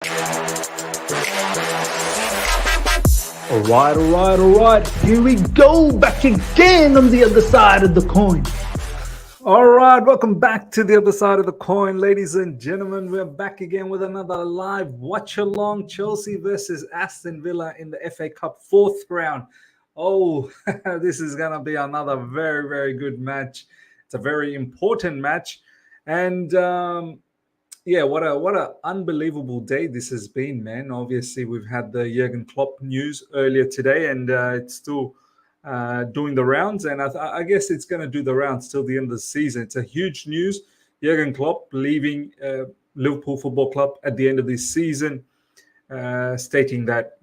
All right. Here we go, back again on the other side of the coin. All right, welcome back to the other side of the coin, ladies and gentlemen. We're back again with another live watch-along. Chelsea versus Aston Villa in the FA Cup 4th round. Oh, this is going to be another very, very good match. It's a very important match. And yeah, what a unbelievable day this has been, man. Obviously, we've had the Jurgen Klopp news earlier today, and it's still doing the rounds. And I guess it's going to do the rounds till the end of the season. It's a huge news. Jurgen Klopp leaving Liverpool Football Club at the end of this season, stating that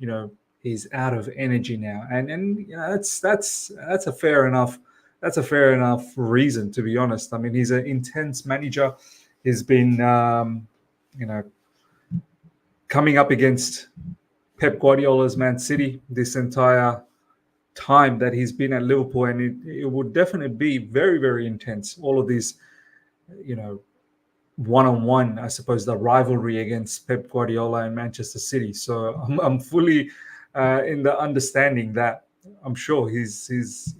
he's out of energy now, and that's a fair enough. That's a fair enough reason, to be honest. I mean, he's an intense manager. He's been, coming up against Pep Guardiola's Man City this entire time that he's been at Liverpool, and it would definitely be very, very intense. All of these, one-on-one, I suppose, the rivalry against Pep Guardiola and Manchester City. So I'm fully in the understanding that I'm sure he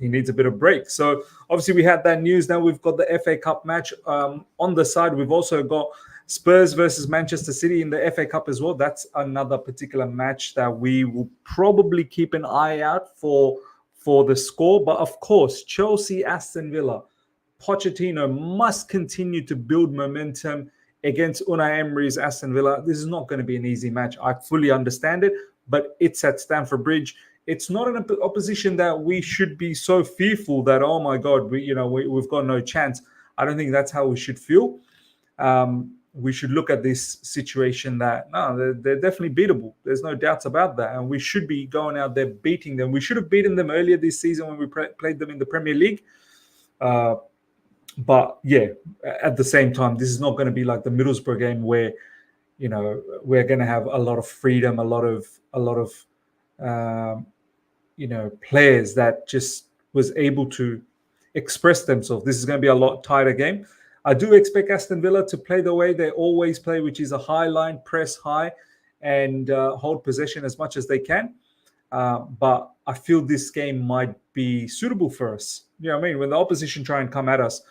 needs a bit of break. So obviously we had that news. Now we've got the FA Cup match on the side. We've also got Spurs versus Manchester City in the FA Cup as well. That's another particular match that we will probably keep an eye out for the score. But of course, Chelsea, Aston Villa, Pochettino must continue to build momentum against Unai Emery's Aston Villa. This is not going to be an easy match. I fully understand it, but it's at Stamford Bridge. It's not an opposition that we should be so fearful that, oh my God, we've got no chance. I don't think that's how we should feel. We should look at this situation that, no, they're definitely beatable. There's no doubts about that. And we should be going out there beating them. We should have beaten them earlier this season when we played them in the Premier League. But yeah, at the same time, this is not going to be like the Middlesbrough game where, we're going to have a lot of freedom, a lot of players that just was able to express themselves. This is going to be a lot tighter game. I do expect Aston Villa to play the way they always play, which is a high line, press high, and hold possession as much as they can. But I feel this game might be suitable for us. You know what I mean? When the opposition try and come at us,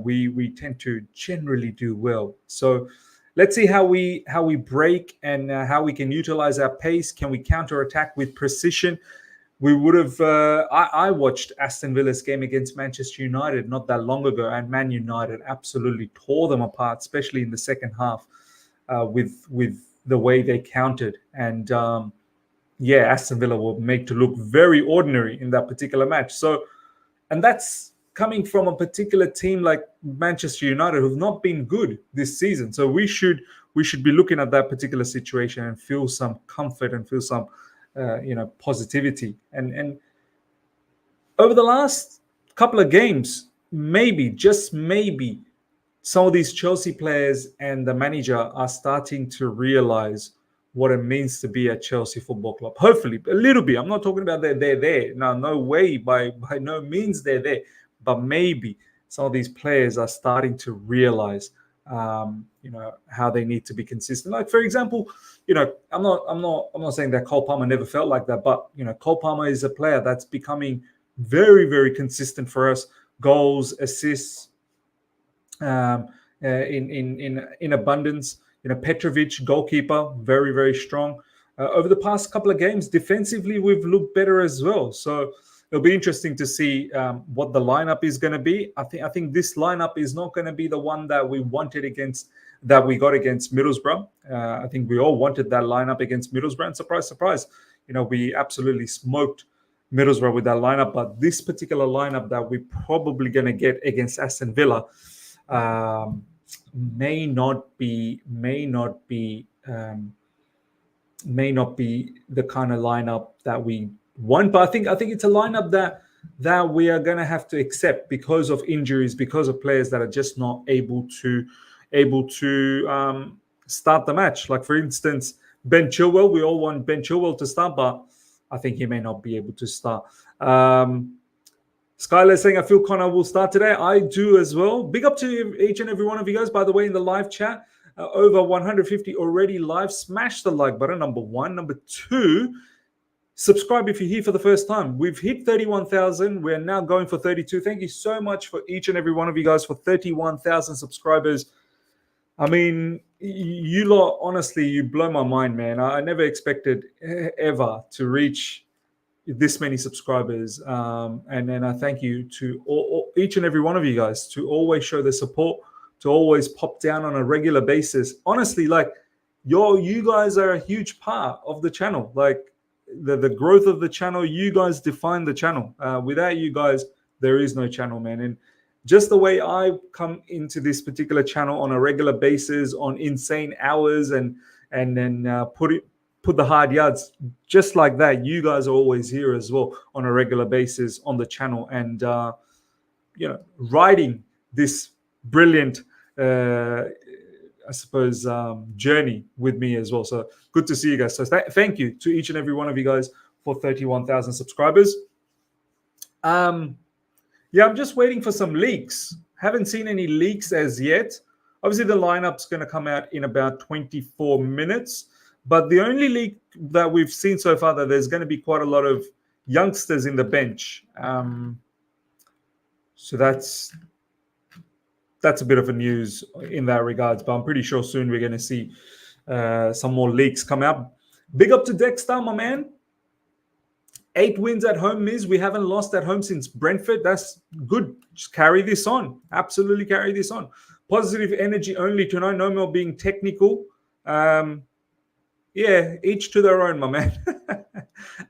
we tend to generally do well. So let's see how we break and how we can utilize our pace. Can we counter-attack with precision? We would have. I watched Aston Villa's game against Manchester United not that long ago, and Man United absolutely tore them apart, especially in the second half, with the way they countered. And Aston Villa will make to look very ordinary in that particular match. So, and that's coming from a particular team like Manchester United, who've not been good this season. So we should be looking at that particular situation and feel some comfort and feel some positivity. And over the last couple of games, maybe, just maybe, some of these Chelsea players and the manager are starting to realize what it means to be at Chelsea Football Club. Hopefully, a little bit. I'm not talking about they're there. No way, by no means they're there. But maybe some of these players are starting to realize how they need to be consistent. Like, for example, I'm not saying that Cole Palmer never felt like that, but Cole Palmer is a player that's becoming very, very consistent for us. Goals, assists, in abundance. Petrovic, goalkeeper, very, very strong. Over the past couple of games, defensively, we've looked better as well. So it'll be interesting to see what the lineup is going to be. I think this lineup is not going to be the one that we got against Middlesbrough. I think we all wanted that lineup against Middlesbrough, and surprise, we absolutely smoked Middlesbrough with that lineup. But this particular lineup that we're probably going to get against Aston Villa may not be the kind of lineup that we want. But I think it's a lineup that we are going to have to accept because of injuries, because of players that are just not able to start the match. Like, for instance, Ben Chilwell. We all want Ben Chilwell to start, but I think he may not be able to start. Skylar saying, I feel Connor will start today. I do as well. Big up to each and every one of you guys, by the way, in the live chat. over 150 already live. Smash the like button, number one. Number two, subscribe if you're here for the first time. We've hit 31,000. We're now going for 32. Thank you so much for each and every one of you guys for 31,000 subscribers. I mean, you lot, honestly, you blow my mind, man. I never expected ever to reach this many subscribers. And then I thank you to each and every one of you guys to always show the support, to always pop down on a regular basis. Honestly, like, you guys are a huge part of the channel. Like, the growth of the channel, you guys define the channel. Without you guys, there is no channel, man. And just the way I come into this particular channel on a regular basis, on insane hours, and then put the hard yards, just like that, you guys are always here as well on a regular basis on the channel, and riding this brilliant I suppose journey with me as well. So good to see you guys. So thank you to each and every one of you guys for 31,000 subscribers. Yeah, I'm just waiting for some leaks. Haven't seen any leaks as yet. Obviously, the lineup's going to come out in about 24 minutes. But the only leak that we've seen so far, that there's going to be quite a lot of youngsters in the bench. So that's a bit of a news in that regards. But I'm pretty sure soon we're going to see some more leaks come out. Big up to Dexter, my man. 8 wins at home, Miz. We haven't lost at home since Brentford. That's good. Just carry this on. Absolutely carry this on. Positive energy only tonight. No more being technical. Yeah, each to their own, my man.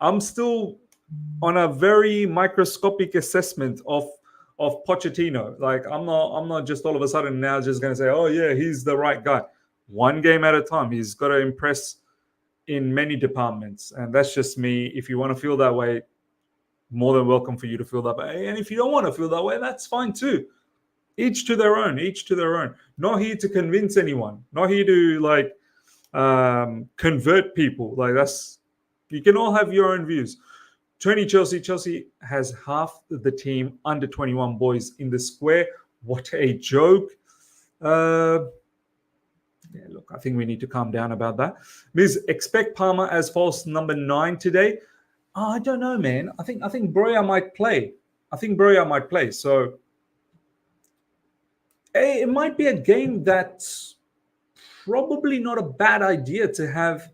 I'm still on a very microscopic assessment of Pochettino. Like, I'm not just all of a sudden now just going to say, oh yeah, he's the right guy. One game at a time. He's got to impress in many departments, and that's just me. If you want to feel that way, more than welcome for you to feel that way. And if you don't want to feel that way, that's fine too. Each to their own. Each to their own. Not here to convince anyone. Not here to convert people. Like, that's, you can all have your own views. Tony Chelsea. Chelsea has half the team under 21 boys in the square. What a joke. Yeah, look, I think we need to calm down about that. Miz, expect Palmer as false number 9 today. Oh, I don't know, man. I think Broja might play. So it might be a game that's probably not a bad idea to have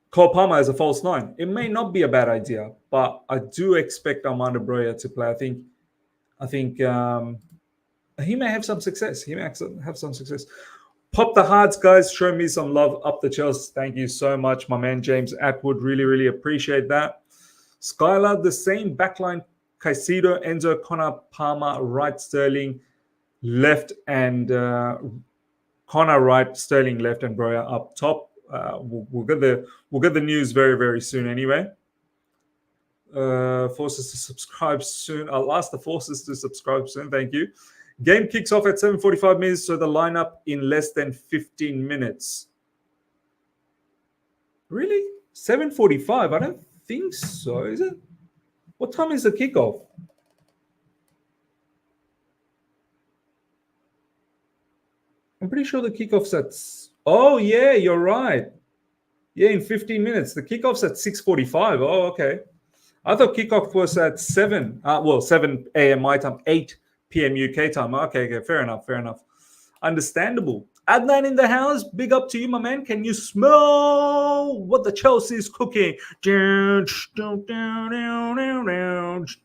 Cole Palmer as a false 9. It may not be a bad idea, but I do expect Armando Broja to play. I think he may have some success. Pop the hearts, guys. Show me some love. Up the Chelsea. Thank you so much, my man James Atwood. Really, really appreciate that. Skylar, the same backline. Caicedo, Enzo, Connor, Palmer, right, Sterling, left, and Connor right, Sterling left, and Broja up top. We'll get the news very, very soon. Anyway, forces to subscribe soon. I'll ask the forces to subscribe soon. Thank you. Game kicks off at 7:45 minutes, so the lineup in less than 15 minutes. Really? 7:45? I don't think so, is it? What time is the kickoff? I'm pretty sure the kickoff's at... Oh, yeah, you're right. Yeah, in 15 minutes. The kickoff's at 6:45. Oh, okay. I thought kickoff was at 7. 7 a.m. my time, 8 p.m. UK time. Okay, fair enough. Understandable. Adnan in the house, big up to you, my man. Can you smell what the Chelsea's cooking?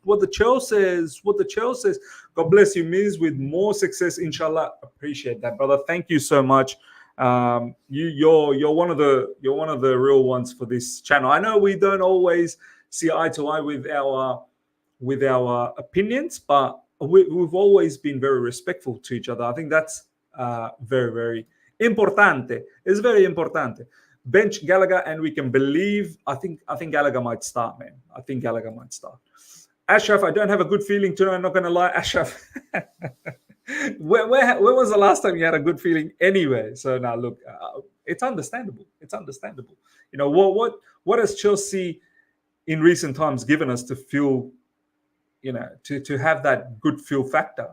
What the Chelsea's. God bless you, Miz, with more success, inshallah. Appreciate that, brother. Thank you so much. You're one of the real ones for this channel. I know we don't always see eye to eye with our opinions, but we've always been very respectful to each other. I think that's very, very importante. It's very importante. Bench Gallagher, and we can believe. I think Gallagher might start, man. I think Gallagher might start. Ashraf, I don't have a good feeling tonight. I'm not going to lie, Ashraf. When was the last time you had a good feeling anyway? So now, look, it's understandable. You know what has Chelsea in recent times given us to feel, to have that good feel factor.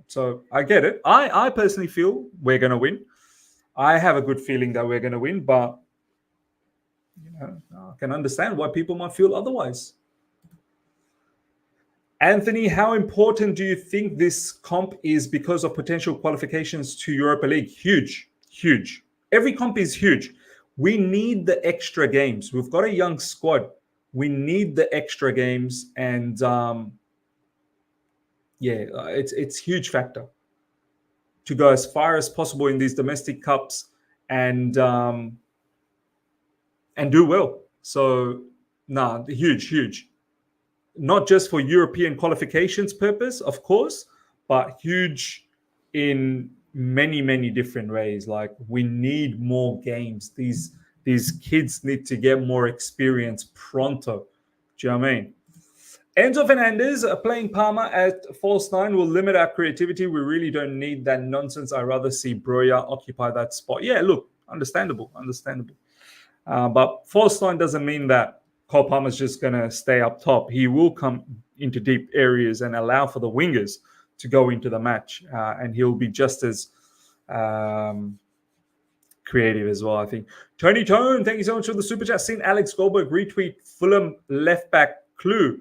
So I get it. I personally feel we're going to win. I have a good feeling that we're going to win, but I can understand why people might feel otherwise. Anthony, how important do you think this comp is because of potential qualifications to Europa League? Huge, huge. Every comp is huge. We need the extra games. We've got a young squad. We need the extra games, and it's huge factor to go as far as possible in these domestic cups and do well. So, huge. Not just for European qualifications purpose, of course, but huge in many, many different ways. Like, we need more games. These kids need to get more experience pronto. Do you know what I mean? Enzo Fernandez playing Parma at false nine will limit our creativity. We really don't need that nonsense. I'd rather see Broja occupy that spot. Yeah, look, understandable. But false nine doesn't mean that Cole Palmer's just going to stay up top. He will come into deep areas and allow for the wingers to go into the match. And he'll be just as creative as well, I think. Tony Tone, thank you so much for the super chat. Seen Alex Goldberg retweet Fulham left back clue.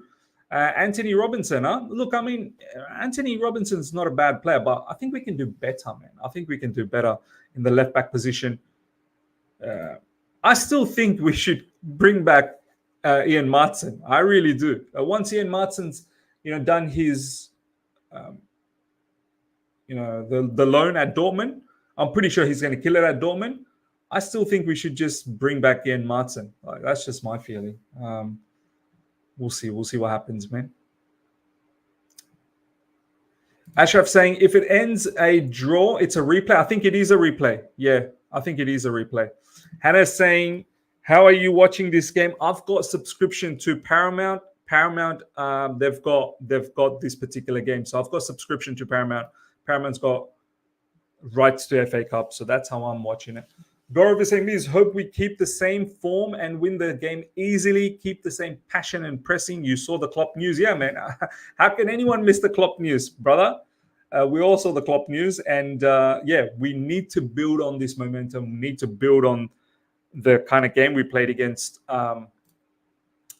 Anthony Robinson, huh? Look, I mean, Anthony Robinson's not a bad player, but I think we can do better, man. I think we can do better in the left back position. I still think we should bring back Ian Maatsen. I really do. Once Ian Maatsen's, done his, the loan at Dortmund, I'm pretty sure he's going to kill it at Dortmund. I still think we should just bring back Ian Maatsen. Like, that's just my feeling. We'll see. We'll see what happens, man. Ashraf saying, if it ends a draw, it's a replay. I think it is a replay. Yeah, I think it is a replay. Hannah saying, how are you watching this game? I've got subscription to Paramount. Paramount, they've got this particular game. So I've got subscription to Paramount. Paramount's got rights to FA Cup. So that's how I'm watching it. Gaurav is saying, please hope we keep the same form and win the game easily. Keep the same passion and pressing. You saw the Klopp news. Yeah, man. How can anyone miss the Klopp news, brother? We all saw the Klopp news. And we need to build on this momentum. We need to build on the kind of game we played against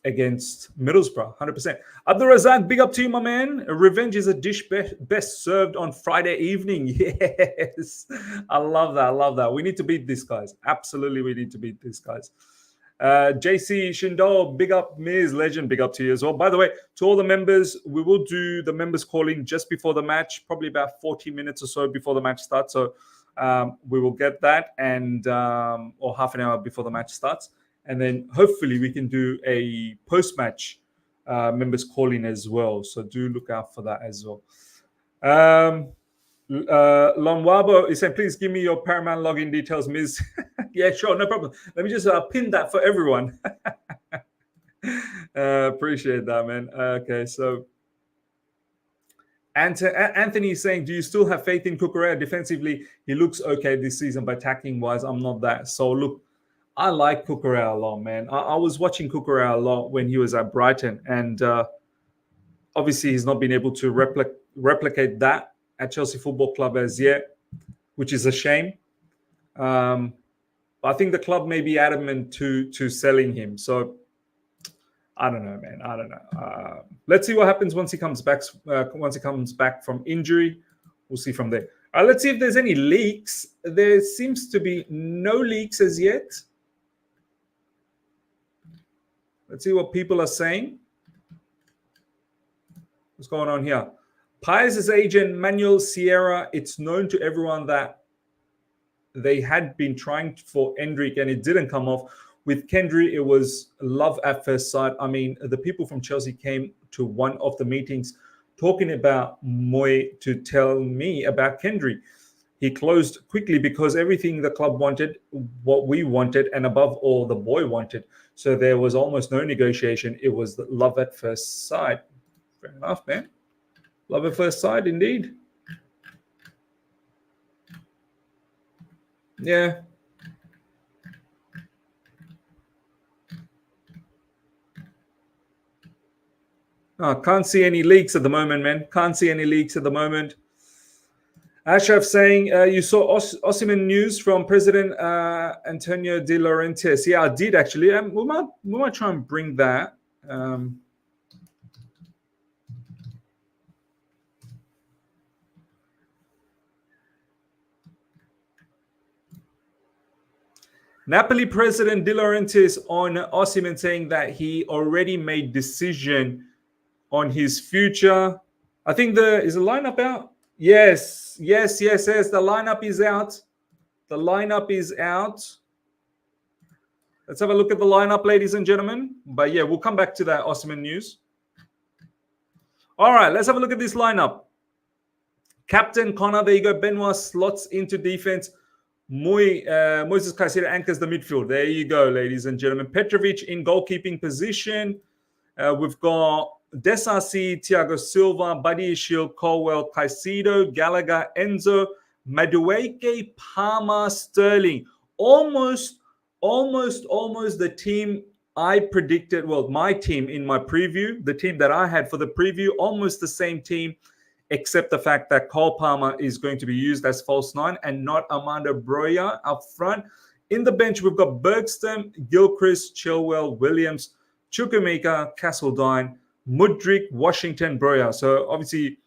Middlesbrough, 100%. Abdul Razak, big up to you, my man. Revenge is a dish best served on Friday evening. Yes, I love that. We need to beat these guys. Absolutely, we need to beat these guys. JC Shindo, big up, Miz Legend, big up to you as well. By the way, to all the members, we will do the members calling just before the match, probably about 40 minutes or so before the match starts. So we will get that, and or half an hour before the match starts. And then hopefully we can do a post-match members calling as well. So do look out for that as well. Lonwabo is saying, please give me your Paramount login details, Ms. Yeah, sure, no problem. Let me just pin that for everyone. Appreciate that, man. Okay, so Anthony is saying, do you still have faith in Cucurella defensively? He looks okay this season, but attacking-wise, I'm not that. So look, I like Cucurella a lot, man. I was watching Cucurella a lot when he was at Brighton, and obviously he's not been able to replicate that at Chelsea Football Club as yet, which is a shame. But I think the club may be adamant to selling him. So I don't know, man. I don't know. Let's see what happens once he comes back. Once he comes back from injury, we'll see from there. Let's see if there's any leaks. There seems to be no leaks as yet. Let's see what people are saying. What's going on here? Pius' agent, Manuel Sierra, it's known to everyone that they had been trying for Endrick and it didn't come off. With Kendry, it was love at first sight. I mean, the people from Chelsea came to one of the meetings talking about Moy to tell me about Kendry. He closed quickly because everything the club wanted, what we wanted, and above all, the boy wanted. So there was almost no negotiation. It was love at first sight. Fair enough, man. Love at first sight, indeed. Yeah. Can't see any leaks at the moment, man. Can't see any leaks at the moment. Ashraf saying you saw Osimhen news from President Antonio De Laurentiis. Yeah, I did actually. We might try and bring that. Napoli President De Laurentiis on Osimhen saying that he already made decision on his future. I think is the lineup out? Yes. The lineup is out. The lineup is out. Let's have a look at the lineup, ladies and gentlemen. But yeah, we'll come back to that Osimhen news. All right, let's have a look at this lineup. Captain Connor, there you go. Benoit slots into defense. Moises Caicedo anchors the midfield. There you go, ladies and gentlemen. Petrovic in goalkeeping position. We've got Disasi, Thiago Silva, Badiashile, Colwill, Caicedo, Gallagher, Enzo, Madueke, Palmer, Sterling. Almost the team I predicted. Well, my team in my preview, the team that I had for the preview, almost the same team, except the fact that Cole Palmer is going to be used as false nine and not Armando Broja up front. In the bench, we've got Bergstrom, Gilchrist, Chilwell, Williams, Chukwuemeka, Castledine, Mudryk, Washington, Broja. So obviously,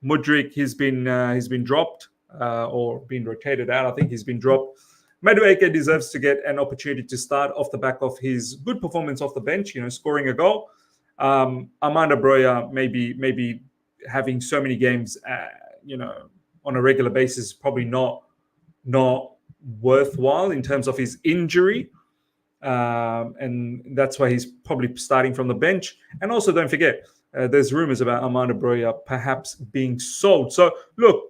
Mudryk he's been dropped or been rotated out. I think he's been dropped. Madueke deserves to get an opportunity to start off the back of his good performance off the bench, scoring a goal. Armando Broja maybe having so many games, on a regular basis, probably not worthwhile in terms of his injury. And that's why he's probably starting from the bench. And also, don't forget, there's rumors about Armando Broja perhaps being sold. So, look,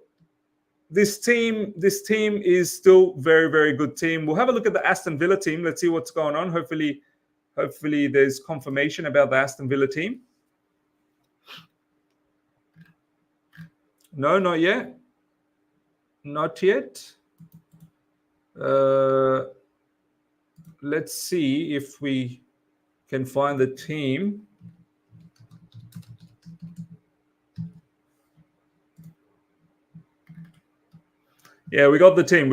this team is still very, very good team. We'll have a look at the Aston Villa team. Let's see what's going on. Hopefully there's confirmation about the Aston Villa team. No, not yet. Not yet. Let's see if we can find the team. Yeah, we got the team.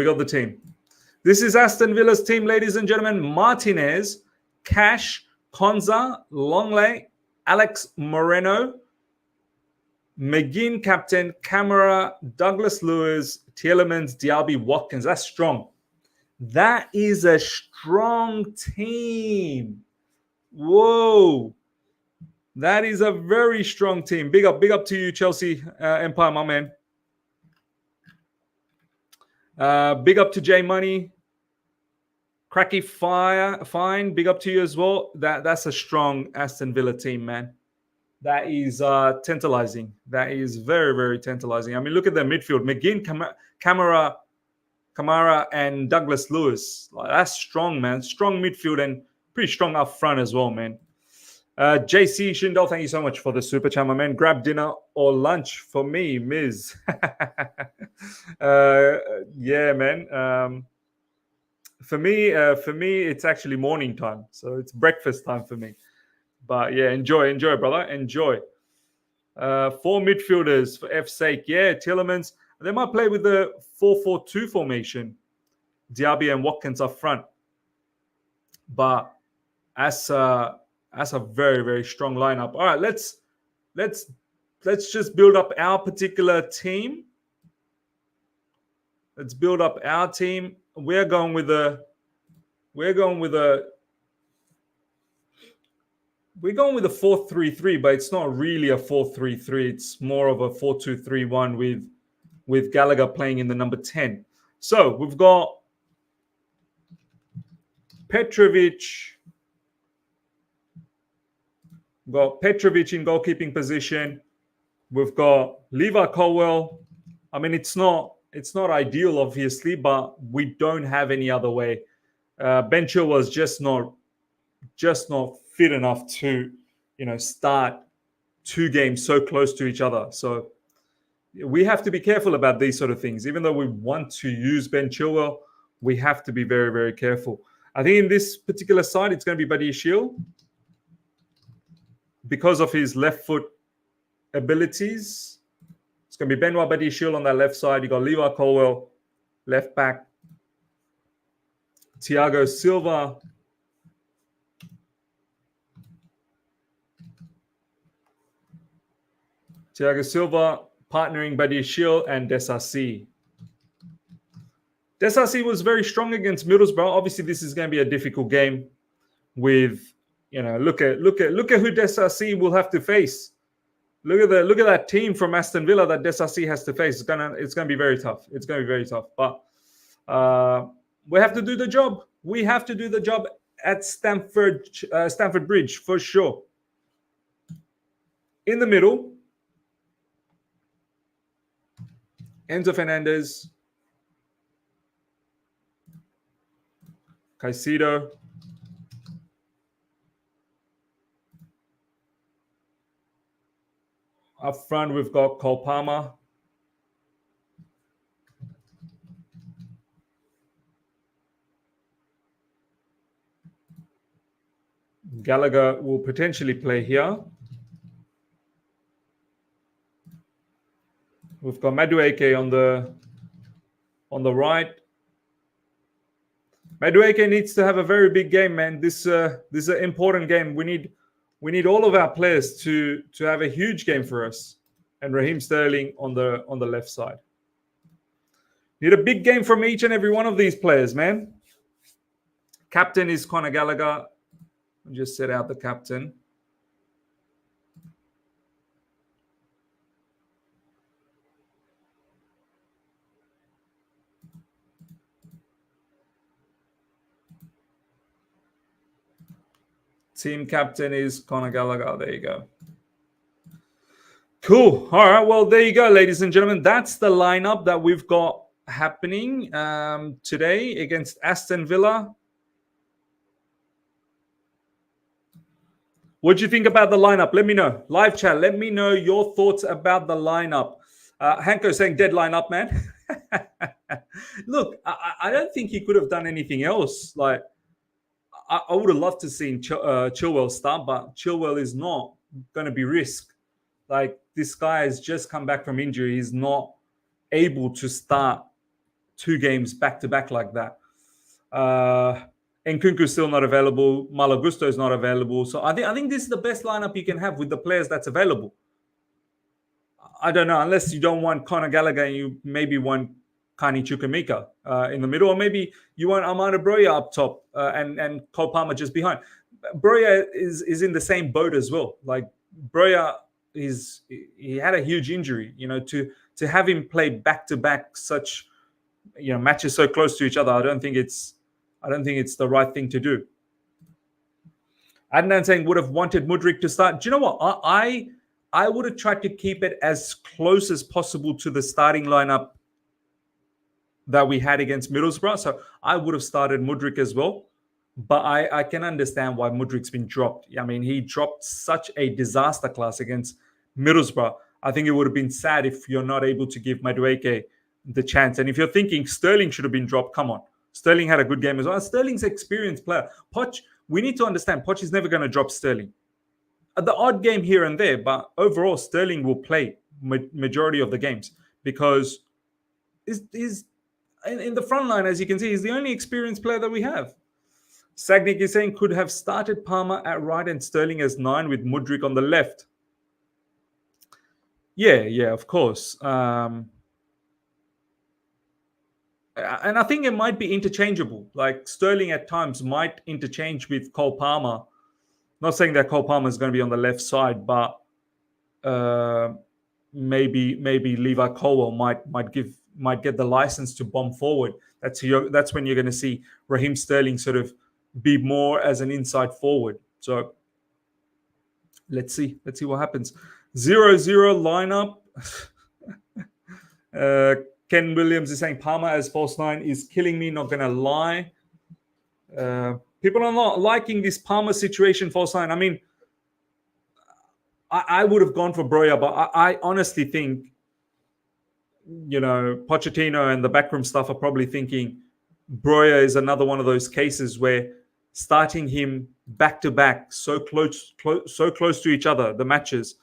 This is Aston Villa's team, ladies and gentlemen. Martinez, Cash, Konza, Longley, Alex Moreno, McGinn captain, Camara, Douglas Lewis, Tielemans, Diaby, Watkins. That's strong. That is a strong team. Whoa. That is a very strong team. Big up to you, Chelsea Empire, my man. Big up to J Money. Cracky Fine. Big up to you as well. That's a strong Aston Villa team, man. That is tantalizing. That is very, very tantalizing. I mean, look at their midfield. McGinn, Kamara, and Douglas Lewis. That's strong, man. Strong midfield and pretty strong up front as well, man. JC Shindal, thank you so much for the super chat, my man. Grab dinner or lunch for me, Ms. Yeah, man. For me, it's actually morning time, so it's breakfast time for me. But yeah, enjoy, brother. Enjoy. 4 midfielders for F's sake. Yeah, Tielemans. They might play with the 4-4-2 formation. Diaby and Watkins up front. But that's a very, very strong lineup. All right, let's just build up our particular team. Let's build up our team. We're going with a 4-3-3, but it's not really a 4-3-3. It's more of a 4-2-3-1 with Gallagher playing in the number 10. So we've got Petrovic. We've got Petrovic in goalkeeping position. We've got Levi Colwill. I mean, it's not ideal, obviously, but we don't have any other way. Ben Chilwell was just not fit enough to, start 2 games so close to each other. So we have to be careful about these sort of things. Even though we want to use Ben Chilwell, we have to be very, very careful. I think in this particular side, it's going to be Badiashile because of his left foot abilities. It's going to be Benoit Badiashile on that left side. You got Levi Colwill, left back. Thiago Silva. Thiago Silva partnering Badiashile and Disasi. Disasi was very strong against Middlesbrough. Obviously, this is going to be a difficult game. With look at who Disasi will have to face. Look at that team from Aston Villa that Disasi has to face. It's gonna be very tough. It's gonna be very tough. But we have to do the job. We have to do the job at Stamford Bridge for sure. In the middle, Enzo Fernandez, Caicedo, up front we've got Cole Palmer, Gallagher will potentially play here. We've got Madueke on the right. Madueke needs to have a very big game, man. This is an important game. We need all of our players to have a huge game for us. And Raheem Sterling on the left side. Need a big game from each and every one of these players, man. Captain is Conor Gallagher. I'll just set out the captain. Team captain is Conor Gallagher. There you go. Cool. All right. Well, there you go, ladies and gentlemen. That's the lineup that we've got happening today against Aston Villa. What do you think about the lineup? Let me know. Live chat. Let me know your thoughts about the lineup. Hanko saying dead lineup, man. Look, I don't think he could have done anything else. Like, I would have loved to see Chilwell start, but Chilwell is not going to be risked. Like, this guy has just come back from injury. He's not able to start 2 games back-to-back like that. Nkunku's still not available. Malo Gusto is not available. So I think this is the best lineup you can have with the players that's available. I don't know, unless you don't want Conor Gallagher and you maybe want Kani Chukwuemeka in the middle, or maybe you want Amanda Broja up top and Cole Palmer just behind. Broja is in the same boat as well. Like, Broja he had a huge injury. To have him play back to back such matches so close to each other, I don't think it's the right thing to do. Adnan saying would have wanted Mudryk to start. Do you know what? I would have tried to keep it as close as possible to the starting lineup that we had against Middlesbrough. So I would have started Mudryk as well. But I can understand why Mudryk's been dropped. I mean, he dropped such a disaster class against Middlesbrough. I think it would have been sad if you're not able to give Madueke the chance. And if you're thinking Sterling should have been dropped, come on. Sterling had a good game as well. Sterling's an experienced player. Poch, we need to understand, Poch is never going to drop Sterling. The odd game here and there, but overall, Sterling will play majority of the games because he's in the front line, as you can see, he's the only experienced player that we have. Sagnik is saying could have started Palmer at right and Sterling as 9 with Mudryk on the left. Yeah, of course. And I think it might be interchangeable. Like, Sterling at times might interchange with Cole Palmer. Not saying that Cole Palmer is going to be on the left side, but maybe Levi Colwill might get the license to bomb forward. That's when you're going to see Raheem Sterling sort of be more as an inside forward. So let's see what happens. 0-0 lineup. Ken Williams is saying Palmer as false 9 is killing me, not going to lie. People are not liking this Palmer situation, false 9. I mean, I would have gone for Broja, but I honestly think, Pochettino and the backroom staff are probably thinking Broja is another one of those cases where starting him back to back, so close to each other, the matches,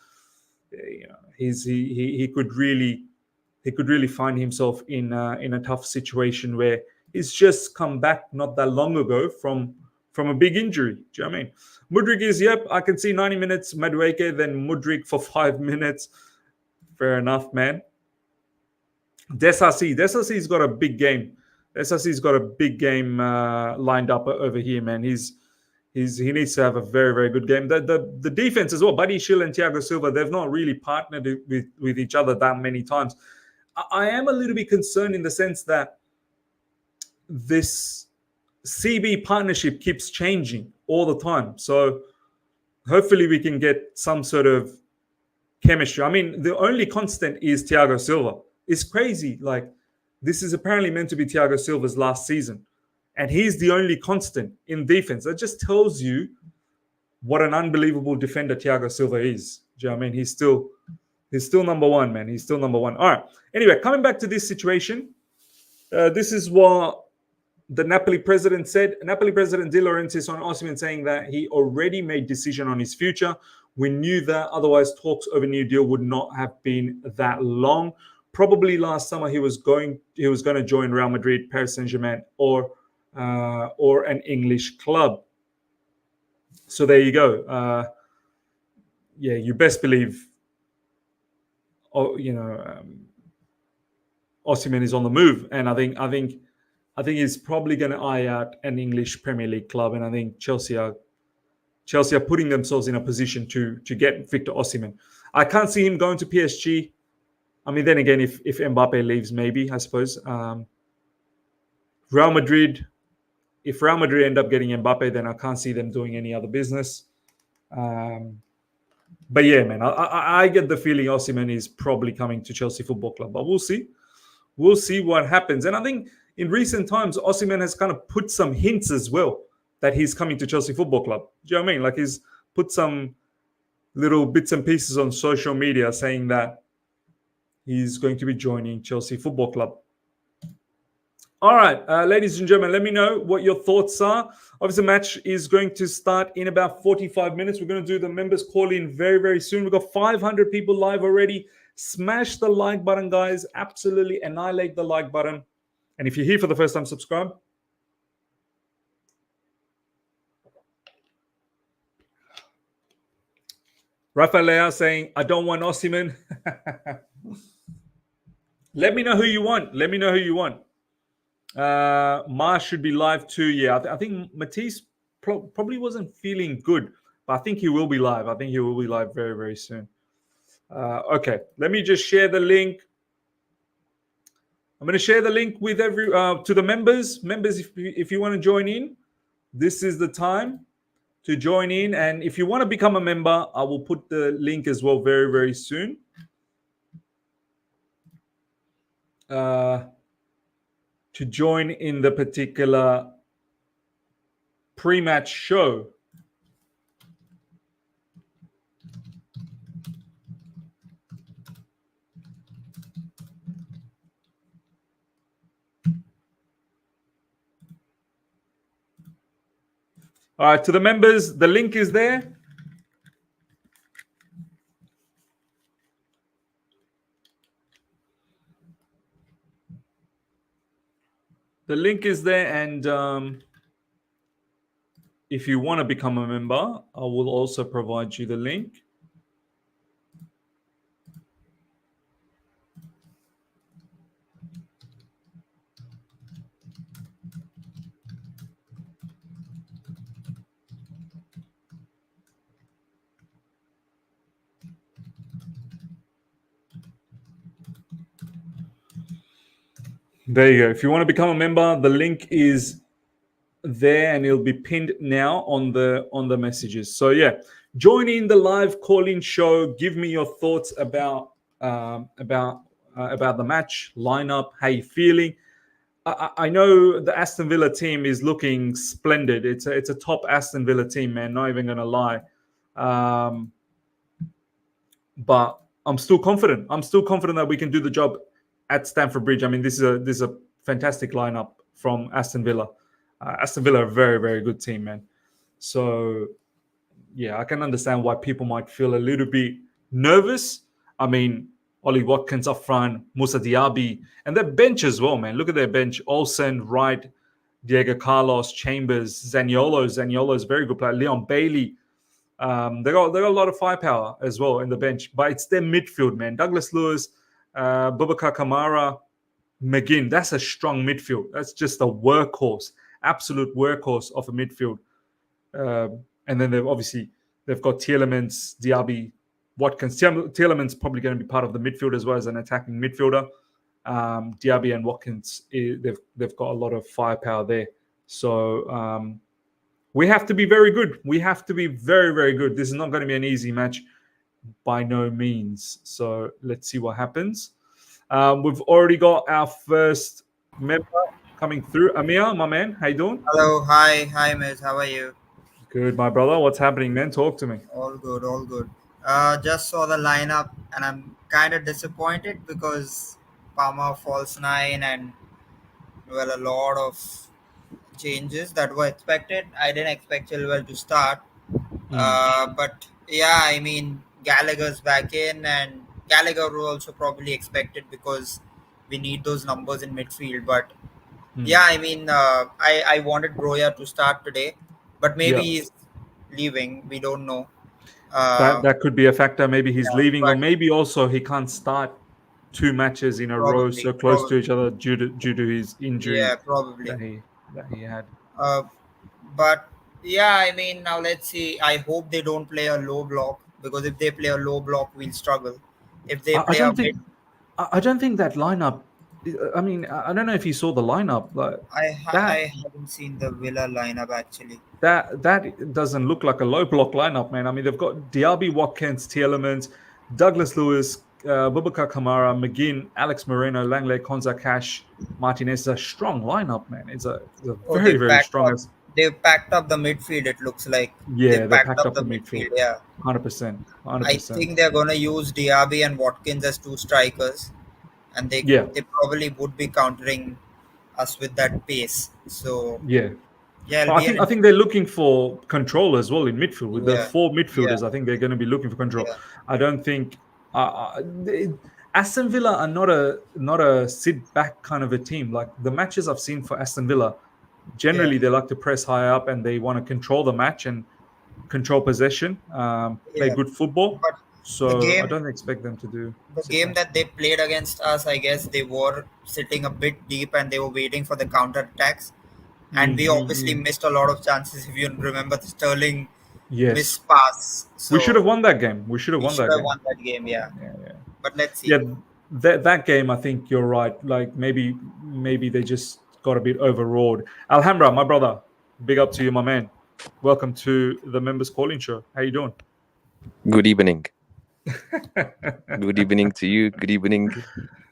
he could really find himself in a tough situation where he's just come back not that long ago from a big injury. Do you know what I mean? Mudryk is, yep, I can see 90 minutes, Madueke, then Mudryk for 5 minutes. Fair enough, man. Disasi's got a big game. Disasi's got a big game lined up over here, man. He needs to have a very, very good game. The defense as well, Badiashile and Thiago Silva, they've not really partnered with each other that many times. I am a little bit concerned in the sense that this CB partnership keeps changing all the time. So hopefully we can get some sort of chemistry. I mean, the only constant is Thiago Silva. It's crazy. Like, this is apparently meant to be Thiago Silva's last season, and he's the only constant in defense. That just tells you what an unbelievable defender Thiago Silva is. Do you know what I mean? He's still number one, man. He's still number one. All right. Anyway, coming back to this situation, this is what the Napoli president said. Napoli president De Laurentiis on Osimhen saying that he already made decision on his future. We knew that, otherwise talks over new deal would not have been that long. Probably last summer he was going to join Real Madrid, Paris Saint-Germain, or an English club. So there you go. Yeah, you best believe. Osimhen is on the move, and I think he's probably going to eye out an English Premier League club, and I think Chelsea are putting themselves in a position to get Victor Osimhen. I can't see him going to PSG. I mean, then again, if Mbappe leaves, maybe, I suppose. Real Madrid, if Real Madrid end up getting Mbappe, then I can't see them doing any other business. But yeah, man, I get the feeling Osimhen is probably coming to Chelsea Football Club, but we'll see. We'll see what happens. And I think in recent times, Osimhen has kind of put some hints as well that he's coming to Chelsea Football Club. Do you know what I mean? Like, he's put some little bits and pieces on social media saying that he's going to be joining Chelsea Football Club. All right, ladies and gentlemen, let me know what your thoughts are. Obviously, the match is going to start in about 45 minutes. We're going to do the members call-in very, very soon. We've got 500 people live already. Smash the like button, guys. Absolutely annihilate the like button. And if you're here for the first time, subscribe. Rafael Leao saying, I don't want Osimhen. Let me know who you want. Let me know who you want. Mars should be live too. Yeah, I think Matisse probably wasn't feeling good, but I think he will be live. I think he will be live very, very soon. Okay, let me just share the link. I'm going to share the link with to the members. Members, if you want to join in, this is the time to join in. And if you want to become a member, I will put the link as well very, very soon. To join in the particular pre-match show. All right, to the members, the link is there. The link is there, and if you want to become a member, I will also provide you the link. There you go. If you want to become a member, the link is there, and it'll be pinned now on the messages. So yeah, join in the live call-in show. Give me your thoughts about the match lineup. How you feeling? I know the Aston Villa team is looking splendid. It's a top Aston Villa team, man. Not even gonna lie. But I'm still confident. I'm still confident that we can do the job at Stamford Bridge. I mean, this is a fantastic lineup from Aston Villa. Aston Villa are a very, very good team, man. So, yeah, I can understand why people might feel a little bit nervous I mean, Ollie Watkins up front, Musa Diaby, and their bench as well, man. Look at their bench. Olsen, Wright, Diego Carlos, Chambers, Zaniolo. Zaniolo is a very good player. Leon Bailey. They got a lot of firepower as well in the bench, but it's their midfield, man. Douglas Lewis, Boubacar Kamara, McGinn. That's a strong midfield. That's just a workhorse, absolute workhorse of a midfield. And then they've got Tielemans, Diaby, Watkins. Tielemans probably going to be part of the midfield as well as an attacking midfielder. Diaby and Watkins, they've got a lot of firepower there. So we have to be very good. We have to be very, very good. This is not going to be an easy match by no means. So let's see what happens. We've already got our first member coming through. Amir, my man, how you doing? Hello, hi, Miz. How are you? Good, my brother. What's happening, man? Talk to me. All good, all good. Just saw the lineup, and I'm kind of disappointed because Palmer false nine, and well, a lot of changes that were expected. I didn't expect Chilwell to start, but yeah, I mean Gallagher's back in, and Gallagher was also probably expected because we need those numbers in midfield. But yeah, I mean, I wanted Broja to start today, but maybe he's leaving. We don't know. That could be a factor. Maybe he's leaving, or But maybe also he can't start 2 matches in a row so close to each other due to his injury yeah, probably. that he had. But yeah, I mean, now let's see. I hope they don't play a low block, because if they play a low block, we'll struggle. If they I play a don't think mid, I don't think that lineup. I mean, I don't know if you saw the lineup, but I haven't seen the Villa lineup actually. that doesn't look like a low block lineup, man. I mean, they've got Diaby, Watkins, Tielemans, Douglas Lewis, Boubacar Kamara, McGinn, Alex Moreno, Langley, Konza, Cash, Martinez. It's a strong lineup, man. It's a very, very strong. They've packed up the midfield. It looks like they packed packed up up the the midfield. Yeah, 100%. I think they're gonna use Diaby and Watkins as two strikers, and they probably would be countering us with that pace. So yeah, it'll be I think they're looking for control as well in midfield. With the 4 midfielders, I think they're going to be looking for control. Yeah. I don't think Aston Villa are not a sit back kind of a team. Like the matches I've seen for Aston Villa, generally they like to press high up and they want to control the match and control possession, play good football. But so I don't expect them to do the game that they played against us. I guess they were sitting a bit deep and they were waiting for the counter attacks. And we obviously missed a lot of chances. If you remember the Sterling missed pass. So we should have won that game. We should have won that game. Yeah. But let's see. Yeah, that game, I think you're right. Like maybe they just got a bit overawed. Alhambra, my brother, big up to you, my man. Welcome to the Members Calling Show. How you doing? Good evening. Good evening to you. Good evening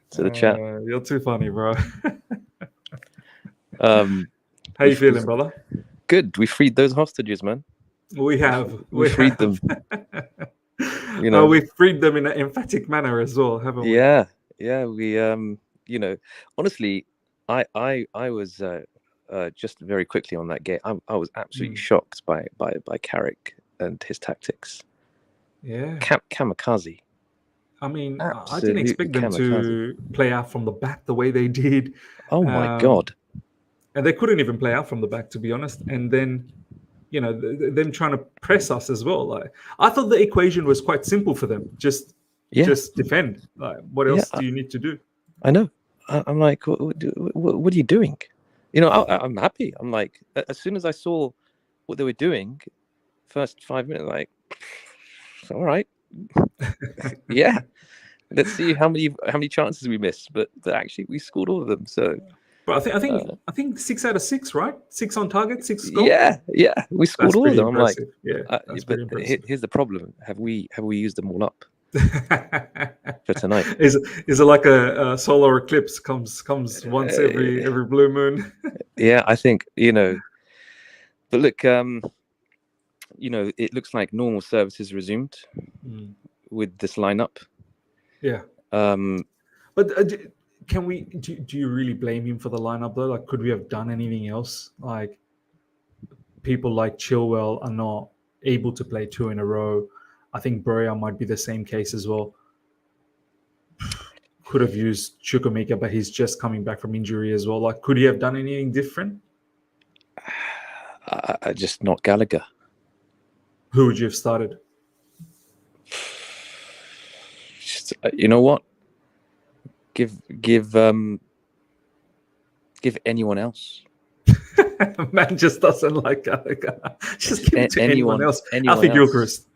to the chat. You're too funny, bro. How you feeling, brother? Good. We freed those hostages, man. We have. We freed them. We freed them in an emphatic manner as well, haven't we? Yeah. We, honestly, I was just very quickly on that game. I was absolutely shocked by Carrick and his tactics. Yeah. Kamikaze. I mean, I didn't expect them to play out from the back the way they did. Oh my God. And they couldn't even play out from the back, to be honest. And then, them trying to press us as well. Like, I thought the equation was quite simple for them. Just defend. Like, what else do you need to do? I know. I'm like, what are you doing? I'm happy. I'm like, as soon as I saw what they were doing, first 5 minutes, like, all right, yeah. Let's see how many chances we missed, but actually we scored all of them. So. But I think 6 out of 6, right? 6 on target, 6 goals. Yeah, we scored all of them. Impressive. I'm like, but here's the problem: have we used them all up for tonight? Is it like a solar eclipse comes once every blue moon? Yeah, I think But look, it looks like normal services resumed with this lineup. Yeah. But. Can we? Do you really blame him for the lineup though? Like, could we have done anything else? Like, people like Chilwell are not able to play 2 in a row. I think Broja might be the same case as well. could have used Chukwuemeka, but he's just coming back from injury as well. Like, could he have done anything different? Just not Gallagher. Who would you have started? Just, you know what? Give anyone else. Man just doesn't like Gallagher. Just give it to anyone else. Alfie Gilchrist.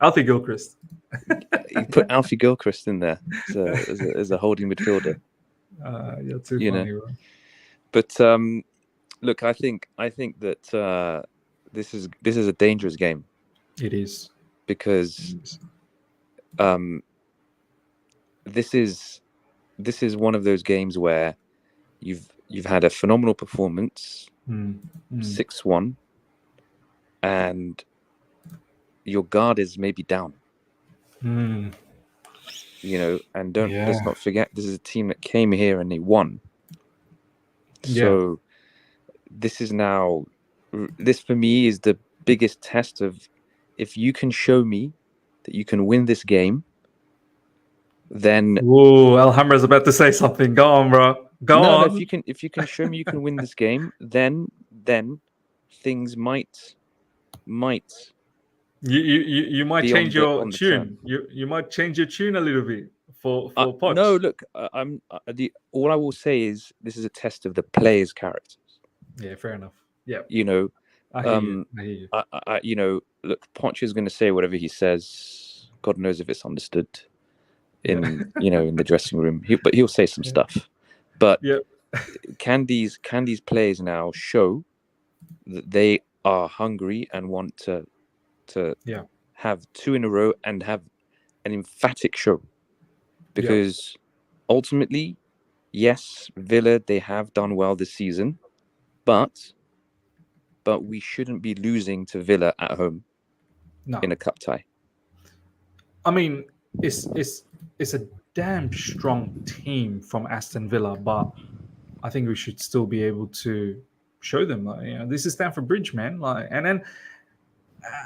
You put Alfie Gilchrist in there as a holding midfielder. You're too funny, bro. But look, I think that this is a dangerous game. It is, because this is one of those games where you've had a phenomenal performance, 6-1, and your guard is maybe down. You know, and let's not forget, this is a team that came here and they won. So this for me is the biggest test of, if you can show me that you can win this game, then Alhamra's about to say something. Go on, bro. Go on. No, if you can show me you can win this game, then things might you might change your tune. You might change your tune a little bit for Poch. No, look, all I will say is this is a test of the players' characters. Yeah, fair enough. Yeah, you know, I hear you. You know, look, Poch is going to say whatever he says. God knows if it's understood in in the dressing room. But he'll say some stuff. But can these players now show that they are hungry and want to have 2 in a row and have an emphatic show? Because ultimately, yes, Villa, they have done well this season, but we shouldn't be losing to Villa at home in a cup tie. I mean, it's a damn strong team from Aston Villa, but I think we should still be able to show them, this is Stamford Bridge, man. And then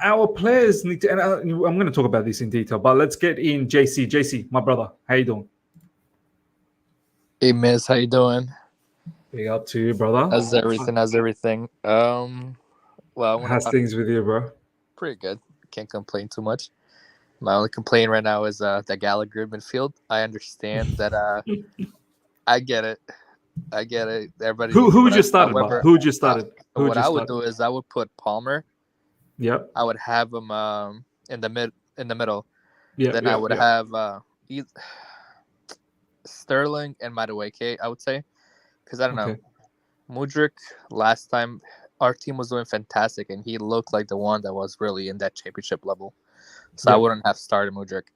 our players need to. And I'm going to talk about this in detail, but let's get in JC. JC, my brother, how you doing? Hey, Miss, how you doing? Big up to you, brother. How's everything? Well, how's things with you, bro? Pretty good. Can't complain too much. My only complaint right now is the Gallagher midfield. I understand that. I get it. Everybody. Who would you started? Who would you started? What I would do is I would put Palmer. Yep. I would have him in the middle. Yeah. Then I would have Sterling and Madueke, I would say, because I don't know. Mudryk, last time our team was doing fantastic, and he looked like the one that was really in that championship level. So I wouldn't have started Mudryk.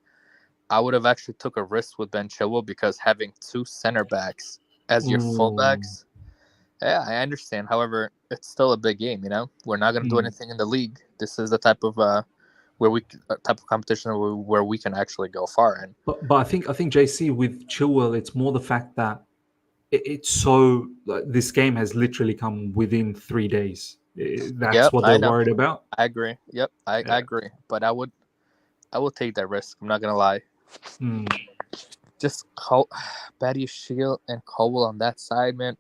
I would have actually took a risk with Ben Chilwell, because having 2 center backs as your fullbacks, I understand. However, it's still a big game. We're not going to do anything in the league. This is the type of competition where we can actually go far. And but I think JC, with Chilwell, it's more the fact that it's so this game has literally come within 3 days. That's what they're worried about. I agree. Yep, I agree. But I would take that risk. I'm not gonna lie. Just Badiashile and Colwill on that side, man.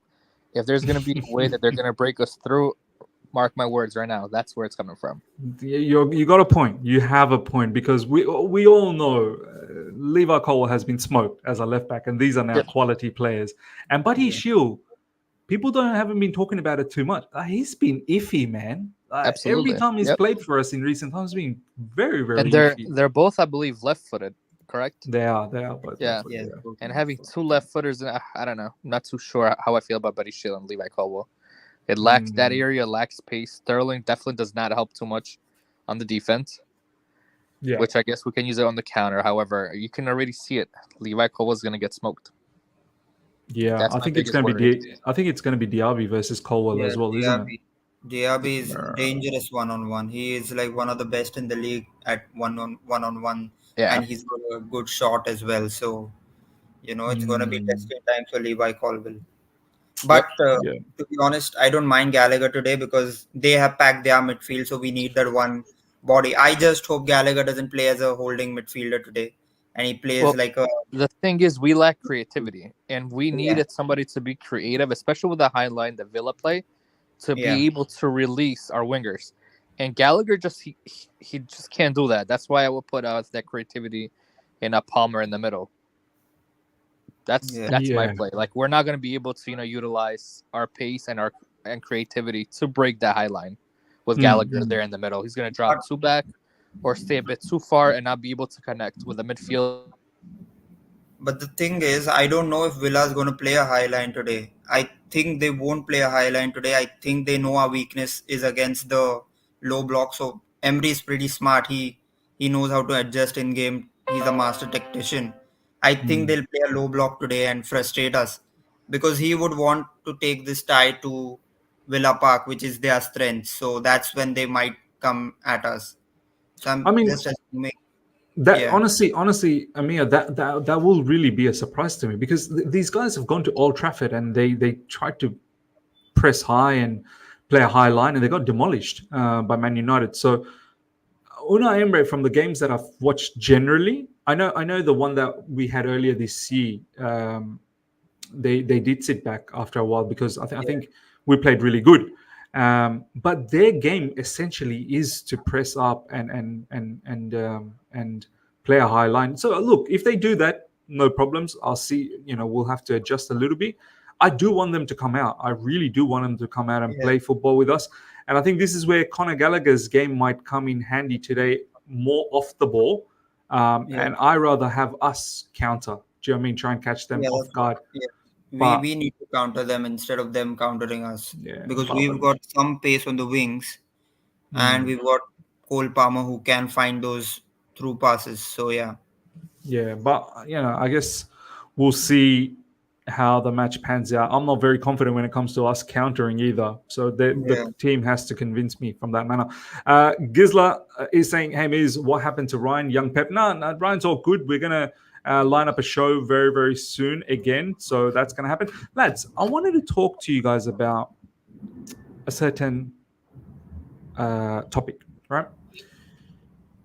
If there's gonna be a way that they're gonna break us through, mark my words right now. That's where it's coming from. You got a point. You have a point, because we all know Levi Colwill has been smoked as a left back, and these are now quality players. And Badiashile, people haven't been talking about it too much. He's been iffy, man. Absolutely. Every time he's played for us in recent times, been very, very and iffy. They're both, I believe, left-footed. Correct? They are both. Yeah. And having 2 left footers, I don't know. I'm not too sure how I feel about Badiashile and Levi Colwill. It lacks that area, lacks space. Sterling definitely does not help too much on the defense. Yeah. Which I guess we can use it on the counter. However, you can already see it. Levi Colwill is going to get smoked. Yeah, I think it's going to be Diaby versus Colwill as well, isn't it? Diaby is dangerous one-on-one. He is like one of the best in the league at one-on-one. Yeah. And he's got a good shot as well. So, it's going to be testing time for Levi Colwill. But to be honest, I don't mind Gallagher today, because they have packed their midfield. So we need that one body. I just hope Gallagher doesn't play as a holding midfielder today. and he plays Well, like a the thing is, we lack creativity, and we needed somebody to be creative, especially with the high line that Villa play, to be able to release our wingers. And Gallagher he just can't do that. That's why I would put that creativity in a Palmer in the middle. That's my play. Like, we're not going to be able to utilize our pace and creativity to break that high line with Gallagher there in the middle. He's going to drop two back or stay a bit too far and not be able to connect with the midfield. But the thing is, I don't know if Villa is going to play a high line today. I think they won't play a high line today. I think they know our weakness is against the low block. So Emery is pretty smart. He knows how to adjust in game. He's a master tactician. I think they'll play a low block today and frustrate us because he would want to take this tie to Villa Park, which is their strength. So that's when they might come at us. So I'm just assuming. That honestly, Amir, that will really be a surprise to me because these guys have gone to Old Trafford and they tried to press high and play a high line and they got demolished by Man United. So Unai Emery, from the games that I've watched generally, I know the one that we had earlier this year, they did sit back after a while because I think we played really good. But their game essentially is to press up and play a high line. So look, if they do that, no problems. I'll see. We'll have to adjust a little bit. I do want them to come out. I really do want them to come out and play football with us. And I think this is where Conor Gallagher's game might come in handy today, more off the ball. And I rather have us counter. Do you know what I mean? Try and catch them off guard. We need to counter them instead of them countering us. Because we've got some pace on the wings and we've got Cole Palmer who can find those through passes. So, Yeah, but, I guess we'll see how the match pans out. I'm not very confident when it comes to us countering either. So the team has to convince me from that manner. Gisla is saying, hey, Miz, what happened to Ryan, young Pep? No, Ryan's all good. We're going to line up a show very, very soon again. So that's going to happen. Lads, I wanted to talk to you guys about a certain topic, right?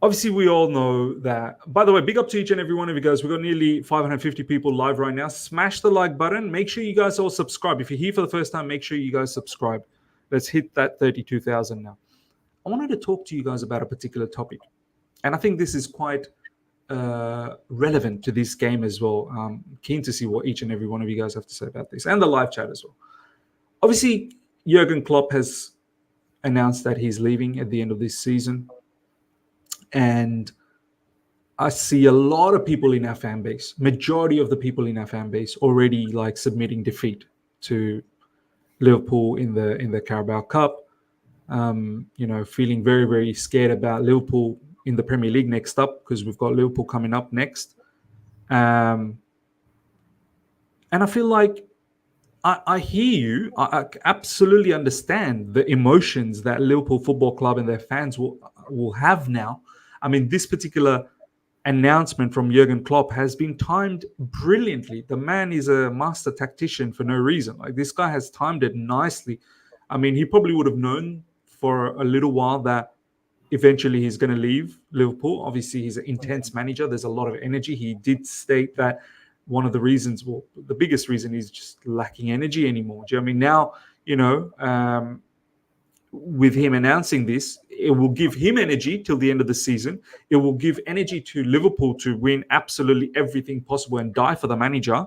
Obviously, we all know that. By the way, big up to each and every one of you guys. We've got nearly 550 people live right now. Smash the like button. Make sure you guys all subscribe. If you're here for the first time, make sure you guys subscribe. Let's hit that 32,000 now. I wanted to talk to you guys about a particular topic. And I think this is quite relevant to this game as well. Keen to see what each and every one of you guys have to say about this. And the live chat as well. Obviously, Jurgen Klopp has announced that he's leaving at the end of this season. And I see a lot of people in our fan base, majority of the people in our fan base already submitting defeat to Liverpool in the Carabao Cup. Feeling very, very scared about Liverpool in the Premier League next up because we've got Liverpool coming up next. And I feel like I hear you. I absolutely understand the emotions that Liverpool Football Club and their fans will have now. I mean, this particular announcement from Jurgen Klopp has been timed brilliantly. The man is a master tactician for no reason. This guy has timed it nicely. I mean, he probably would have known for a little while that eventually he's going to leave Liverpool. Obviously, he's an intense manager. There's a lot of energy. He did state that one of the reasons, the biggest reason is just lacking energy anymore. Do you know what I mean? Now, with him announcing this, it will give him energy till the end of the season. It will give energy to Liverpool to win absolutely everything possible and die for the manager.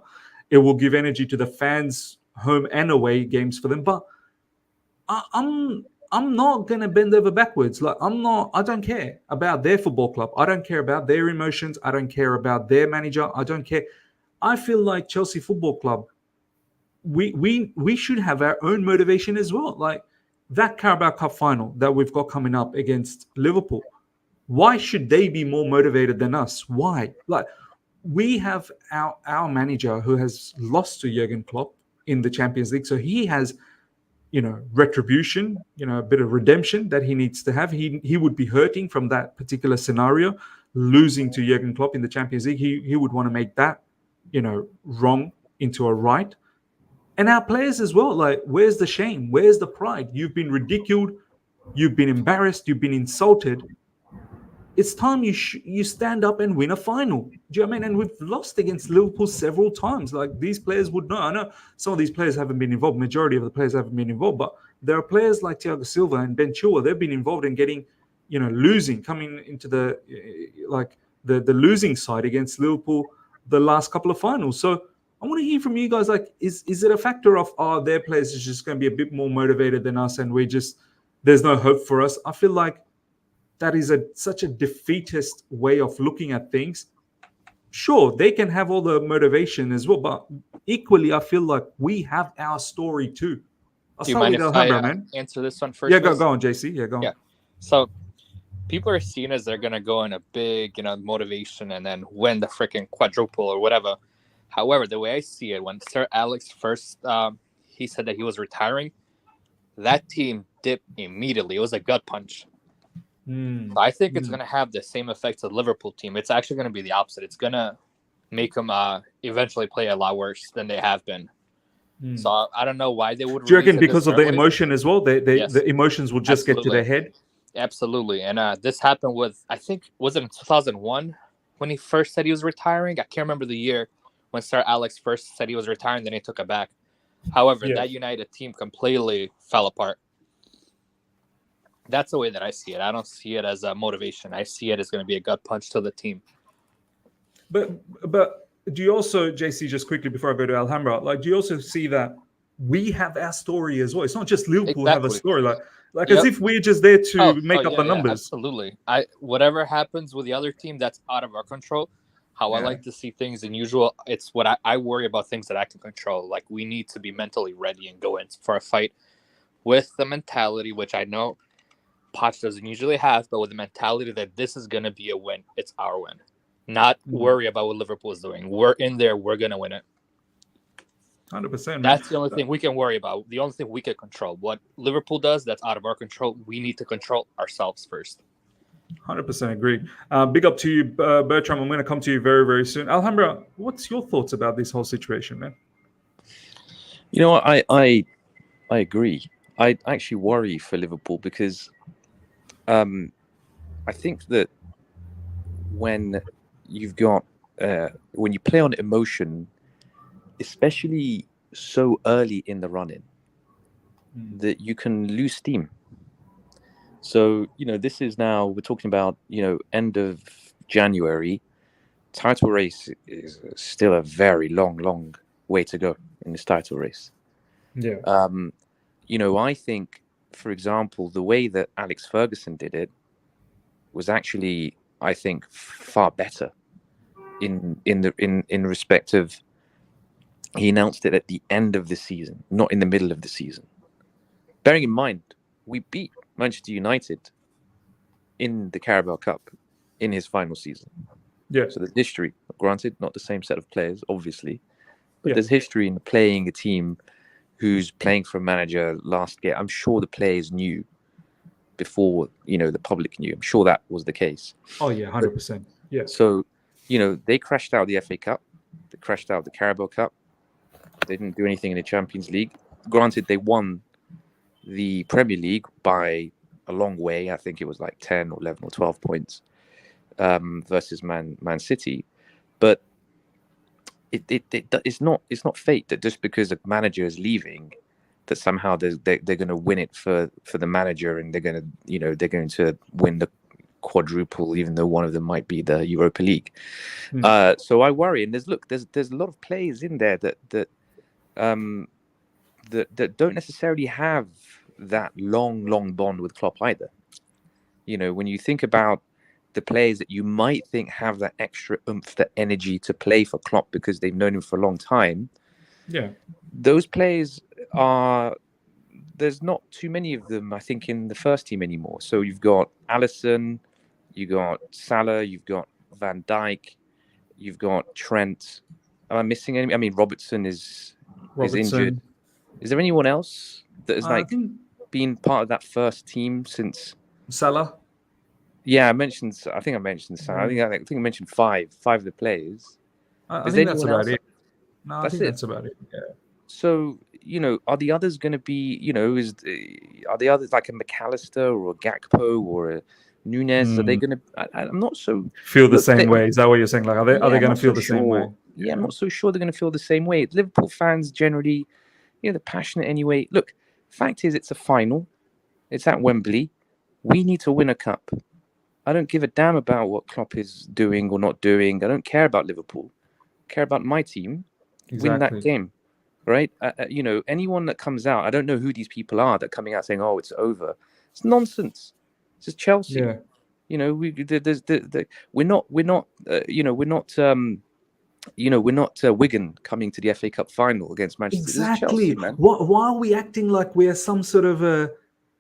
It will give energy to the fans, home and away games for them. But I'm not gonna bend over backwards. I don't care about their football club. I don't care about their emotions. I don't care about their manager. I don't care. I feel like Chelsea Football Club, we should have our own motivation as well. That Carabao Cup final that we've got coming up against Liverpool, why should they be more motivated than us? Why? We have our manager who has lost to Jurgen Klopp in the Champions League. So he has, retribution, a bit of redemption that he needs to have. He would be hurting from that particular scenario, losing to Jurgen Klopp in the Champions League. He would want to make that, wrong into a right. And our players as well, where's the shame? Where's the pride? You've been ridiculed. You've been embarrassed. You've been insulted. it's time you stand up and win a final. Do you know what I mean? And we've lost against Liverpool several times. Like, these players would know. I know some of these players haven't been involved. Majority of the players haven't been involved, but there are players like Thiago Silva and Ben Chilwell. They've been involved in getting, losing, coming into the losing side against Liverpool the last couple of finals. So I want to hear from you guys. Like, is it a factor of their players is just going to be a bit more motivated than us, and there's no hope for us? I feel like that is such a defeatist way of looking at things. Sure, they can have all the motivation as well, but equally, I feel like we have our story too. Do you mind if I answer this one first? Yeah, go on, JC. Yeah, go on. Yeah. So people are seeing as they're going to go in a big, motivation and then win the freaking quadruple or whatever. However, the way I see it, when Sir Alex first, he said that he was retiring, that team dipped immediately. It was a gut punch. So I think it's going to have the same effect as the Liverpool team. It's actually going to be the opposite. It's going to make them eventually play a lot worse than they have been. So I don't know why they would. Do you reckon because of the emotion as well? Yes. The emotions will just get to their head? Absolutely. And this happened with, I think, was it in 2001 when he first said he was retiring? I can't remember the year when Sir Alex first said he was retiring, then he took it back. However, that United team completely fell apart. That's the way that I see it. I don't see it as a motivation. I see it as going to be a gut punch to the team. But do you also, JC, just quickly before I go to Alhambra, do you also see that we have our story as well? It's not just Liverpool have a story, as if we're just there to make up the numbers. Yeah, absolutely. Whatever happens with the other team, that's out of our control. How I like to see things in usual, it's what I worry about things that I can control. Like, we need to be mentally ready and go in for a fight with the mentality, which I know Poch doesn't usually have, but with the mentality that this is going to be a win, it's our win. Not worry about what Liverpool is doing. We're in there, we're going to win it. 100%. That's the only thing we can worry about. The only thing we can control. What Liverpool does, that's out of our control. We need to control ourselves first. 100% agree. Big up to you, Bertram. I'm going to come to you very, very soon. Alhambra, what's your thoughts about this whole situation, man? You know what? I agree. I actually worry for Liverpool because I think that when you've got when you play on emotion, especially so early in the run-in, that you can lose steam. So, this is now, we're talking about, end of January. Title race is still a very long way to go in this title race. Yeah. I think, for example, the way that Alex Ferguson did it was actually, I think, far better in respect of, he announced it at the end of the season, not in the middle of the season. Bearing in mind, we beat Manchester United in the Carabao Cup in his final season. Yeah. So there's history. Granted, not the same set of players, obviously, but there's history in playing a team who's playing for a manager last game. I'm sure the players knew before, the public knew. I'm sure that was the case. Oh, yeah, 100%. Yeah. So, they crashed out the FA Cup. They crashed out the Carabao Cup. They didn't do anything in the Champions League. Granted, they won the Premier League by a long way. I think it was like 10 or 11 or 12 points versus Man City. But it's not fate that just because a manager is leaving, that somehow they're going to win it for the manager, and they're going to win the quadruple, even though one of them might be the Europa League. So I worry, and there's a lot of players in there that don't necessarily have that long bond with Klopp either. When you think about the players that you might think have that extra oomph, that energy to play for Klopp because they've known him for a long time. Yeah. Those players there's not too many of them, I think, in the first team anymore. So you've got Alisson, you've got Salah, you've got Van Dijk, you've got Trent. Am I missing any? I mean, Robertson is injured. Is there anyone else that has been part of that first team since Salah? Yeah, I mentioned Salah. I think I mentioned I mentioned five of the players. I think that's about it. No, I think that's about it. Yeah. So, are the others going to be, are the others like a McAllister or a Gakpo or Nunes, are they going to? I'm not so feel the look, same way. Is that what you're saying? Like, are they yeah, going I'm to not feel so the same way? sure. Yeah, I'm not so sure they're going to feel the same way. Liverpool fans generally, they're passionate anyway. Look, fact is, it's a final. It's at Wembley. We need to win a cup. I don't give a damn about what Klopp is doing or not doing. I don't care about Liverpool. I care about my team. Win that Exactly. game, right? Anyone that comes out, I don't know who these people are that are coming out saying, "Oh, it's over." It's nonsense. This is Chelsea. Yeah. We're not Wigan coming to the FA Cup final against Manchester. This is Chelsea, Exactly. man. Why are we acting like we're some sort of a?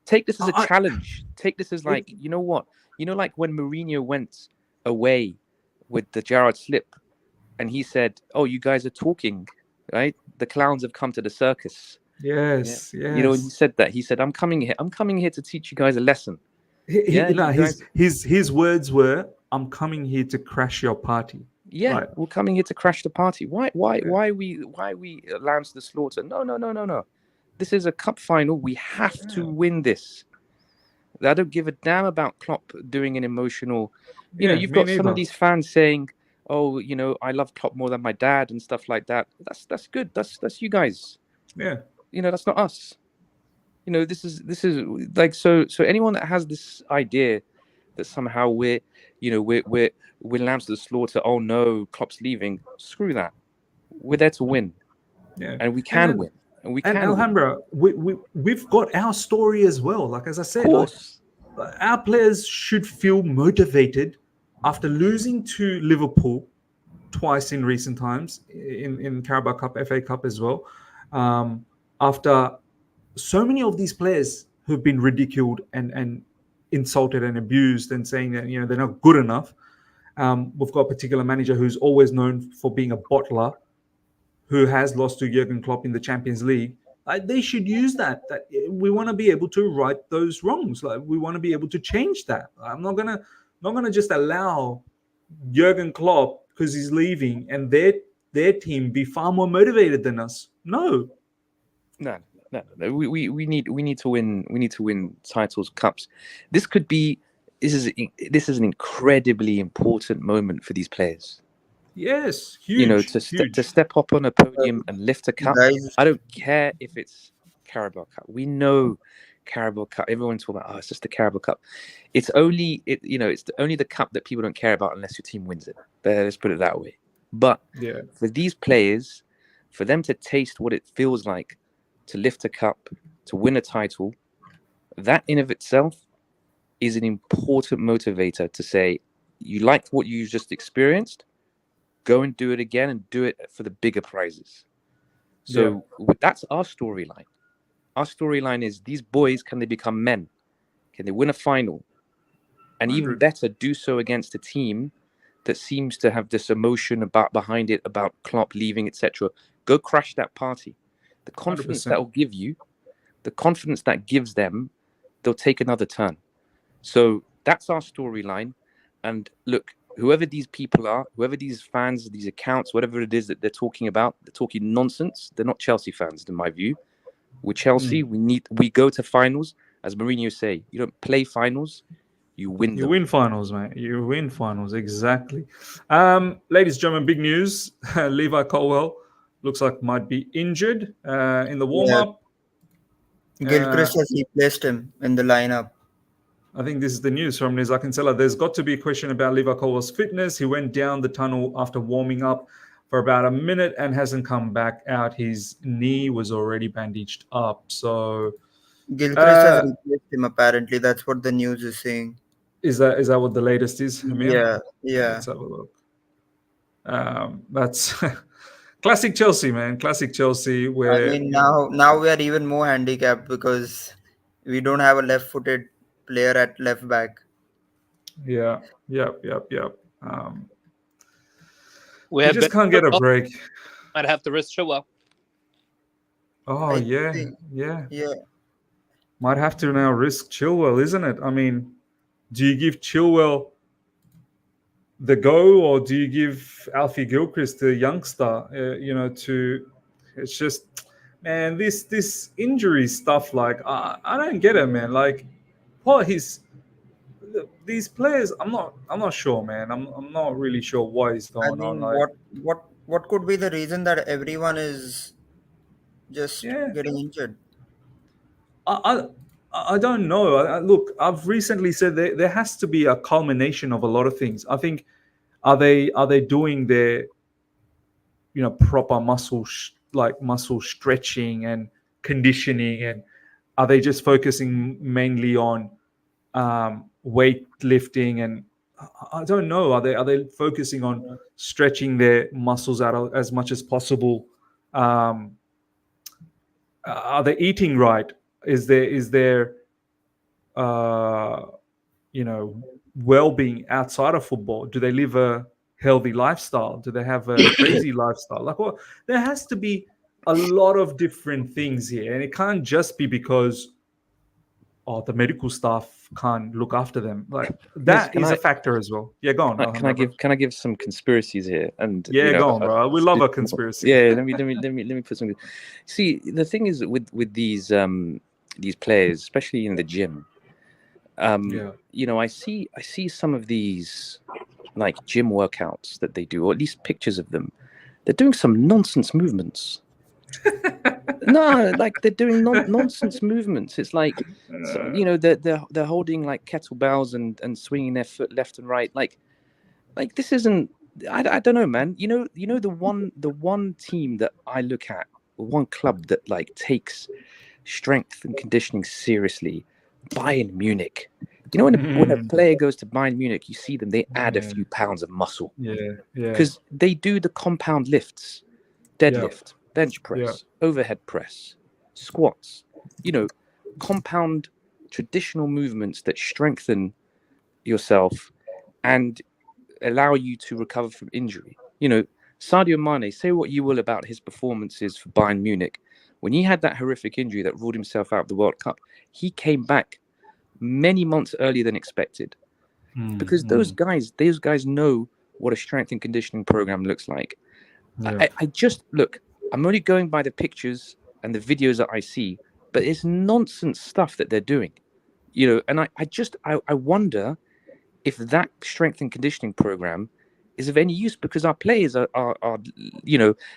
Take this as a challenge. Take this as like, you know what? Like when Mourinho went away with the Gerrard slip, and he said, "Oh, you guys are talking, right? The clowns have come to the circus." Yes. Yeah. Yes. And he said that. He said, "I'm coming here. I'm coming here to teach you guys a lesson." His words were, "I'm coming here to crash your party." Yeah, Right. we're coming here to crash the party. Why are we lambs to the slaughter? No. This is a cup final. We have to win this. I don't give a damn about Klopp doing an emotional. You've got some of these fans saying, "Oh, I love Klopp more than my dad" and stuff like that. That's good. That's you guys. Yeah. That's not us. This is like so anyone that has this idea that somehow we're lambs to the slaughter. Oh no, Klopp's leaving. Screw that. We're there to win. Yeah. And we can win. And we can win. Alhambra, we've got our story as well. Like, as I said, of course. Our players should feel motivated after losing to Liverpool twice in recent times, in Carabao Cup, FA Cup as well. After so many of these players who've been ridiculed and insulted and abused and saying that they're not good enough. We've got a particular manager who's always known for being a bottler, who has lost to Jurgen Klopp in the Champions League. They should use that. That we want to be able to right those wrongs. Like, we want to be able to change that. I'm not gonna just allow Jurgen Klopp, because he's leaving, and their team be far more motivated than us. No. We need to win. We need to win titles, cups. This is an incredibly important moment for these players. Yes, huge. To step up on a podium and lift a cup. Guys, I don't care if it's Carabao Cup. We know Carabao Cup. Everyone's talking about, it's just the Carabao Cup. It's only only the cup that people don't care about unless your team wins it. Let's put it that way. But for these players, for them to taste what it feels like to lift a cup, to win a title, that in of itself is an important motivator to say, you liked what you just experienced, go and do it again, and do it for the bigger prizes. So that's our storyline. Our storyline is, these boys, can they become men? Can they win a final? And 100. even better, do so against a team that seems to have this emotion behind it, about Klopp leaving, etc. Go crash that party. The confidence 100%. that will give you, the confidence that gives them, they'll take another turn. So that's our storyline. And look, whoever these people are, whoever these fans, these accounts, whatever it is that they're talking about, they're talking nonsense. They're not Chelsea fans, in my view. With Chelsea, we go to finals. As Mourinho say, you don't play finals, you win them. You win finals, mate. You win finals, exactly. Ladies and gentlemen, big news. Levi Colwill looks like might be injured in the warm-up. Gilchrist has replaced him in the lineup. I think this is the news from Nizar Kinsella. There's got to be a question about Levi Colwill's fitness. He went down the tunnel after warming up for about a minute and hasn't come back out. His knee was already bandaged up. So Gilchrist has replaced him, apparently. That's what the news is saying. Is that what the latest is, Amir? Yeah. Let's have a look. That's classic Chelsea, man. Classic Chelsea. Where I mean, now we are even more handicapped because we don't have a left-footed player at left back. Yep. We just can't get a break. Might have to risk Chilwell. Oh, yeah. Yeah. Might have to now risk Chilwell, isn't it? I mean, do you give Chilwell the go, or do you give Alfie Gilchrist, the youngster, it's just, man, this injury stuff, like, I don't get it, man. Like, what these players, I'm not sure, man. I'm not really sure what is I going on. mean, Like, what could be the reason that everyone is just yeah, getting injured? I I don't know. Look, I've recently said there has to be a culmination of a lot of things. I think are they doing their proper muscle stretching and conditioning, and are they just focusing mainly on weightlifting? And I don't know. Are they focusing on stretching their muscles out as much as possible? Um, are they eating right? Is there uh, well-being outside of football? Do they live a healthy lifestyle? Do they have a crazy lifestyle? Like, well, there has to be a lot of different things here, and it can't just be because the medical staff can't look after them. Like, Miz, that is a factor as well. Yeah, go on. Can I give some conspiracies here? And Yeah, go on, bro. We love a conspiracy. Yeah, let me put some. See, the thing is with these players, especially in the gym, I see some of these like gym workouts that they do, or at least pictures of them. They're doing some nonsense movements. No, like they're doing nonsense movements. It's like, they're holding like kettlebells and swinging their foot left and right. Like this isn't. I don't know, man. The one team that I look at, one club that like takes strength and conditioning seriously, Bayern Munich. When a player goes to Bayern Munich, you see them, they add a few pounds of muscle. Yeah. Because they do the compound lifts, deadlift, bench press, overhead press, squats, compound traditional movements that strengthen yourself and allow you to recover from injury. Sadio Mane, say what you will about his performances for Bayern Munich. When he had that horrific injury that ruled himself out of the World Cup, he came back many months earlier than expected. Because those guys know what a strength and conditioning program looks like. I just look, I'm only going by the pictures and the videos that I see, but it's nonsense stuff that they're doing. And I wonder if that strength and conditioning program is of any use, because our players are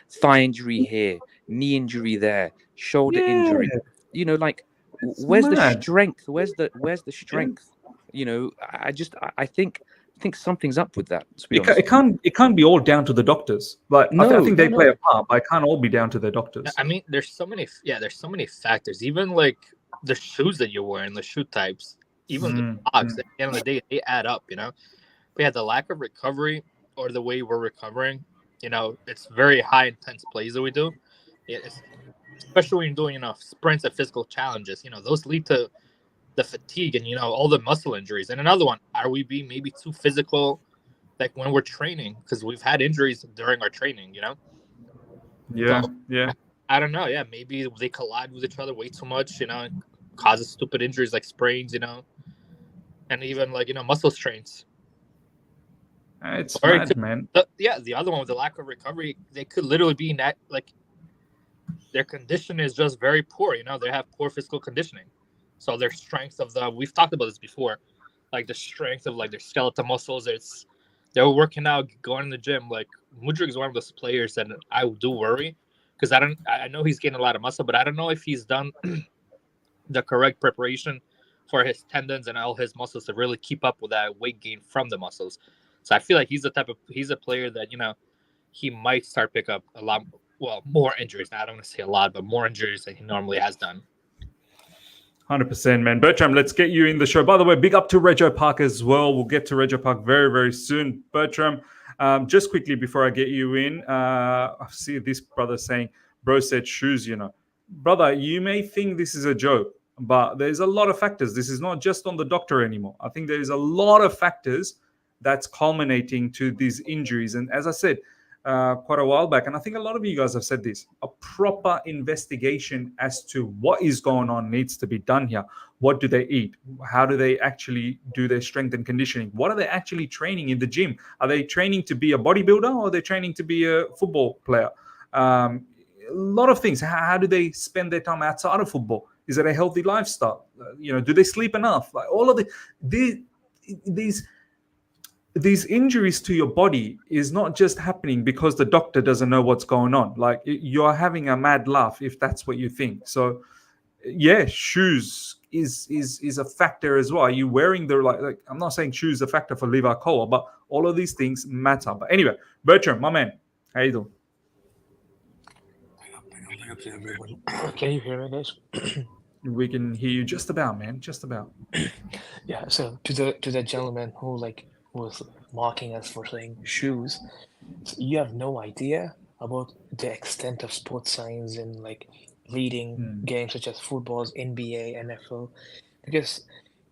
thigh injury here, knee injury there, shoulder injury. Where's the strength? Where's the strength? I think something's up with that. To be honest, it can't be all down to the doctors. Like, I think they play a part, but it can't all be down to their doctors. I mean, there's so many factors. Even like the shoes that you're wearing, the shoe types, even the socks. At the end of the day, they add up. We had the lack of recovery, or the way we're recovering. It's very high intense plays that we do. Especially when you're doing sprints and physical challenges. Those lead to the fatigue and all the muscle injuries. And another one, are we being maybe too physical, like when we're training, because we've had injuries during our training? I don't know. Yeah, maybe they collide with each other way too much. And causes stupid injuries like sprains. And even like muscle strains. It's mad, man. The other one with the lack of recovery, they could literally be in that, like, their condition is just very poor. They have poor physical conditioning. So their strength we've talked about this before, like the strength of like their skeletal muscles. They're working out, going in the gym. Like Mudryk is one of those players that I do worry, because I know he's getting a lot of muscle, but I don't know if he's done the correct preparation for his tendons and all his muscles to really keep up with that weight gain from the muscles. So I feel like he's a player that he might start pick up a lot. Well, more injuries. Now, I don't want to say a lot, but more injuries than he normally has done. 100%, man. Bertram, let's get you in the show. By the way, big up to Regio Park as well. We'll get to Regio Park very, very soon. Bertram, just quickly before I get you in, I see this brother saying, bro said shoes, Brother, you may think this is a joke, but there's a lot of factors. This is not just on the doctor anymore. I think there's a lot of factors that's culminating to these injuries. And as I said, quite a while back, and I think a lot of you guys have said this, a proper investigation as to what is going on needs to be done here. What do they eat? How do they actually do their strength and conditioning? What are they actually training in the gym? Are they training to be a bodybuilder, or are they training to be a football player? A lot of things. How do they spend their time outside of football? Is it a healthy lifestyle? Do they sleep enough? Like all of these injuries to your body is not just happening because the doctor doesn't know what's going on. Like, you're having a mad laugh if that's what you think. So yeah, shoes is a factor as well. Are you wearing the like I'm not saying shoes a factor for Levi Colwill, but all of these things matter. But anyway, Bergstrom, my man, how you doing? Can you hear me, guys? We can hear you just about, man, just about. Yeah. So to the gentleman who was mocking us for saying shoes, you have no idea about the extent of sports science in leading games such as footballs, NBA, NFL, because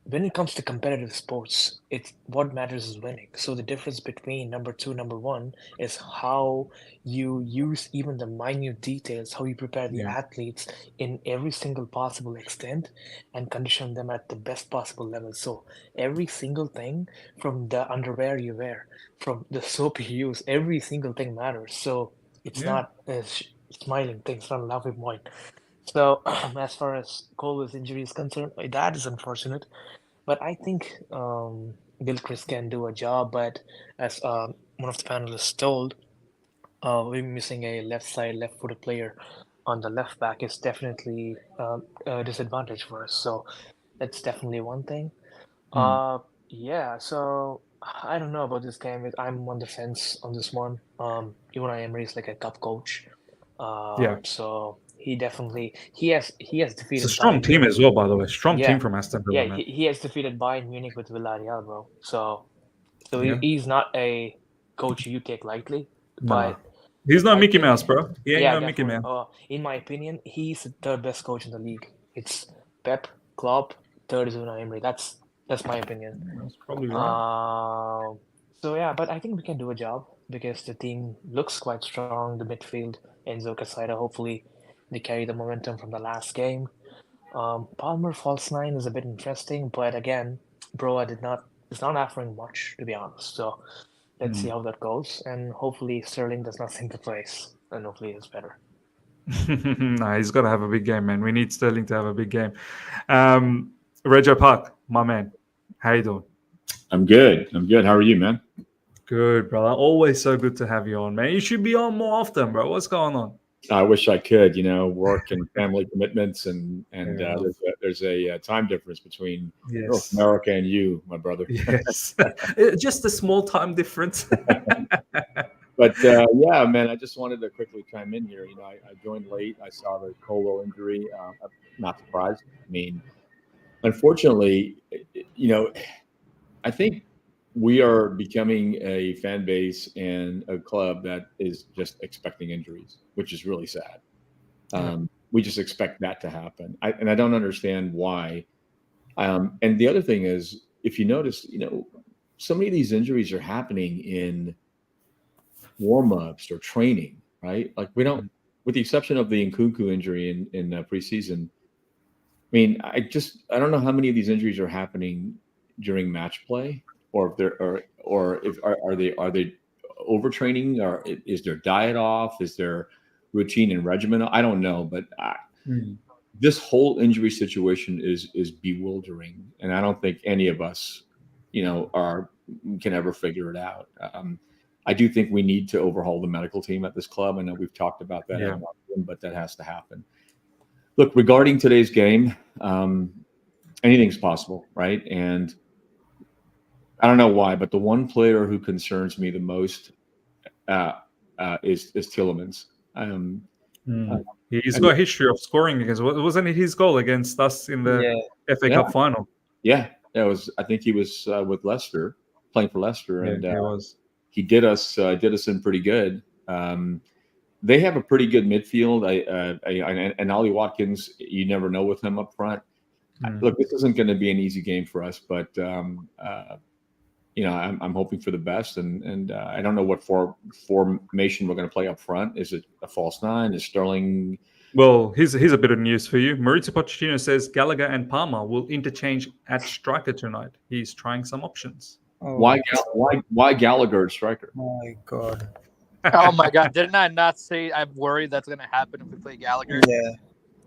when it comes to competitive sports, it's what matters is winning. So the difference between number 2, number 1 is how you use even the minute details, how you prepare the athletes in every single possible extent and condition them at the best possible level. So every single thing, from the underwear you wear, from the soap you use, every single thing matters. So it's not a smiling thing, it's not a laughing point. So as far as Colwill's injury is concerned, that is unfortunate. But I think Gilchrist can do a job. But as one of the panelists told, we're missing a left-footed player on the left back is definitely a disadvantage for us. So that's definitely one thing. Yeah, so I don't know about this game. I'm on the fence on this one. Unai Emery is like a cup coach. So he has defeated. It's a strong Bayern team Munich. as well, by the way. Strong Yeah. team from Aston Villa. Yeah, Man. he has defeated Bayern Munich with Villarreal, bro. So Yeah. he's not a coach you take lightly. But he's not I Mickey think- Mouse, bro. He ain't no Mickey definitely. Mouse. In my opinion, he's the third best coach in the league. It's Pep, Klopp, third is Unai Emery. That's my opinion. That's probably right. So yeah, but I think we can do a job because the team looks quite strong. The midfield, Enzo, Caicedo, hopefully they carry the momentum from the last game. Palmer false 9 is a bit interesting, but again, Broja is not offering much, to be honest. So let's see how that goes, and hopefully Sterling does not sink the place, and hopefully it's better. Nah, he's got to have a big game, man. We need Sterling to have a big game. Rejo Park, my man, how you doing? I'm good. How are you, man? Good, brother. Always so good to have you on, man. You should be on more often, bro. What's going on? I wish I could, work and family commitments, and there's a time difference between North America and you, my brother. Yes, just a small time difference. But yeah, man, I just wanted to quickly chime in here. I joined late. I saw the Colwill injury. I'm not surprised. I mean, unfortunately, I think we are becoming a fan base and a club that is just expecting injuries, which is really sad. We just expect that to happen. And I don't understand why. And the other thing is, if you notice, so many of these injuries are happening in warm-ups or training, right? Like we don't, with the exception of the Nkunku injury in preseason. I mean, I don't know how many of these injuries are happening during match play, or if they're are they overtraining, or is their diet off? Is their routine and regimen? I don't know, but this whole injury situation is bewildering, and I don't think any of us, can ever figure it out. I do think we need to overhaul the medical team at this club. I know we've talked about that, but that has to happen. Look, regarding today's game, anything's possible, right? And I don't know why, but the one player who concerns me the most is Tielemans. He's got a history of scoring against. Wasn't it his goal against us in the FA Cup final? Yeah, that was. I think he was with Leicester, playing for Leicester, and he was. He did us in pretty good. They have a pretty good midfield. And Ollie Watkins, you never know with him up front. Look, this isn't going to be an easy game for us, but I'm hoping for the best. And I don't know what formation we're going to play up front. Is it a false 9? Is Sterling? Well, here's a bit of news for you. Maurizio Pochettino says Gallagher and Palmer will interchange at striker tonight. He's trying some options. Why Gallagher at striker? Oh my god. Oh my god! Didn't I not say I'm worried that's going to happen if we play Gallagher? Yeah.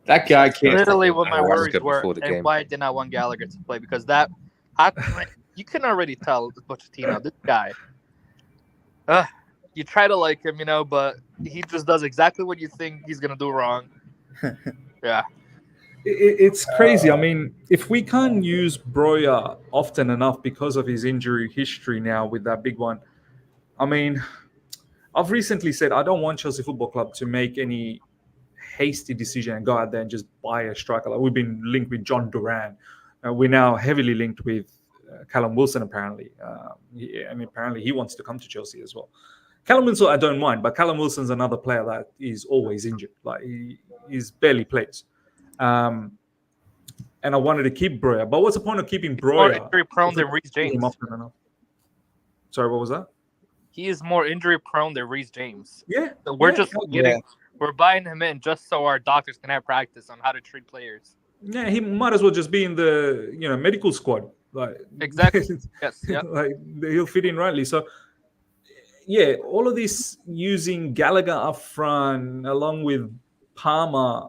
That guy can't. Literally what my worries good were, before the and game. why did I want Gallagher to play? Because that, how you can already tell Pochettino, this guy. You try to like him, but he just does exactly what you think he's gonna do wrong. Yeah. It's crazy. I mean, if we can't use Broja often enough because of his injury history now with that big one, I mean, I've recently said I don't want Chelsea Football Club to make any hasty decision and go out there and just buy a striker. Like we've been linked with John Duran. We're now heavily linked with Callum Wilson, apparently. Apparently he wants to come to Chelsea as well. Callum Wilson, I don't mind, but Callum Wilson's another player that is always injured. Like he's barely plays. And I wanted to keep Broja. But what's the point of keeping Broja? More injury prone than Reece James. Sorry, what was that? He is more injury prone than Reece James. Yeah. So we're buying him in just so our doctors can have practice on how to treat players. Yeah, he might as well just be in the medical squad. Like exactly. Yes. Yeah. Like he'll fit in rightly. So yeah, all of this using Gallagher up front along with Palmer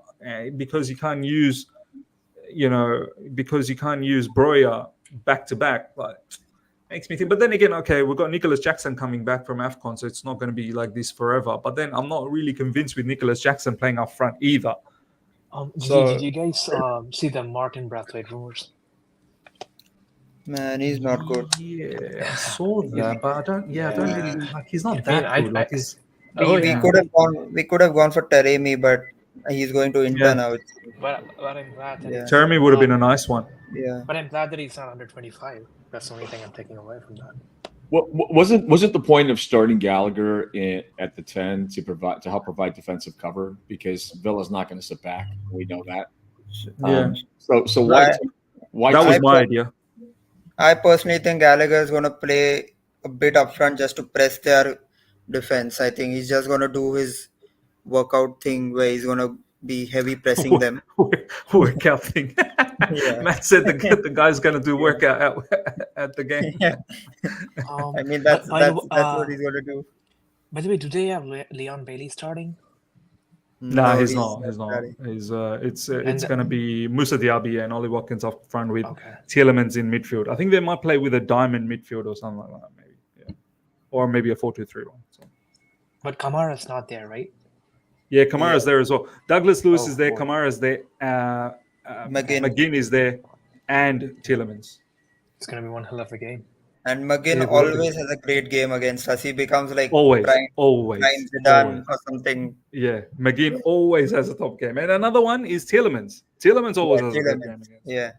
because you can't use Broja back to back, like makes me think. But then again, okay, we've got Nicholas Jackson coming back from AFCON, so it's not going to be like this forever. But then I'm not really convinced with Nicholas Jackson playing up front either. Did you guys see the Martin Braithwaite rumors? Man, he's not good. Yeah, I saw that, but I don't really like. He's not that good. Like We could have gone for Taremi, but he's going to Inter now. But I'm glad that Jeremy would have been a nice one. Yeah. But I'm glad that he's not under 25. That's the only thing I'm taking away from that. Wasn't the point of starting Gallagher at the 10 to help provide defensive cover, because Villa's not going to sit back. We know that. Yeah. So why that was my idea. I personally think Gallagher is going to play a bit up front just to press their defense. I think he's just going to do his workout thing where he's going to be heavy pressing them. Workout thing. Matt said the guy's going to do workout at the game. Yeah. I mean, that's what he's going to do. By the way, do they have Leon Bailey starting? No, he's not. He's not. It's going to be Moussa Diaby and Ollie Watkins up front with Tielemans in midfield. I think they might play with a diamond midfield or something like that, maybe. Yeah. Or maybe a 4-2-3-1. So. But Kamara's not there, right? Yeah, Kamara's there as well. Douglas Lewis is there. Kamara's there. McGinn is there, and Tielemans. It's going to be one hell of a game. And McGinn always has a great game against us. He becomes like always Brian Zidane or something. Yeah, McGinn always has a top game. And another one is Tielemans. Tielemans always has a top game. Yeah.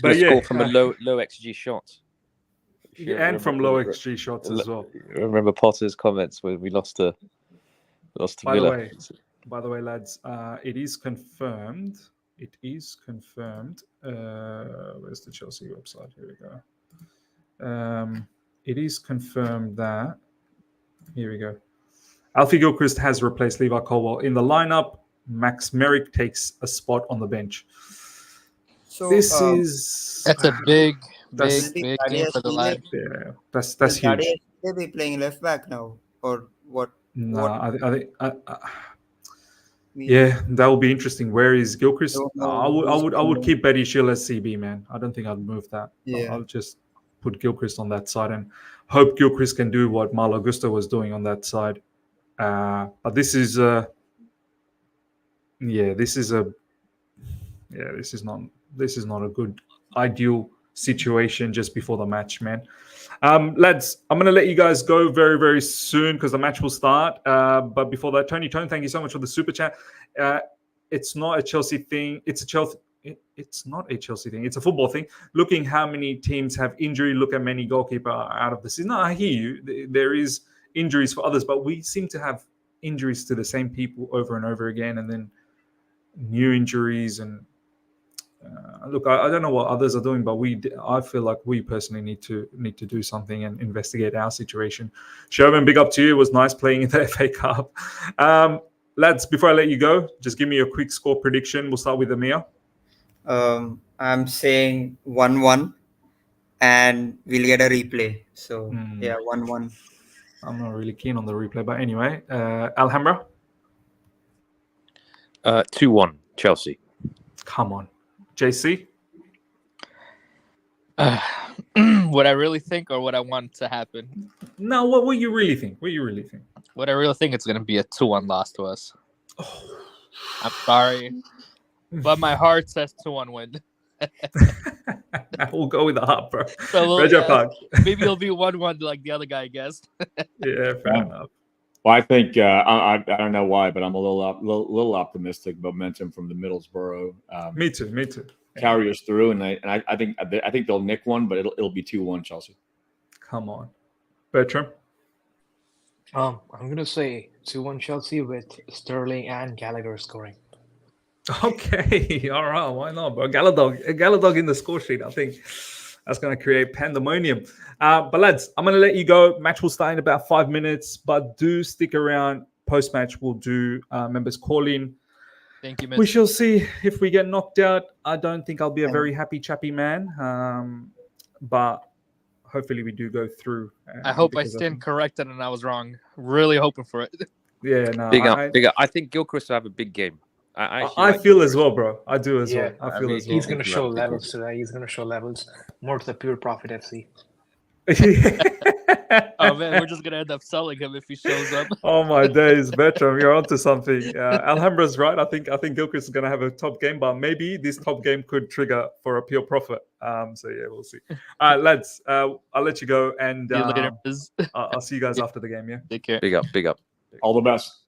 But score from a low XG shot. And from low XG shots as well. Remember Potter's comments when we lost to Villa. By the way, lads, it is confirmed. It is confirmed. Where's the Chelsea website? Here we go. It is confirmed that. Here we go. Alfie Gilchrist has replaced Levi Colwill in the lineup. Max Merrick takes a spot on the bench. So that's a big game for the lads. Yeah, that's huge. They be playing left back now, or what? No, I think. Yeah, that will be interesting. Where is Gilchrist? I would keep Badiashile as CB, man. I don't think I'd move that. Yeah. I'll just put Gilchrist on that side and hope Gilchrist can do what Malo Gusto was doing on that side. But this is not a good ideal situation just before the match, man. Lads, I'm going to let you guys go very, very soon because the match will start. But before that, Tony Tone, thank you so much for the super chat. It's not a Chelsea thing. It's not a Chelsea thing. It's a football thing. Looking how many teams have injury. Look at many goalkeeper out of the season. No, I hear you. There is injuries for others, but we seem to have injuries to the same people over and over again, and then new injuries and. Look, I don't know what others are doing, but I feel like we personally need to do something and investigate our situation. Sherman, big up to you. It was nice playing in the FA Cup. Lads, before I let you go, just give me a quick score prediction. We'll start with Amir. I'm saying 1-1, and we'll get a replay. So 1-1. I'm not really keen on the replay, but anyway, Alhambra. 2-1 Chelsea. Come on. JC? What I really think or what I want to happen? No, what you really think? What you really think? What I really think it's going to be a 2-1 loss to us. Oh. I'm sorry, but my heart says 2-1 win. We'll go with the heart, bro. So Roger Park. maybe it'll be 1-1 like the other guy guessed. Yeah, fair enough. Well, I think I don't know why, but I'm a little optimistic. Momentum from the Middlesbrough. Me too. Carry us through, and I think they'll nick one, but it'll be 2-1 Chelsea. Come on, Bertram. I'm gonna say 2-1 Chelsea with Sterling and Gallagher scoring. Okay, all right, why not, bro? Gallagher in the score sheet. I think that's going to create pandemonium. But lads, I'm going to let you go. Match will start in about 5 minutes, but do stick around. Post-match, we'll do members call in. Thank you, Mitch. We shall see if we get knocked out. I don't think I'll be a very happy chappy man, but hopefully we do go through. I hope I stand corrected and I was wrong. Really hoping for it. Yeah, no. Big up. I think Gilchrist will have a big game. I feel as well, bro. I do as well. I feel as well. He's going to show levels today. He's going to show levels more to the pure profit FC. Oh man, we're just gonna end up selling him if he shows up. Oh my days, Bertram, you're onto something. Alhambra's right. I think Gilchrist is gonna have a top game, but maybe this top game could trigger for a pure profit. So yeah, we'll see. All right, lads. I'll let you go, and See you later. I'll see you guys after the game. Yeah. Take care. Big up. All the best.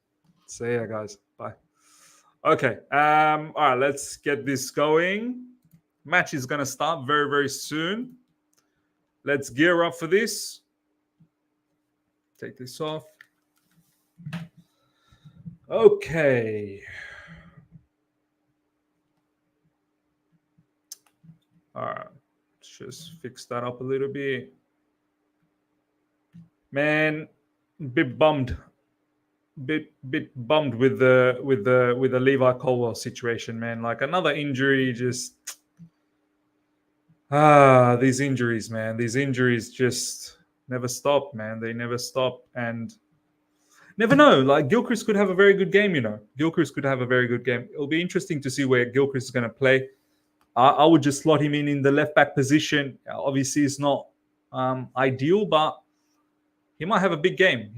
See ya, guys. Bye. Okay. All right. Let's get this going. Match is gonna start very, very soon. Let's gear up for this. Take this off. Okay. All right. Let's just fix that up a little bit. Man, bit bummed. Bit bummed with the Levi Colwill situation, man. Like another injury, just these injuries, man. These injuries just never stop, man. They never stop, and never know. Like Gilchrist could have a very good game, you know. Gilchrist could have a very good game. It'll be interesting to see where Gilchrist is going to play. I would just slot him in the left back position. Obviously, it's not ideal, but he might have a big game.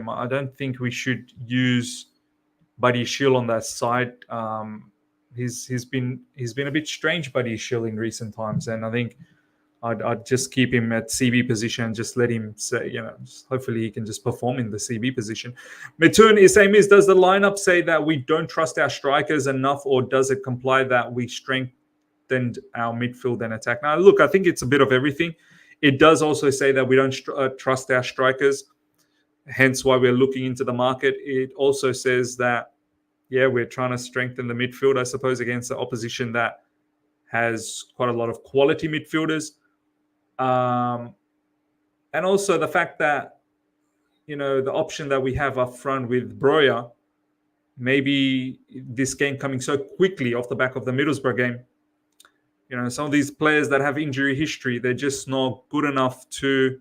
I don't think we should use Badiashile on that side. He's been a bit strange, Badiashile, in recent times, and I think I'd just keep him at CB position and just let him say, hopefully he can just perform in the CB position. Mitun is saying, does the lineup say that we don't trust our strikers enough, or does it comply that we strengthened our midfield and attack? Now, look, I think it's a bit of everything. It does also say that we don't trust our strikers, hence why we're looking into the market. It also says that, we're trying to strengthen the midfield, I suppose, against the opposition that has quite a lot of quality midfielders. And also the fact that, the option that we have up front with Broja, maybe this game coming so quickly off the back of the Middlesbrough game, some of these players that have injury history, they're just not good enough to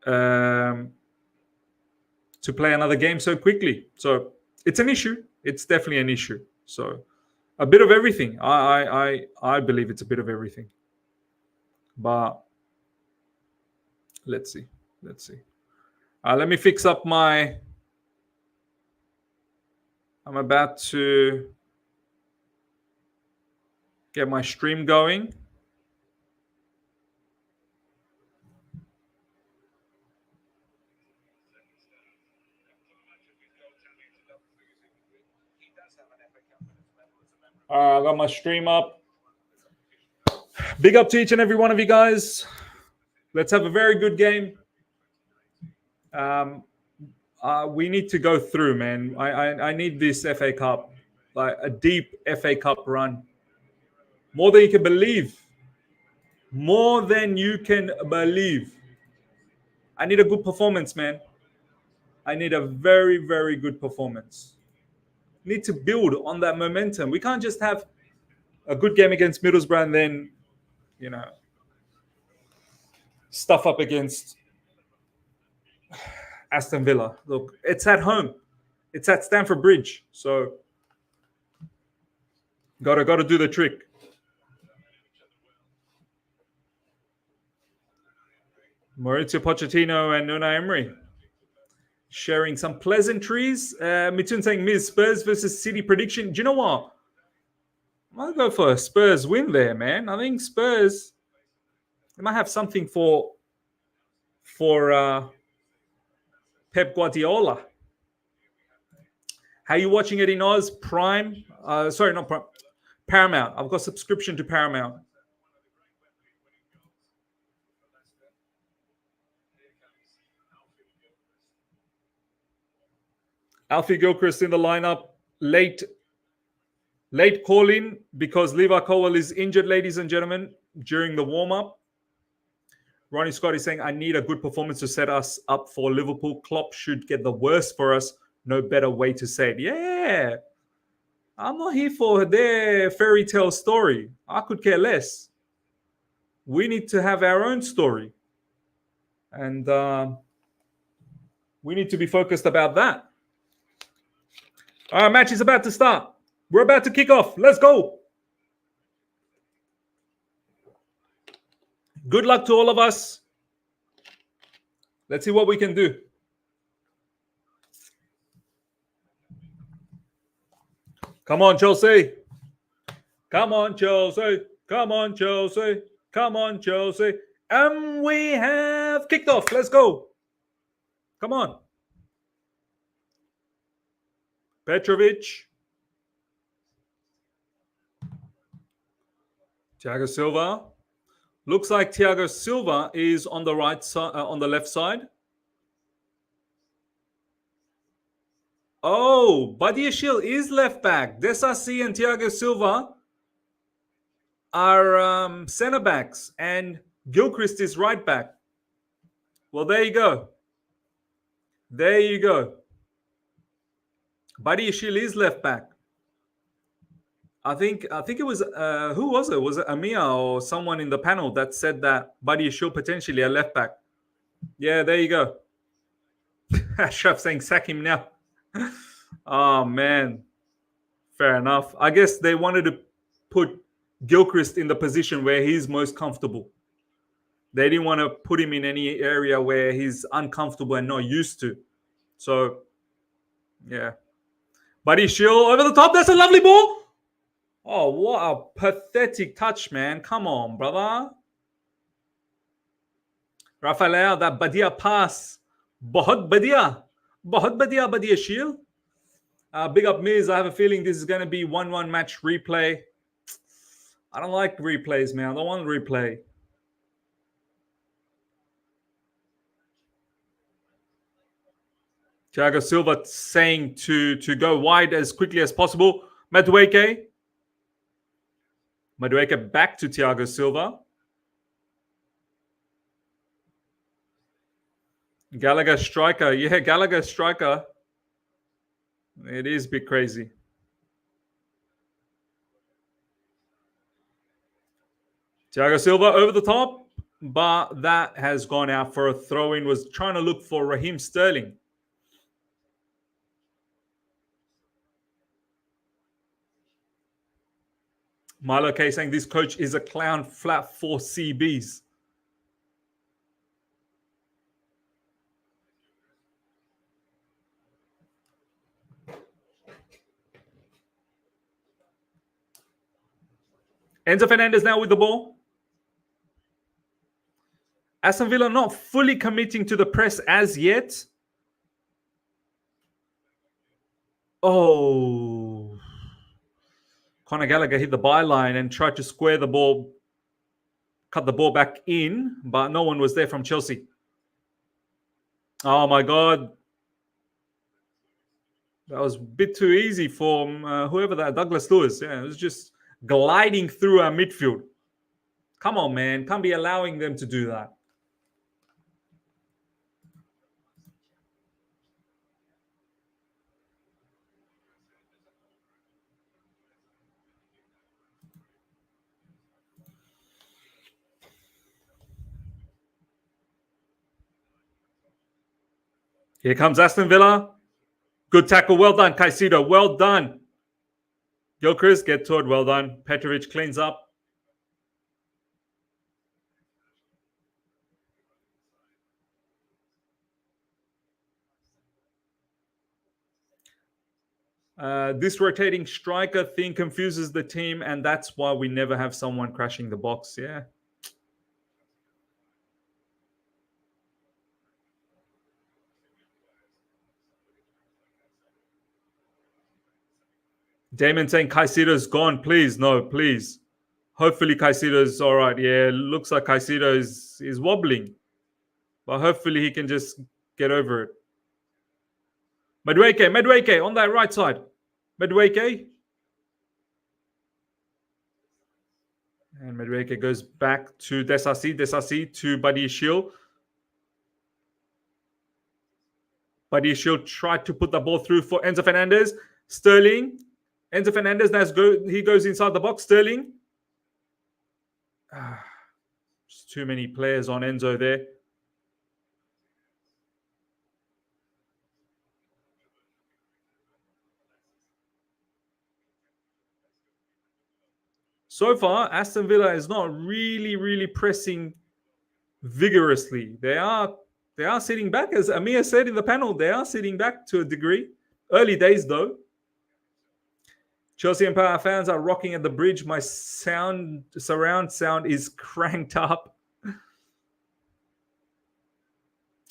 play another game so quickly. So it's an issue. It's definitely an issue. So a bit of everything. I believe it's a bit of everything. But let's see. Let me fix up I'm about to get my stream going. I got my stream up. Big up to each and every one of you guys. Let's have a very good game. We need to go through, man. I need this FA Cup, like a deep FA Cup run. More than you can believe. More than you can believe. I need a good performance, man. I need a very, very good performance. Need to build on that momentum. We can't just have a good game against Middlesbrough and then, stuff up against Aston Villa. Look, it's at home. It's at Stamford Bridge. So, gotta do the trick. Maurizio Pochettino and Unai Emery sharing some pleasantries. Mitun saying, Miz, Spurs versus City prediction. Do you know what? I'll go for a Spurs win there, man. I think Spurs, they might have something for Pep Guardiola. How are you watching it in Oz? Prime? Sorry, not Prime. Paramount. I've got subscription to Paramount. Alfie Gilchrist in the lineup. Late call in because Levi Colwill is injured, ladies and gentlemen, during the warm-up. Ronnie Scott is saying, I need a good performance to set us up for Liverpool. Klopp should get the worst for us. No better way to say it. Yeah. I'm not here for their fairy tale story. I could care less. We need to have our own story. And we need to be focused about that. Our match is about to start. We're about to kick off. Let's go. Good luck to all of us. Let's see what we can do. Come on, Chelsea. Come on, Chelsea. Come on, Chelsea. Come on, Chelsea. And we have kicked off. Let's go. Come on. Petrovic. Thiago Silva. Looks like Thiago Silva is on the right side, on the left side. Oh, Badiashile is left back. Disasi and Thiago Silva are center backs, and Gilchrist is right back. Well, there you go. There you go. Badiashile is left back. I think it was who was it? Was it Amia or someone in the panel that said that Badiashile potentially a left back? Yeah, there you go. Ashraf saying sack him now. Oh man, fair enough. I guess they wanted to put Gilchrist in the position where he's most comfortable. They didn't want to put him in any area where he's uncomfortable and not used to. So, yeah. Badiashile over the top. That's a lovely ball. Oh, what a pathetic touch, man. Come on, brother. Rafael, that Badia pass. Bahut Badia. Bahut Badia, Badiashile. Big up Miz. I have a feeling this is going to be 1-1 match replay. I don't like replays, man. I don't want replay. Thiago Silva saying to go wide as quickly as possible. Madueke. Madueke back to Thiago Silva. Gallagher striker. Yeah, Gallagher striker. It is a bit crazy. Thiago Silva over the top, but that has gone out for a throw-in. Was trying to look for Raheem Sterling. Milo K saying this coach is a clown, flat 4 CBs. Enzo Fernandez now with the ball. Aston Villa not fully committing to the press as yet. Oh. Conor Gallagher hit the byline and tried to square the ball, cut the ball back in, but no one was there from Chelsea. Oh my God. That was a bit too easy for whoever that, Douglas Lewis. Yeah, it was just gliding through our midfield. Come on, man. Can't be allowing them to do that. Here comes Aston Villa. Good tackle. Well done, Caicedo. Well done. Gilchrist, get to it. Well done. Petrovic cleans up. This rotating striker thing confuses the team, and that's why we never have someone crashing the box. Yeah. Damon saying Caicedo's gone. Please, no, please. Hopefully Caicedo's all right. Yeah, looks like Caicedo is wobbling. But hopefully he can just get over it. Madueke on that right side. Madueke. And Madueke goes back to Disasi to Badiashile. Badiashile tried to put the ball through for Enzo Fernandez. Sterling. Enzo Fernandez, he goes inside the box. Sterling. Just too many players on Enzo there. So far, Aston Villa is not really pressing vigorously. They are sitting back, as Amir said in the panel. They are sitting back to a degree. Early days though. Chelsea and Power fans are rocking at the bridge. My surround sound is cranked up.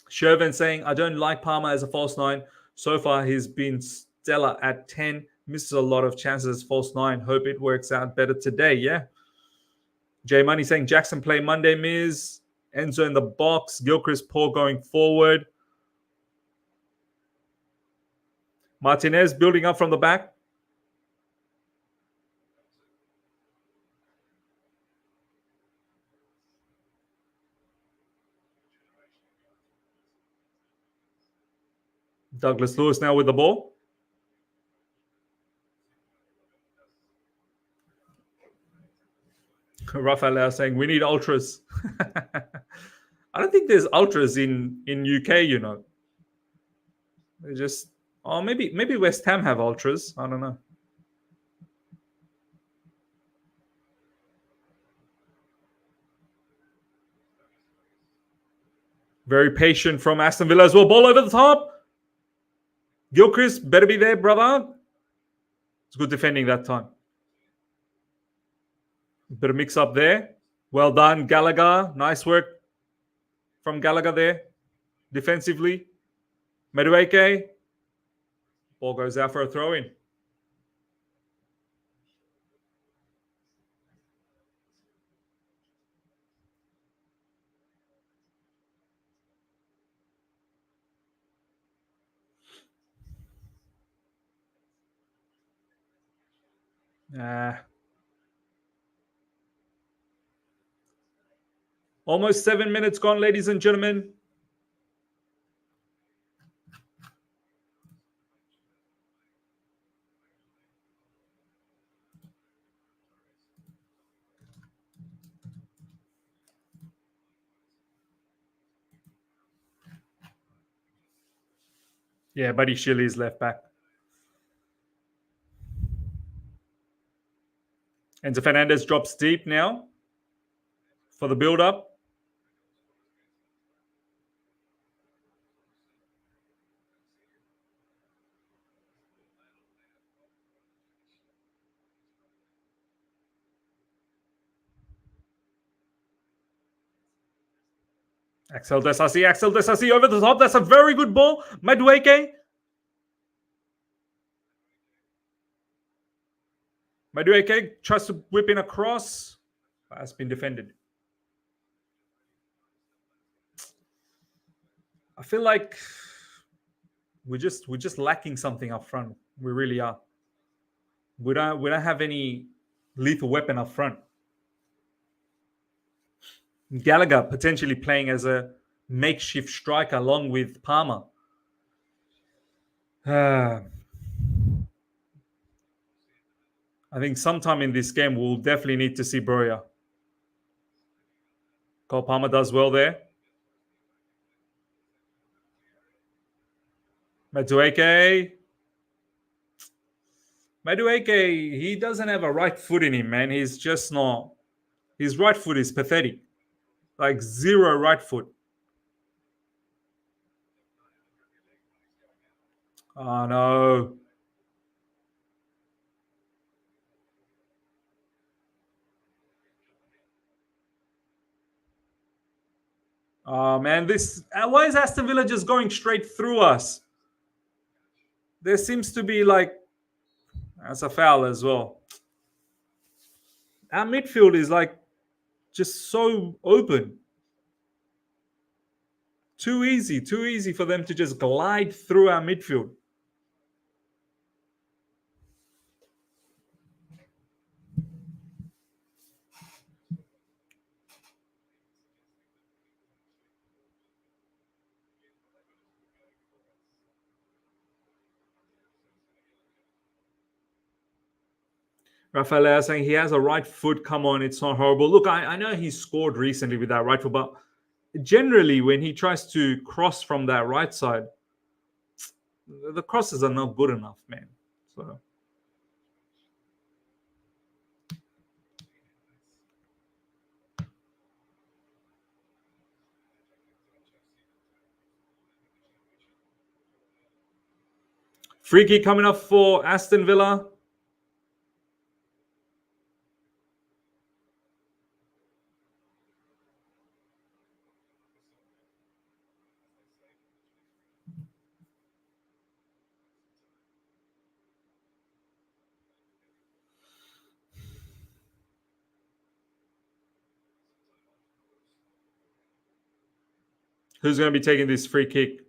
Shervin saying, I don't like Palmer as a false nine. So far, he's been stellar at 10. Misses a lot of chances as false nine. Hope it works out better today. Yeah. J Money saying, Jackson play Monday, Miz. Enzo in the box. Gilchrist poor going forward. Martinez building up from the back. Douglas Lewis now with the ball. Rafael saying, we need ultras. I don't think there's ultras in UK, you know. They just... Oh, maybe West Ham have ultras. I don't know. Very patient from Aston Villa as well. Ball over the top. Gilchrist, better be there, brother. It's good defending that time. Bit of mix up there. Well done, Gallagher. Nice work from Gallagher there. Defensively. Madueke. Ball goes out for a throw-in. Almost 7 minutes gone, ladies and gentlemen. Yeah, Badiashile is left back. Enzo Fernandez drops deep now for the build-up. Axel Disasi over the top. That's a very good ball. Madueke tries to whip in across. Has been defended. I feel like we're just lacking something up front. We really are. We don't have any lethal weapon up front. Gallagher potentially playing as a makeshift striker along with Palmer. I think sometime in this game we'll definitely need to see Broja. Cole Palmer does well there. Madueke, he doesn't have a right foot in him, man. He's just not... His right foot is pathetic. Like zero right foot. Oh, no. Oh man, this why is Aston Villa just going straight through us? There seems to be like that's a foul as well. Our midfield is like just so open. Too easy for them to just glide through our midfield. Rafael saying he has a right foot. Come on, it's not horrible. Look, I know he scored recently with that right foot, but generally when he tries to cross from that right side, the crosses are not good enough, man. So free kick coming up for Aston Villa. Who's going to be taking this free kick?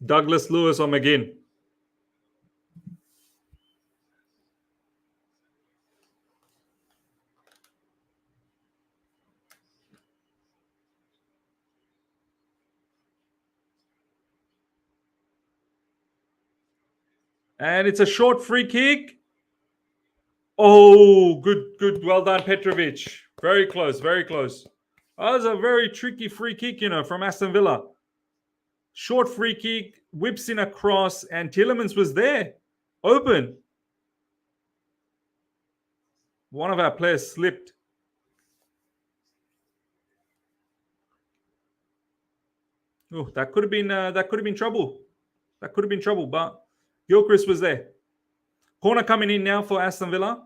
Douglas Lewis or McGinn? And it's a short free kick. Oh, good. Well done, Petrovic. Very close, very close. That was a very tricky free kick, from Aston Villa. Short free kick, whips in a cross, and Tielemans was there. Open. One of our players slipped. Oh, that could have been trouble. That could have been trouble, but Gilchrist was there. Corner coming in now for Aston Villa.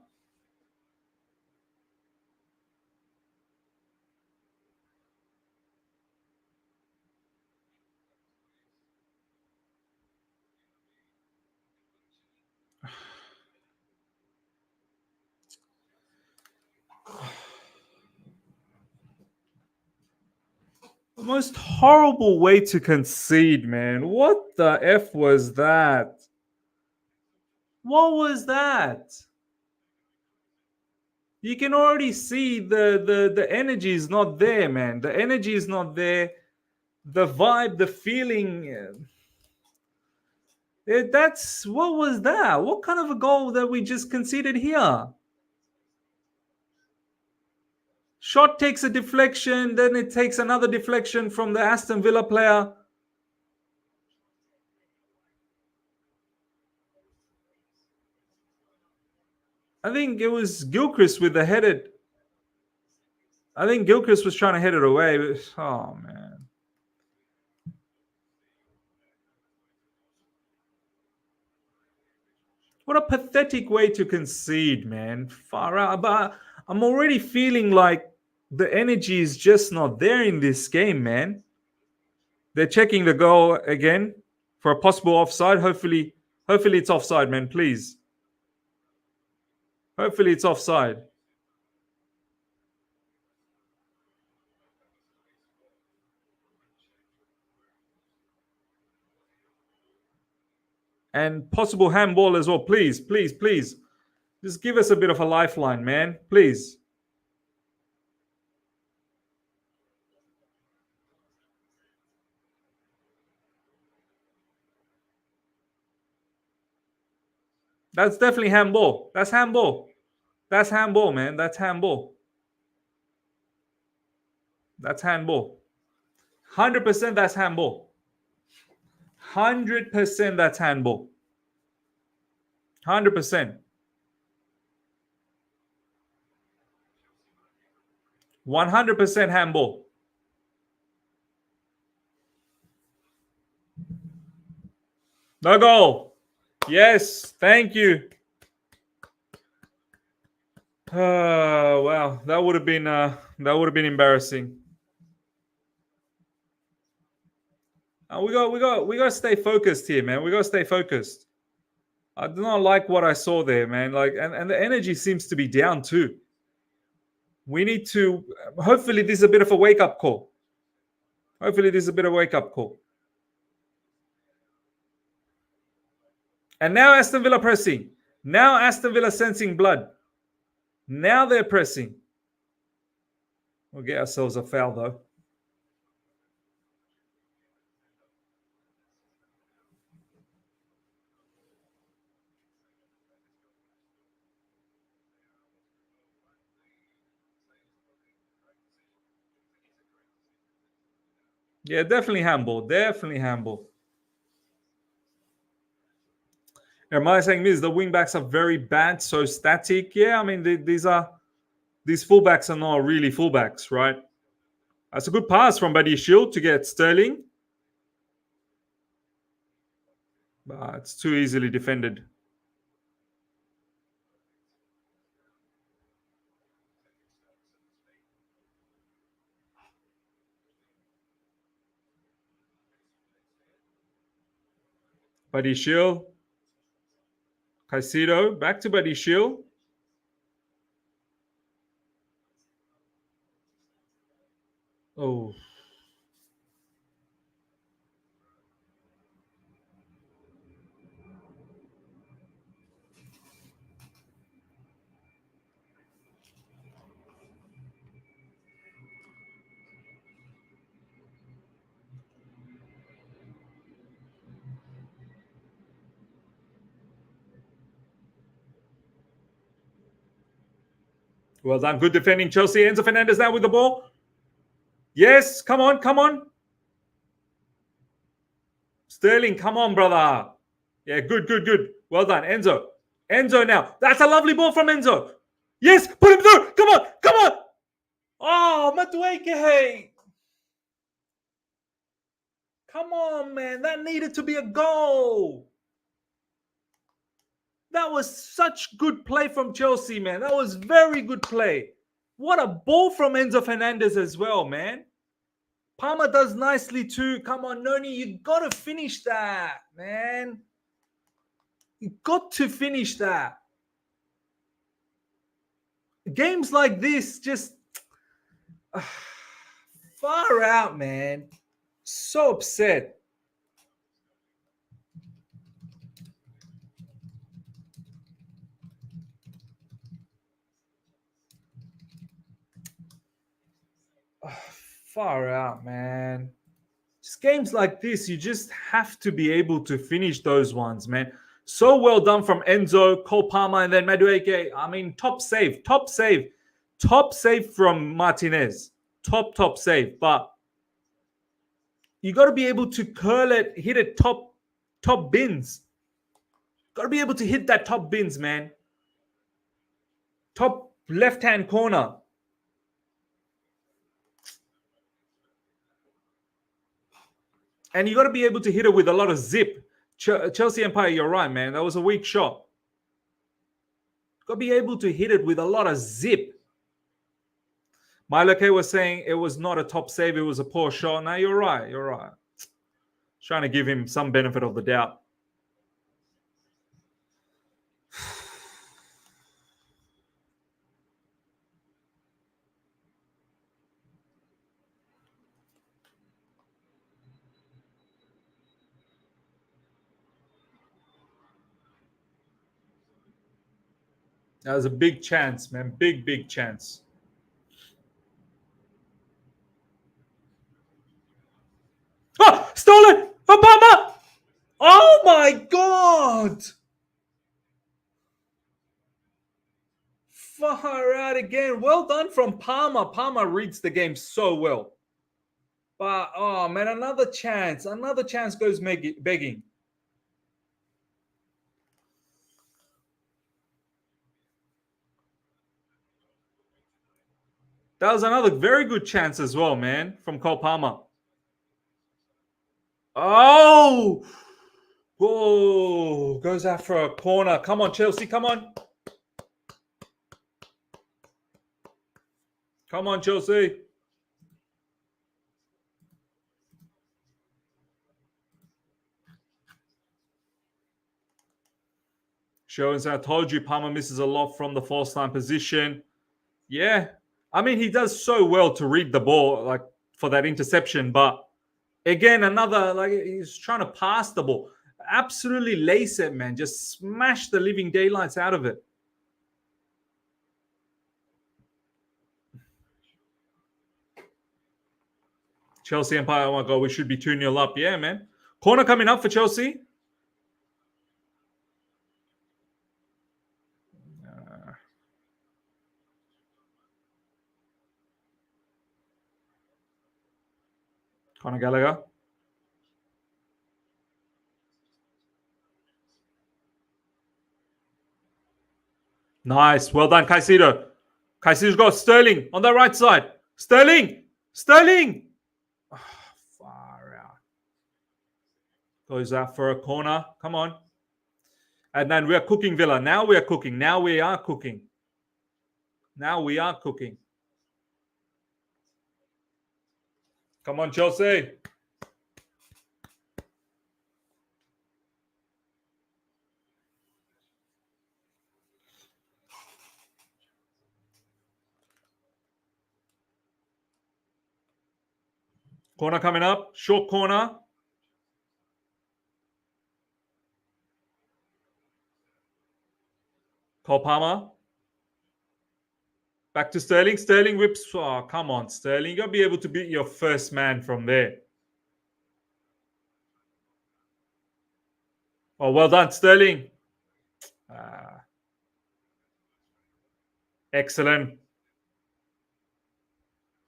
The most horrible way to concede, man. What the F was that? What was that? You can already see the energy is not there, man. The energy is not there. The vibe, the feeling. That's what was that? What kind of a goal that we just conceded here? Shot takes a deflection, then it takes another deflection from the Aston Villa player. I think it was Gilchrist with the headed. I think Gilchrist was trying to head it away. But, oh, man. What a pathetic way to concede, man. Far out. But I'm already feeling like the energy is just not there in this game, man. They're checking the goal again for a possible offside. Hopefully it's offside, man. Please. Hopefully it's offside. And possible handball as well. Please. Just give us a bit of a lifeline, man. Please. That's definitely handball. That's handball. That's handball, man. That's handball. That's handball. 100% that's handball. 100% that's handball. 100%. 100% handball. No goal. Yes, thank you. Wow, that would have been embarrassing. We got to stay focused here, man. We got to stay focused. I do not like what I saw there, man. Like, and the energy seems to be down too. We need to. Hopefully, this is a bit of a wake up call. And now Aston Villa pressing. Now Aston Villa sensing blood. Now they're pressing. We'll get ourselves a foul though. Yeah, definitely handball. Am I saying this? The wing backs are very bad, so static. Yeah, I mean these fullbacks are not really fullbacks, right? That's a good pass from Badiashile to get Sterling, but it's too easily defended. Badiashile, Caicedo, back to Badiashile. Oh. Well done. Good defending, Chelsea. Enzo Fernandez now with the ball. Yes, come on. Sterling, come on, brother. Yeah, good. Well done, Enzo. Enzo now. That's a lovely ball from Enzo. Yes, put him through. Come on. Oh, Madueke. Come on, man. That needed to be a goal. That was such good play from Chelsea, man. That was very good play. What a ball from Enzo Fernandez as well, man. Palmer does nicely too. Come on, Noni. You got to finish that, man. You got to finish that. Games like this just far out, man. So upset. Far out, man. Just games like this, you just have to be able to finish those ones, man. So well done from Enzo, Cole Palmer, and then Madueke. I mean, top save from Martinez. Top save. But you got to be able to curl it, hit it top bins. Got to be able to hit that top bins, man. Top left-hand corner. And you got to be able to hit it with a lot of zip. Chelsea Empire, you're right, man. That was a weak shot. Got to be able to hit it with a lot of zip. Madueke was saying it was not a top save. It was a poor shot. Now you're right. Trying to give him some benefit of the doubt. That was a big chance, man. Big chance. Oh, stolen! Obama! Oh my God! Far out again. Well done from Palmer. Palmer reads the game so well. But, oh man, another chance. Another chance goes begging. That was another very good chance as well, man, from Cole Palmer. Oh! Whoa! Goes out for a corner. Come on, Chelsea. Come on. Come on, Chelsea. Showing, I told you, Palmer misses a lot from the false line position. Yeah. I mean, he does so well to read the ball, like, for that interception. But again, another, like, he's trying to pass the ball. Absolutely lace it, man. Just smash the living daylights out of it. Chelsea Empire, oh my God, we should be 2-0 up. Yeah, man. Corner coming up for Chelsea. Conor Gallagher. Nice. Well done, Caicedo. Caicedo's got Sterling on the right side. Sterling! Sterling! Oh, far out. Goes out for a corner. Come on. And then we are cooking, Villa. Now we are cooking. Now we are cooking. Now we are cooking. Come on, Chelsea. Corner coming up. Short corner. Cole Palmer. Back to Sterling. Sterling whips. Oh, come on, Sterling. You'll be able to beat your first man from there. Oh, well done, Sterling. Excellent.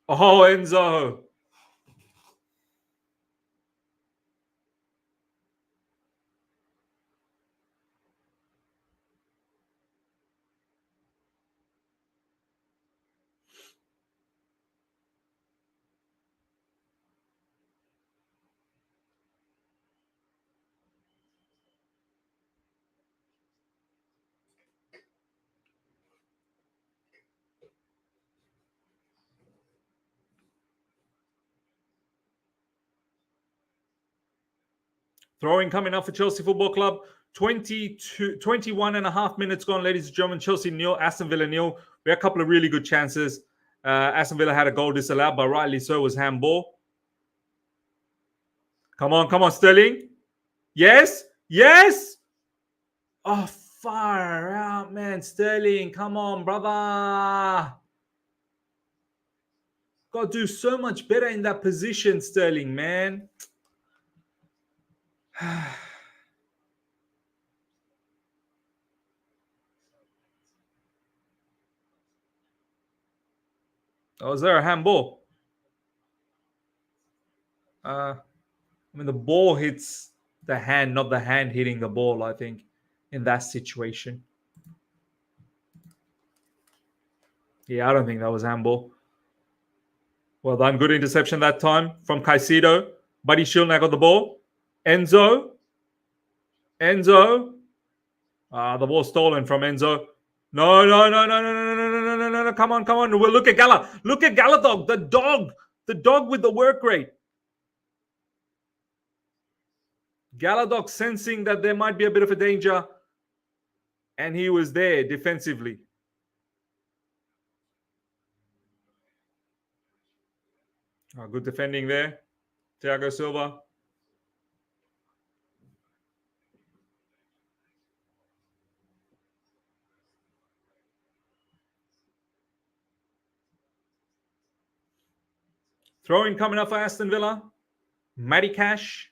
Oh, Enzo. Throwing coming up for Chelsea Football Club. 21 and a half minutes gone, ladies and gentlemen. Chelsea nil, Aston Villa nil. We had a couple of really good chances. Aston Villa had a goal disallowed, but rightly so was handball. Come on, Sterling. Yes, yes. Oh, far out, man. Sterling, come on, brother. Got to do so much better in that position, Sterling, man. Oh, is there a handball? I mean, the ball hits the hand, not the hand hitting the ball, I think, in that situation. Yeah, I don't think that was handball. Well done. Good interception that time from Caicedo. Badiashile now got the ball. Enzo. The ball stolen from Enzo. No. Come on. Well, look at Gala. Look at Galadog, the dog. The dog with the work rate. Galadog sensing that there might be a bit of a danger. And he was there defensively. Oh, good defending there. Thiago Silva. Throwing coming up for Aston Villa. Matty Cash.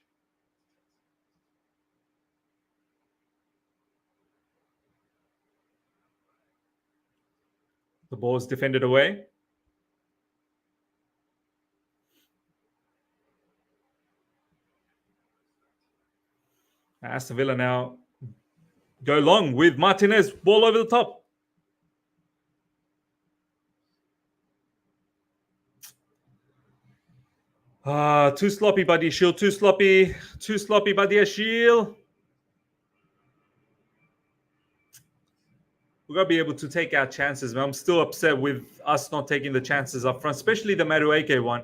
The ball is defended away. Aston Villa now go long with Martinez. Ball over the top. Too sloppy, Badiashile. Too sloppy, Badiashile. We've got to be able to take our chances, man. I'm still upset with us not taking the chances up front, especially the Madueke one.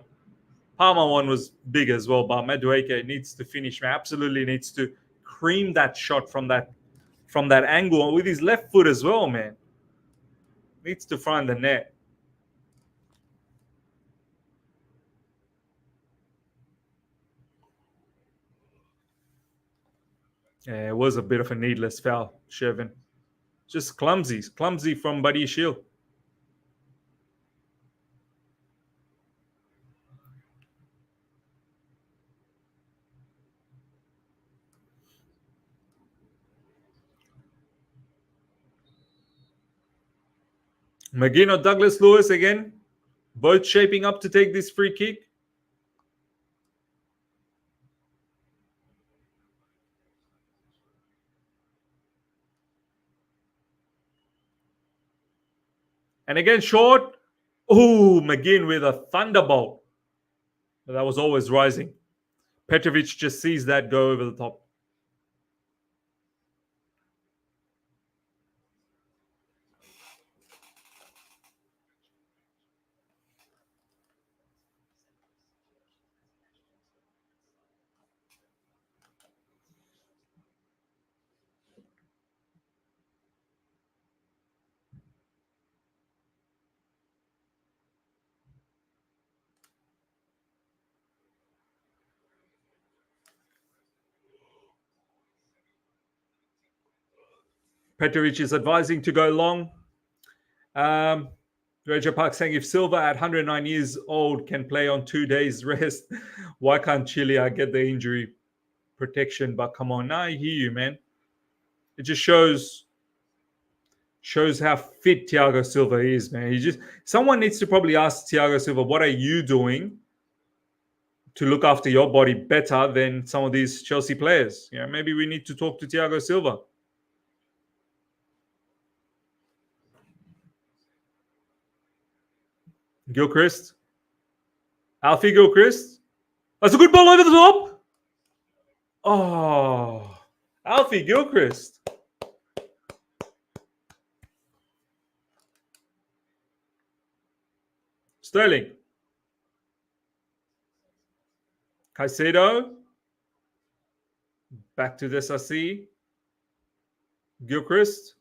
Palmer one was big as well, but Madueke needs to finish, man. Absolutely needs to cream that shot from that angle with his left foot as well, man. Needs to find the net. Yeah, it was a bit of a needless foul, Shervin. Just clumsy from Badiashile. McGinn or Douglas Lewis again, both shaping up to take this free kick. And again, short. Oh, McGinn with a thunderbolt. But that was always rising. Petrovic just sees that go over the top. Petrovic is advising to go long. Roger Park saying if Silva at 109 years old can play on 2 days rest, why can't Chile get the injury protection? But come on, now I hear you, man. It just shows how fit Thiago Silva is, man. Someone needs to probably ask Thiago Silva, what are you doing to look after your body better than some of these Chelsea players? You know, maybe we need to talk to Thiago Silva. Gilchrist. Alfie Gilchrist. That's a good ball over the top. Oh, Alfie Gilchrist. Sterling. Caicedo. Back to Disasi. Gilchrist.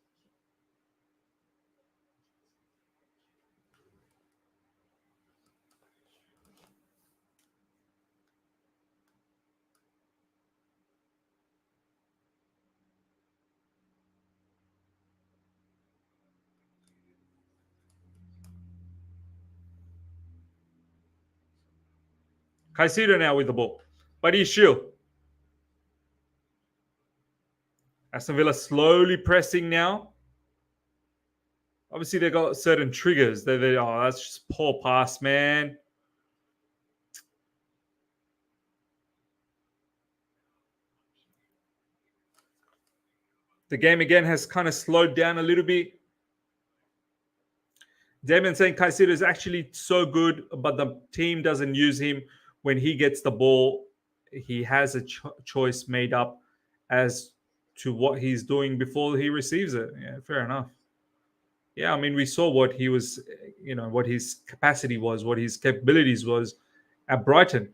Caicedo now with the ball. Badiashile. Aston Villa slowly pressing now. Obviously, they got certain triggers. That's just poor pass, man. The game again has kind of slowed down a little bit. Damien saying Caicedo is actually so good, but the team doesn't use him when he gets the ball. He has a choice made up as to what he's doing before he receives it. Yeah, fair enough. Yeah, I mean, we saw what he was, what his capacity was, what his capabilities was at Brighton.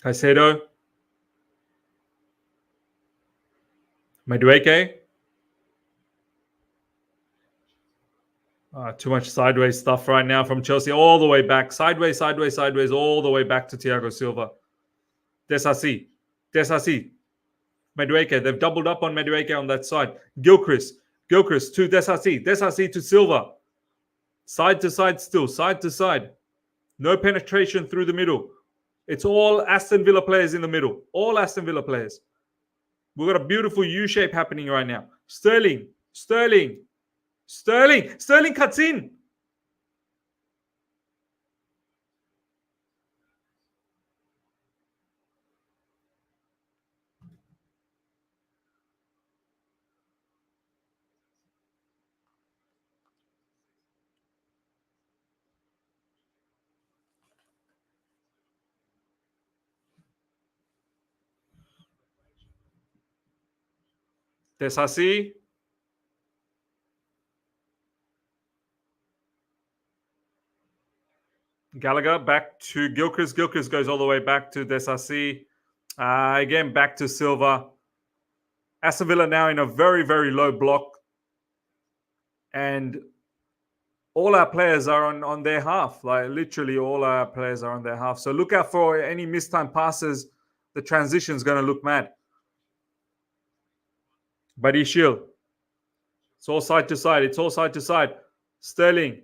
Caicedo. Madueke. Too much sideways stuff right now from Chelsea. All the way back. Sideways, all the way back to Thiago Silva. Disasi. Madueke. They've doubled up on Madueke on that side. Gilchrist to Disasi. Disasi to Silva. Side to side still. Side to side. No penetration through the middle. It's all Aston Villa players in the middle. All Aston Villa players. We've got a beautiful U-shape happening right now. Sterling cuts in. Disasi. Gallagher back to Gilchrist. Gilchrist goes all the way back to Disasi. Again, back to Silva. Aston Villa now in a very, very low block. And all our players are on their half. Like literally all our players are on their half. So look out for any mistime passes. The transition is going to look mad. Badiashile. It's all side to side. It's all side to side. Sterling.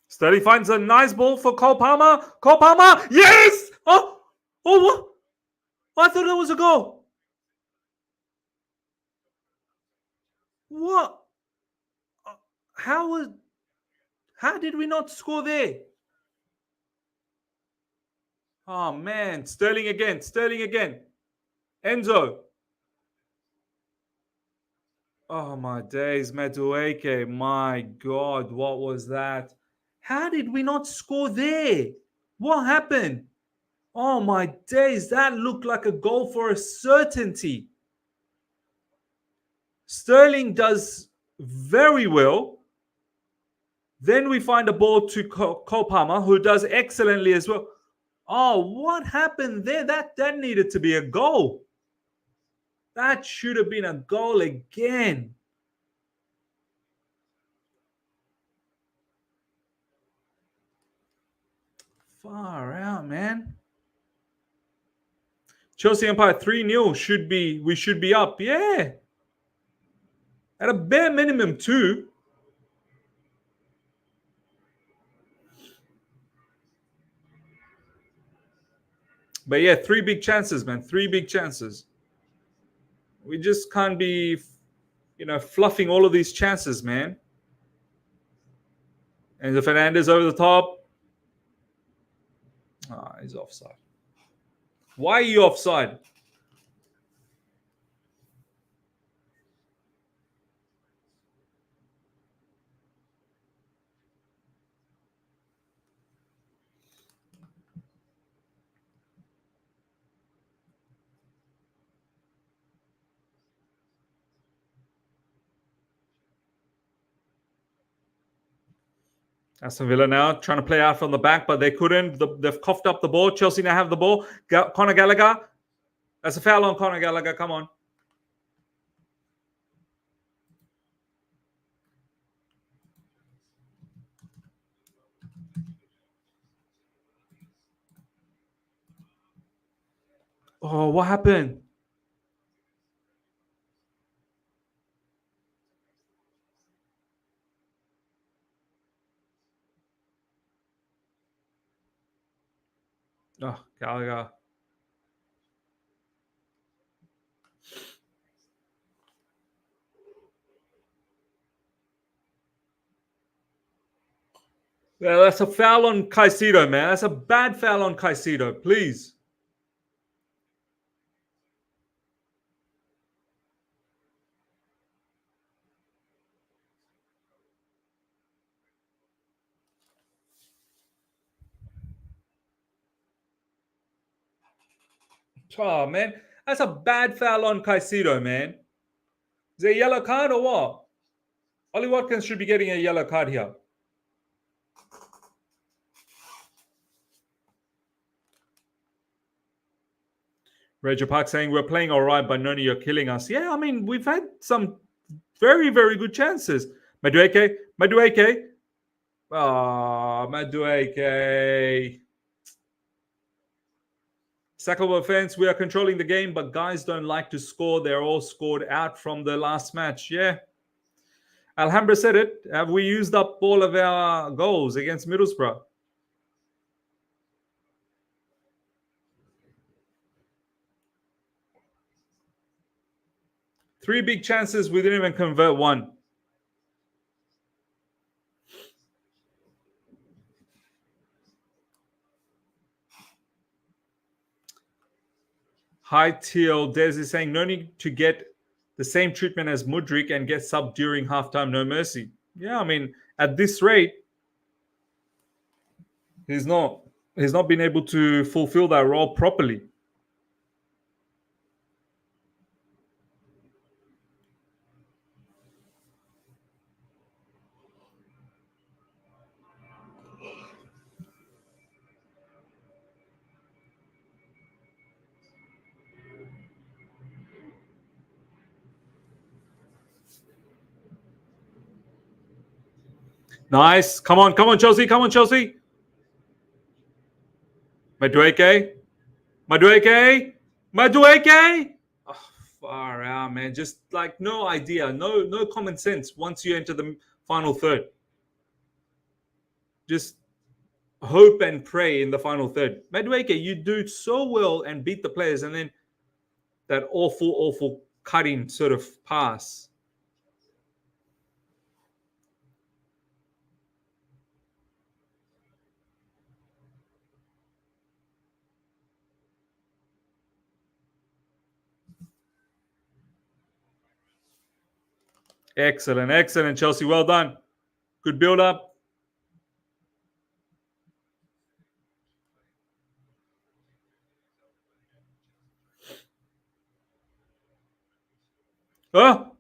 Sterling finds a nice ball for Cole Palmer. Cole Palmer. Yes! Oh, what? I thought that was a goal. What? How did we not score there? Oh, man. Sterling again. Sterling again. Enzo. Oh, my days. Madueke. My God. What was that? How did we not score there? What happened? Oh, my days. That looked like a goal for a certainty. Sterling does very well. Then we find a ball to Cole Palmer, who does excellently as well. Oh, what happened there? That needed to be a goal. That should have been a goal again. Far out, man. Chelsea Empire 3-0 we should be up. Yeah. At a bare minimum, 2. But yeah, 3 big chances, man. 3 big chances. We just can't be, fluffing all of these chances, man. Enzo Fernandez over the top. He's offside. Why are you offside? Aston Villa now trying to play out from the back, but they couldn't. They've coughed up the ball. Chelsea now have the ball. Conor Gallagher. That's a foul on Conor Gallagher. Come on. Oh, what happened? Oh, Gallagher. Well, that's a foul on Caicedo, man. That's a bad foul on Caicedo. Please. Oh, man. That's a bad foul on Caicedo, man. Is it a yellow card or what? Ollie Watkins should be getting a yellow card here. Roger Park saying, we're playing all right, but Noni, you're killing us. Yeah, I mean, we've had some very, very good chances. Madueke. Oh, Madueke. Sackable offense. We are controlling the game, but guys don't like to score. They're all scored out from the last match. Yeah. Alhambra said it. Have we used up all of our goals against Middlesbrough? Three big chances. We didn't even convert one. Hi, TL. Des is saying, no need to get the same treatment as Mudryk and get subbed during halftime. No mercy. Yeah, I mean, at this rate, he's not been able to fulfill that role properly. Nice. Come on, Chelsea. Come on, Chelsea. Madueke. Oh, far out, man. Just like no idea, no common sense once you enter the final third. Just hope and pray in the final third. Madueke, you do so well and beat the players, and then that awful cutting sort of pass. Excellent, Chelsea. Well done. Good build up. Oh.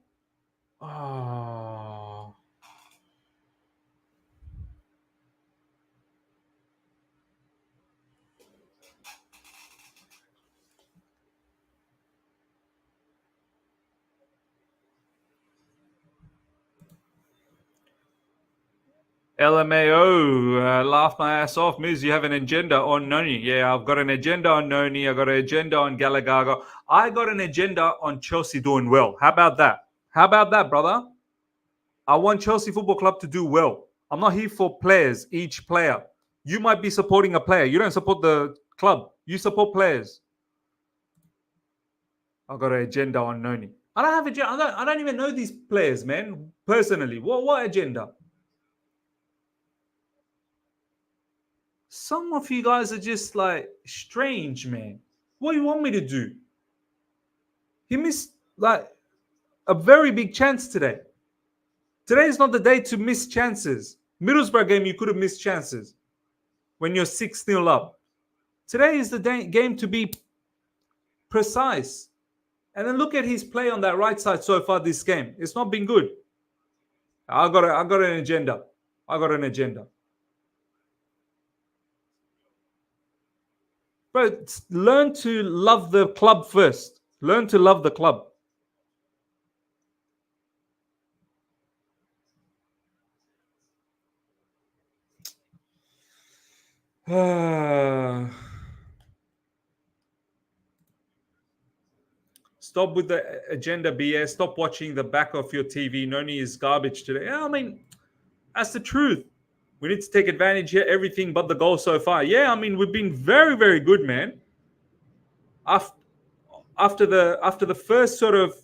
LMAO, laugh my ass off. Miz, you have an agenda on Noni. Yeah, I've got an agenda on Noni. I've got an agenda on Gallagher. I got an agenda on Chelsea doing well. How about that? How about that, brother? I want Chelsea Football Club to do well. I'm not here for players, each player. You might be supporting a player. You don't support the club. You support players. I've got an agenda on Noni. I don't have a agenda. I don't even know these players, man, personally. What agenda? Some of you guys are just like strange, man. What do you want me to do? He missed like a very big chance today. Today is not the day to miss chances. Middlesbrough game, you could have missed chances when you're 6-0 up. Today is the game to be precise. And then look at his play on that right side so far this game. It's not been good. I got an agenda. But learn to love the club first. Learn to love the club. Stop with the agenda BS. Stop watching the back of your TV. Noni is garbage today. Yeah, I mean, that's the truth. We need to take advantage here. Everything but the goal so far. Yeah, I mean, we've been very, very good, man. After the first sort of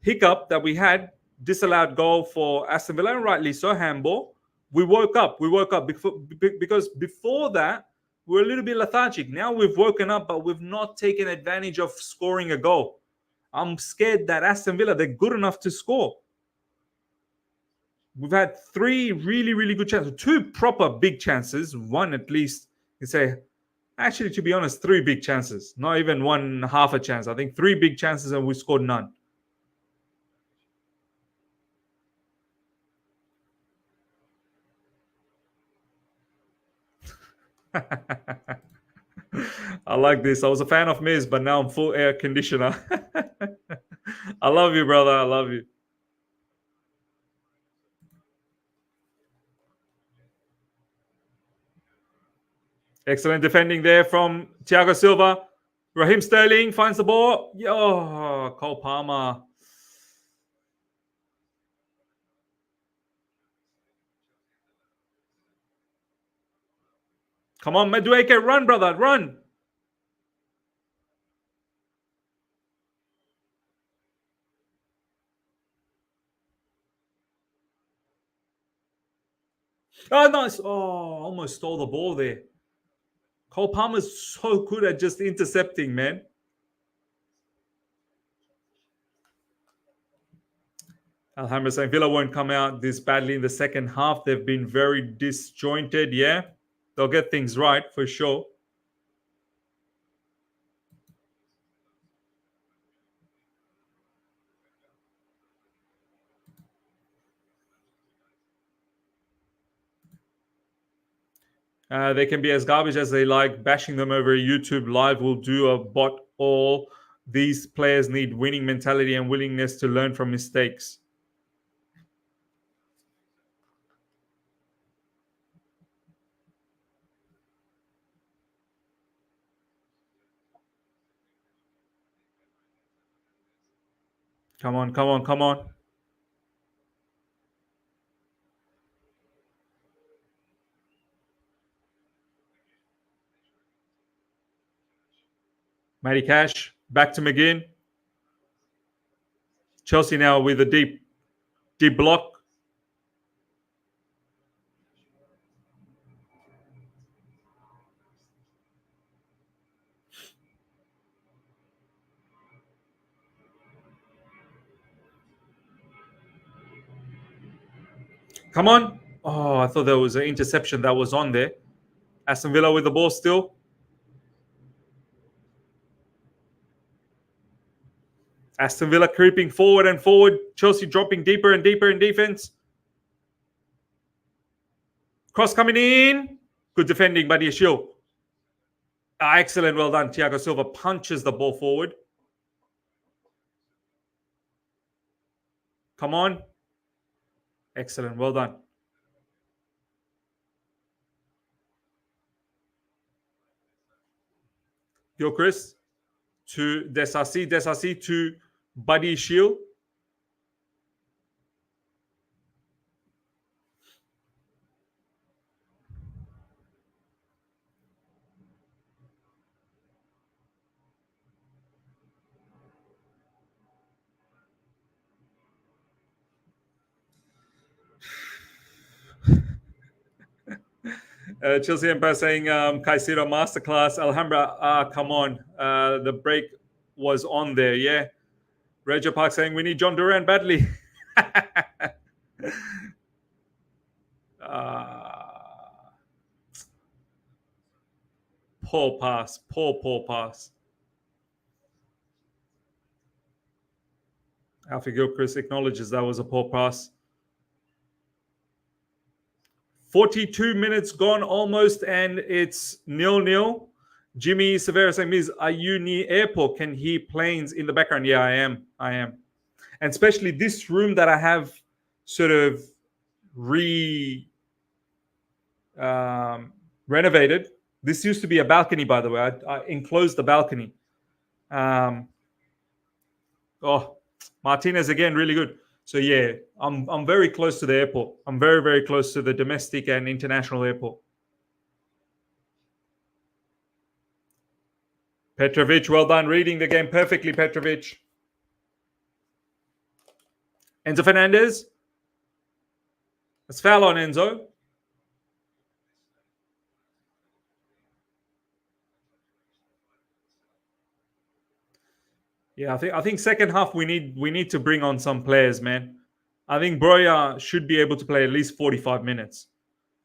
hiccup that we had, disallowed goal for Aston Villa, and rightly so, handball, we woke up because before that, we were a little bit lethargic. Now we've woken up, but we've not taken advantage of scoring a goal. I'm scared that Aston Villa, they're good enough to score. We've had 3 really, really good chances. 2 proper big chances. 1 at least, you say, actually, to be honest, 3 big chances. Not even 1 half a chance. I think 3 big chances and we scored none. I like this. I was a fan of Miz, but now I'm full air conditioner. I love you, brother. I love you. Excellent defending there from Thiago Silva. Raheem Sterling finds the ball. Yo, Cole Palmer. Come on, Madueke, run, brother, run. Oh, nice. Oh, almost stole the ball there. Cole Palmer's so good at just intercepting, man. Alhambra saying Villa won't come out this badly in the second half. They've been very disjointed. Yeah, they'll get things right for sure. They can be as garbage as they like. Bashing them over YouTube live will do a bot. All these players need winning mentality and willingness to learn from mistakes. Come on, come on, come on. Matty Cash, back to McGinn. Chelsea now with a deep block. Come on. Oh, I thought there was an interception that was on there. Aston Villa with the ball still. Aston Villa creeping forward and forward. Chelsea dropping deeper and deeper in defense. Cross coming in. Good defending by Badiashile. Excellent. Well done. Thiago Silva punches the ball forward. Come on. Excellent. Well done. Gilchrist to Disasi. Disasi to Badiashile. Chelsea Empire saying Caicedo masterclass. Alhambra, come on. The break was on there, yeah. Roger Park saying we need John Duran badly. Poor pass. Poor pass. Alfie Gilchrist acknowledges that was a poor pass. 42 minutes gone almost, and it's 0-0. Jimmy Severa saying, Miz, are you near airport? Can hear planes in the background? Yeah, I am. And especially this room that I have sort of renovated. This used to be a balcony, by the way. I enclosed the balcony. Martinez again, really good. So yeah, I'm very close to the airport. I'm very, very close to the domestic and international airport. Petrovic, well done, reading the game perfectly, Petrovic. Enzo Fernandez. Let's foul on Enzo. Yeah, I think second half we need to bring on some players, man. I think Broja should be able to play at least 45 minutes.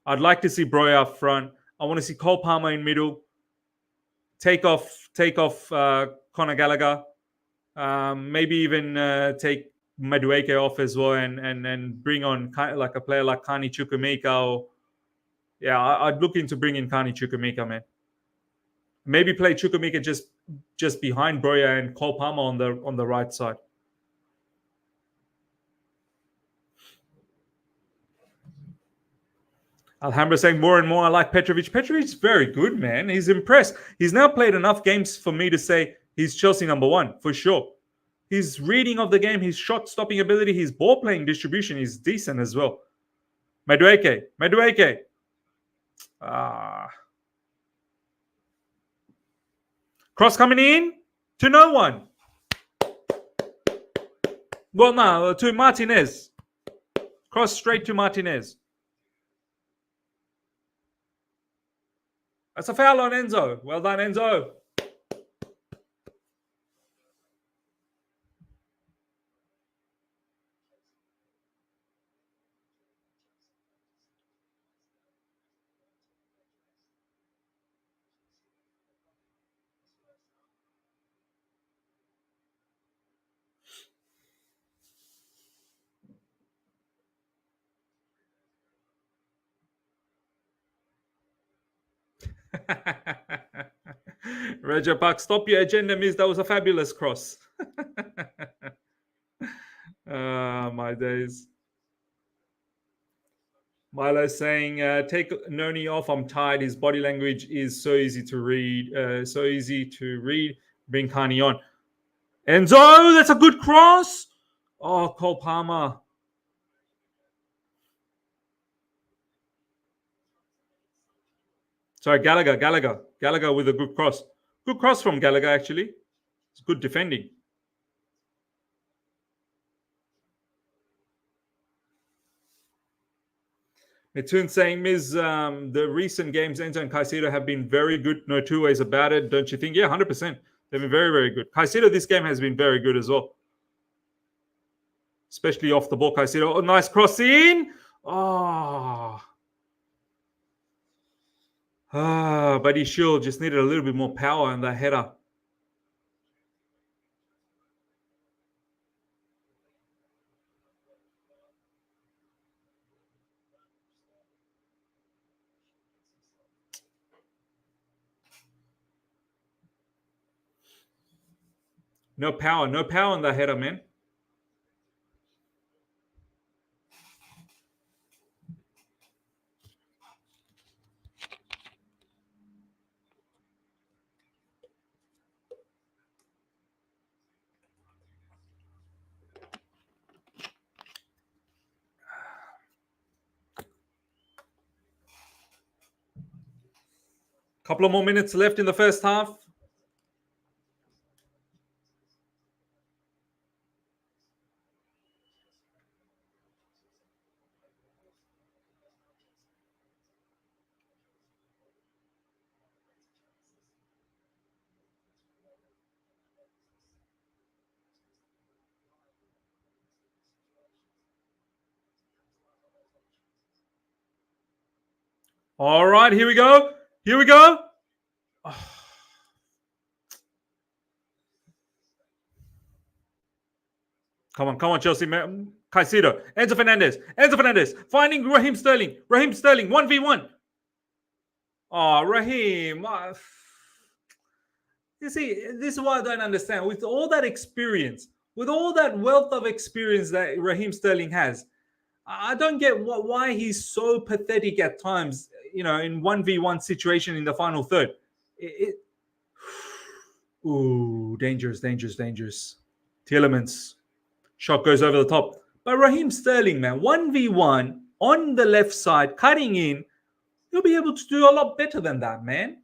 I'd like to see Broja up front. I want to see Cole Palmer in middle. Take off Conor Gallagher. Maybe even take Madueke off as well, and bring on like a player like Kani Chukwuemeka. Or yeah, I'd look into bringing Kani Chukwuemeka, man. Maybe play Chukwuemeka just behind Broja and Cole Palmer on the right side. Alhambra saying more and more I like Petrovic. Petrovic's very good, man. He's impressed. He's now played enough games for me to say he's Chelsea number one, for sure. His reading of the game, his shot-stopping ability, his ball-playing distribution is decent as well. Madueke. Cross coming in to no one. Well, no, to Martinez. Cross straight to Martinez. That's a foul on Enzo. Well done, Enzo. Roger Park, stop your agenda, Miz. That was a fabulous cross. My days. Milo saying, take Noni off. I'm tired. His body language is so easy to read. Bring Kani on. Enzo, that's a good cross. Oh, Cole Palmer. Sorry, Gallagher with a good cross. Good cross from Gallagher, actually. It's good defending. Mitun saying, Ms. The recent games, Enzo and Caicedo have been very good. No two ways about it. Don't you think? Yeah, 100%. They've been very, very good. Caicedo this game has been very good as well. Especially off the ball. Caicedo. Oh, nice cross in. Oh. Badiashile just needed a little bit more power in that header. No power in that header, man. Couple of more minutes left in the first half. All right, here we go. Oh. Come on, Chelsea. Caicedo. Enzo Fernandez. Finding Raheem Sterling. 1v1. Oh, Raheem. You see, this is what I don't understand. With all that experience, with all that wealth of experience that Raheem Sterling has, I don't get why he's so pathetic at times, in 1v1 situation in the final third. Ooh, dangerous. Tielemans. Shot goes over the top. But Raheem Sterling, man, 1v1 on the left side, cutting in, you'll be able to do a lot better than that, man.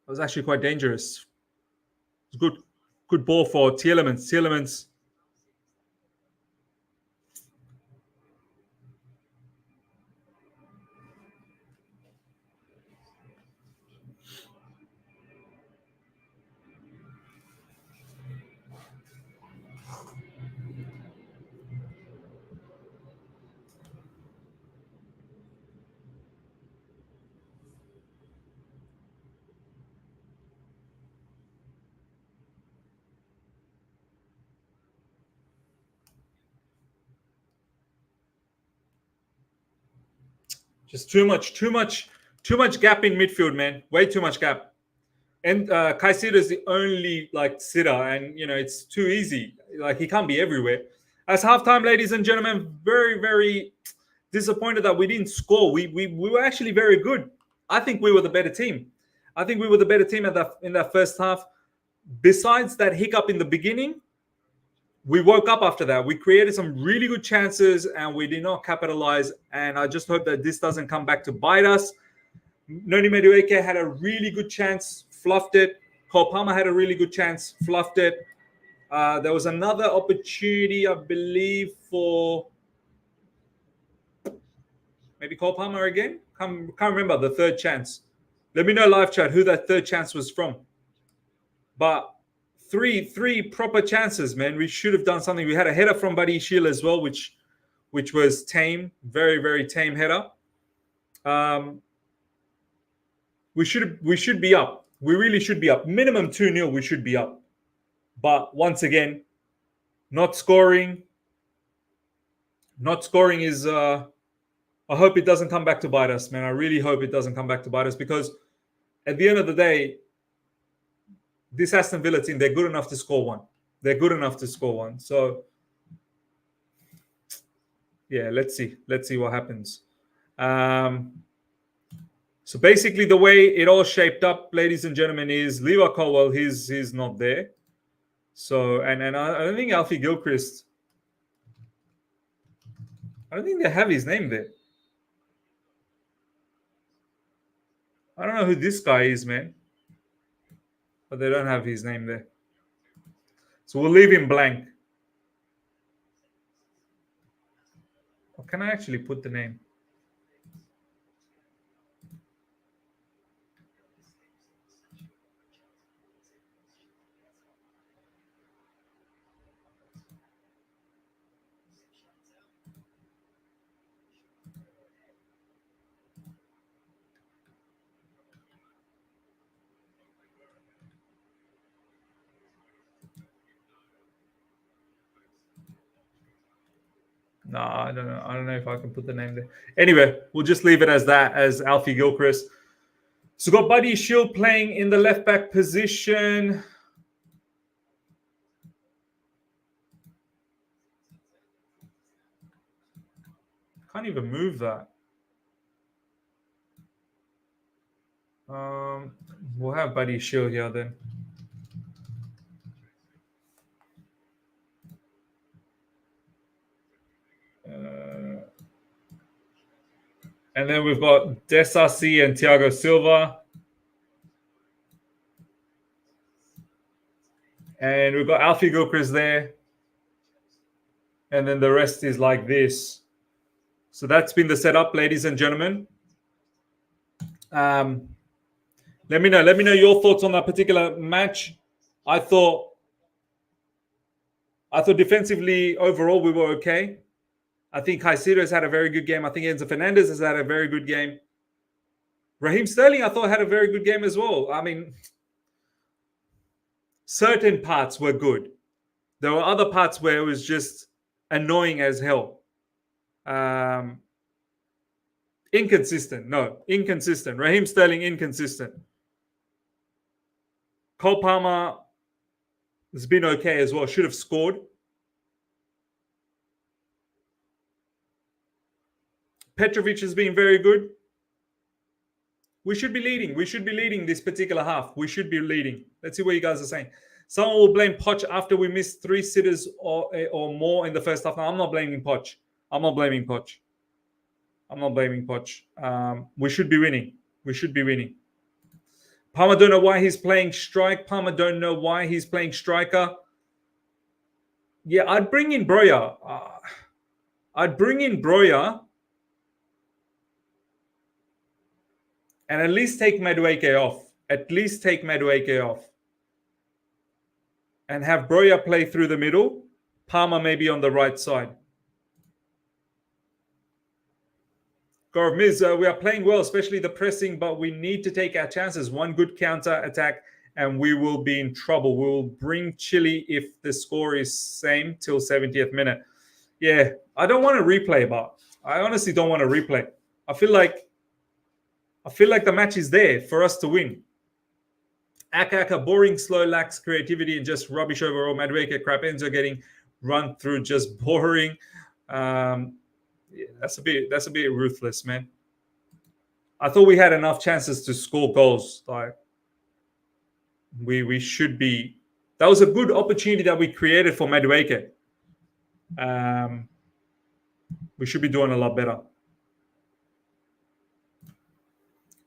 It was actually quite dangerous. It's good ball for Tielemans. Just too much gap in midfield, man. Way too much gap. And Caicedo is the only sitter, and it's too easy. He can't be everywhere. As halftime, ladies and gentlemen, very, very disappointed that we didn't score. We were actually very good. I think we were the better team. In that first half. Besides that hiccup in the beginning, we woke up after that. We created some really good chances and we did not capitalize. And I just hope that this doesn't come back to bite us. Noni Madueke had a really good chance, fluffed it. Cole Palmer had a really good chance, fluffed it. There was another opportunity, I believe, for maybe Cole Palmer again. Can't remember the third chance. Let me know live chat who that third chance was from. But three proper chances, man. We should have done something. We had a header from Badiashile as well, which was tame, very, very tame header. We should be up. We really should be up. Minimum 2-0, we should be up. But once again, not scoring is I hope it doesn't come back to bite us, man. I really hope it doesn't come back to bite us, because at the end of the day, this Aston Villa team, they're good enough to score one. So, yeah, let's see what happens. So basically, the way it all shaped up, ladies and gentlemen, is Levi Colwill. He's not there. So and I don't think Alfie Gilchrist. I don't think they have his name there. I don't know who this guy is, man. But they don't have his name there. So we'll leave him blank. Or can I actually put the name? No, I don't know. I don't know if I can put the name there. Anyway, we'll just leave it as that, as Alfie Gilchrist. So got Badiashile playing in the left back position. Can't even move that. We'll have Badiashile here then. And then we've got Disasi and Thiago Silva. And we've got Alfie Gilchrist there. And then the rest is like this. So that's been the setup, ladies and gentlemen. Let me know your thoughts on that particular match. I thought defensively overall we were okay. I think Caicedo has had a very good game. I think Enzo Fernandez has had a very good game. Raheem Sterling, I thought, had a very good game as well. I mean, certain parts were good. There were other parts where it was just annoying as hell. Inconsistent. Raheem Sterling, inconsistent. Cole Palmer has been okay as well. Should have scored. Petrovic has been very good. We should be leading. We should be leading this particular half. We should be leading. Let's see what you guys are saying. Someone will blame Poch after we missed 3 sitters or more in the first half. No, I'm not blaming Poch. We should be winning. Palmer don't know why he's playing strike. Palmer don't know why he's playing striker. Yeah, I'd bring in Broja. And at least take Madueke off. And have Broja play through the middle. Palmer maybe on the right side. Gaurav Miz, we are playing well, especially the pressing, but we need to take our chances. One good counter attack and we will be in trouble. We will bring Chile if the score is same till 70th minute. Yeah, I don't want to replay, but I honestly don't want to replay. I feel like the match is there for us to win. Aka, boring, slow, lacks creativity, and just rubbish overall. Madueke, crap. Enzo getting run through, just boring. Yeah, that's a bit ruthless, man. I thought we had enough chances to score goals. Like we should be. That was a good opportunity that we created for Madueke. We should be doing a lot better.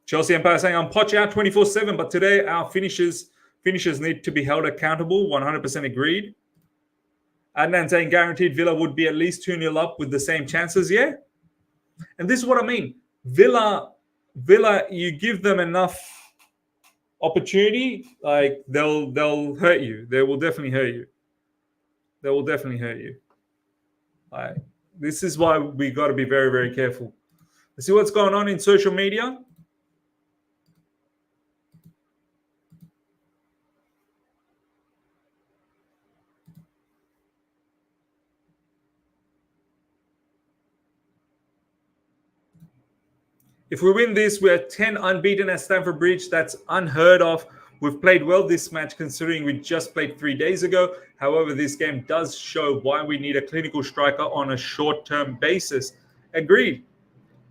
Chelsea Empire saying, I'm Poch out 24/7, but today our finishers need to be held accountable. 100% agreed. Adnan saying, guaranteed Villa would be at least 2-0 up with the same chances. Yeah. And this is what I mean. Villa, you give them enough opportunity, like they'll hurt you. They will definitely hurt you. Like, this is why we got to be very, very careful. Let's see what's going on in social media. If we win this, we're 10 unbeaten at Stamford Bridge. That's unheard of. We've played well this match considering we just played 3 days ago. However, this game does show why we need a clinical striker on a short-term basis. Agreed.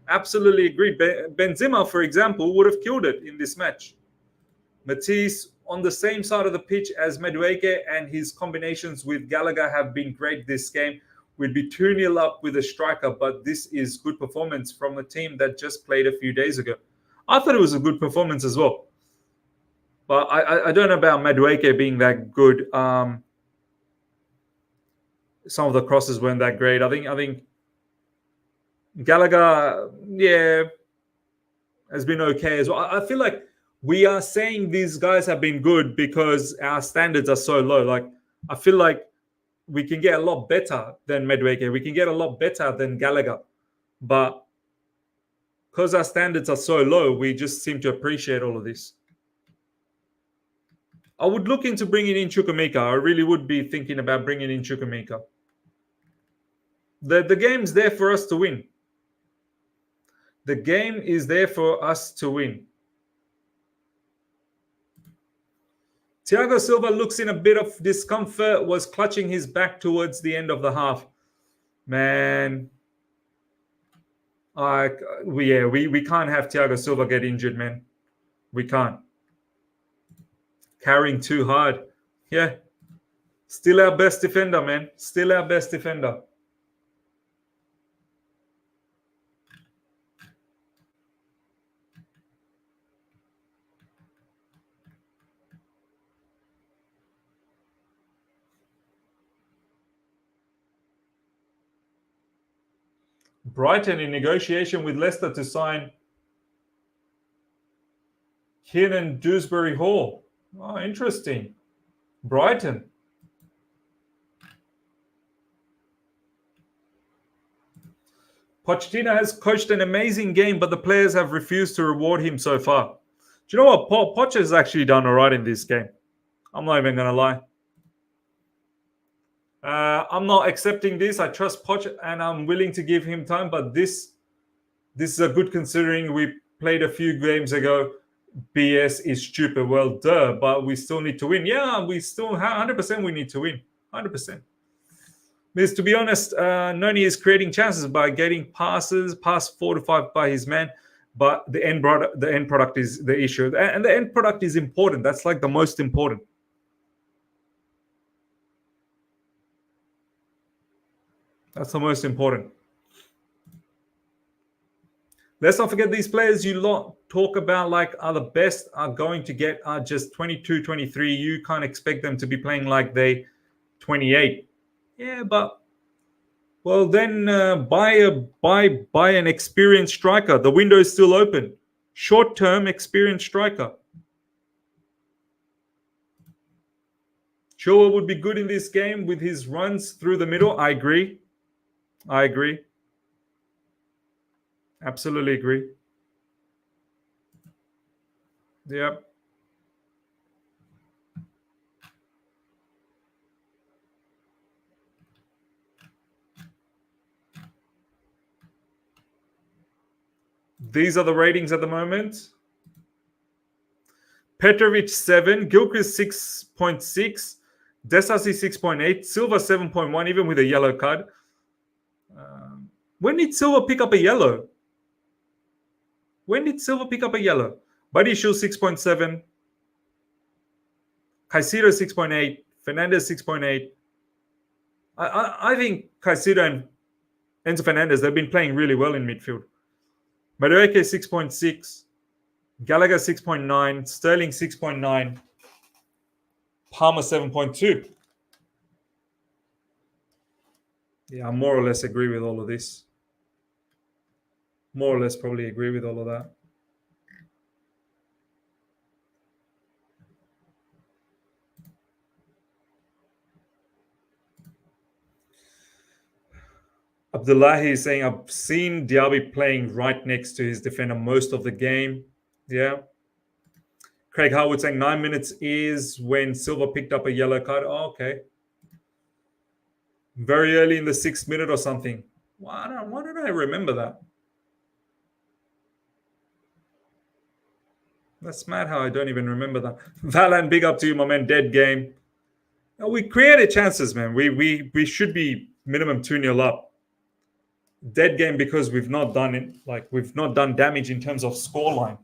Absolutely agree. Benzema, for example, would have killed it in this match. Matisse on the same side of the pitch as Madueke, and his combinations with Gallagher have been great this game. We'd be 2-0 up with a striker, but this is good performance from a team that just played a few days ago. I thought it was a good performance as well. But I don't know about Madueke being that good. Some of the crosses weren't that great. I think Gallagher, has been okay as well. I feel like we are saying these guys have been good because our standards are so low. Like, I feel like we can get a lot better than Madueke. We can get a lot better than Gallagher. But because our standards are so low, we just seem to appreciate all of this. I would look into bringing in Chukwuemeka. I really would be thinking about bringing in Chukwuemeka. The game's there for us to win. The game is there for us to win. Thiago Silva looks in a bit of discomfort, was clutching his back towards the end of the half. Man, we can't have Thiago Silva get injured, man. We can't. Carrying too hard. Yeah. Still our best defender, man. Still our best defender. Brighton in negotiation with Leicester to sign Kiernan Dewsbury Hall. Oh, interesting. Brighton. Pochettino has coached an amazing game, but the players have refused to reward him so far. Do you know what? Poch has actually done all right in this game. I'm not even going to lie. I'm not accepting this. I trust Poch and I'm willing to give him time, but this is a good considering we played a few games ago. BS is stupid. Well, duh, but we still need to win. Yeah, we still 100% we need to win. 100%. Because to be honest, Noni is creating chances by getting passes, pass 4 to 5 by his man, but the end product is the issue. And the end product is important. That's like the most important. That's the most important. Let's not forget these players you lot talk about like are the best are going to get are just 22, 23. You can't expect them to be playing like they 28. Yeah, but well then buy an experienced striker. The window is still open. Short-term experienced striker. Chilwell would be good in this game with his runs through the middle. I agree. Absolutely agree. Yep. These are the ratings at the moment. Petrovic 7, Gilchrist 6.6, Disasi 6.8, Silva 7.1, even with a yellow card. When did Silva pick up a yellow? Badiashile 6.7, Caicedo 6.8, Fernandez 6.8. I think Caicedo and Enzo Fernandez, they've been playing really well in midfield. Madueke 6.6, Gallagher 6.9, Sterling 6.9, Palmer 7.2. Yeah, I more or less agree with all of this. More or less probably agree with all of that. Abdullahi is saying, I've seen Diaby playing right next to his defender most of the game. Yeah. Craig Harwood saying 9 minutes is when Silva picked up a yellow card. Oh, okay. Very early in the 6th minute or something. Why don't I remember that? That's mad how I don't even remember that. Valan, big up to you, my man. Dead game. We created chances, man. We should be minimum 2-0 up. dead game because we've not done it. Like we've not done damage in terms of scoreline.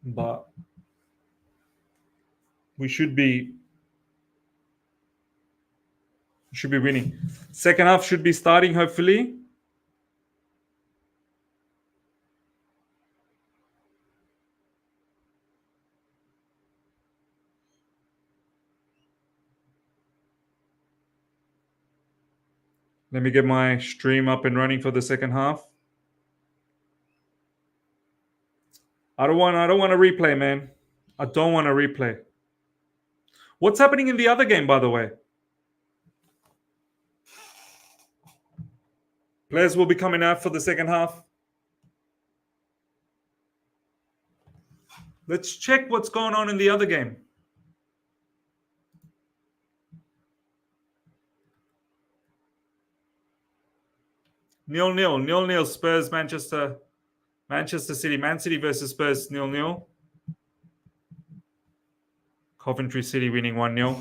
But we should be winning. Second half should be starting hopefully. Let me get my stream up and running for the second half. I don't want to replay, man. I don't want to replay. What's happening in the other game, by the way? Players will be coming out for the second half. Let's check what's going on in the other game. Nil-nil. Spurs, Manchester City. Man City versus Spurs, 0-0. Coventry City winning 1-0.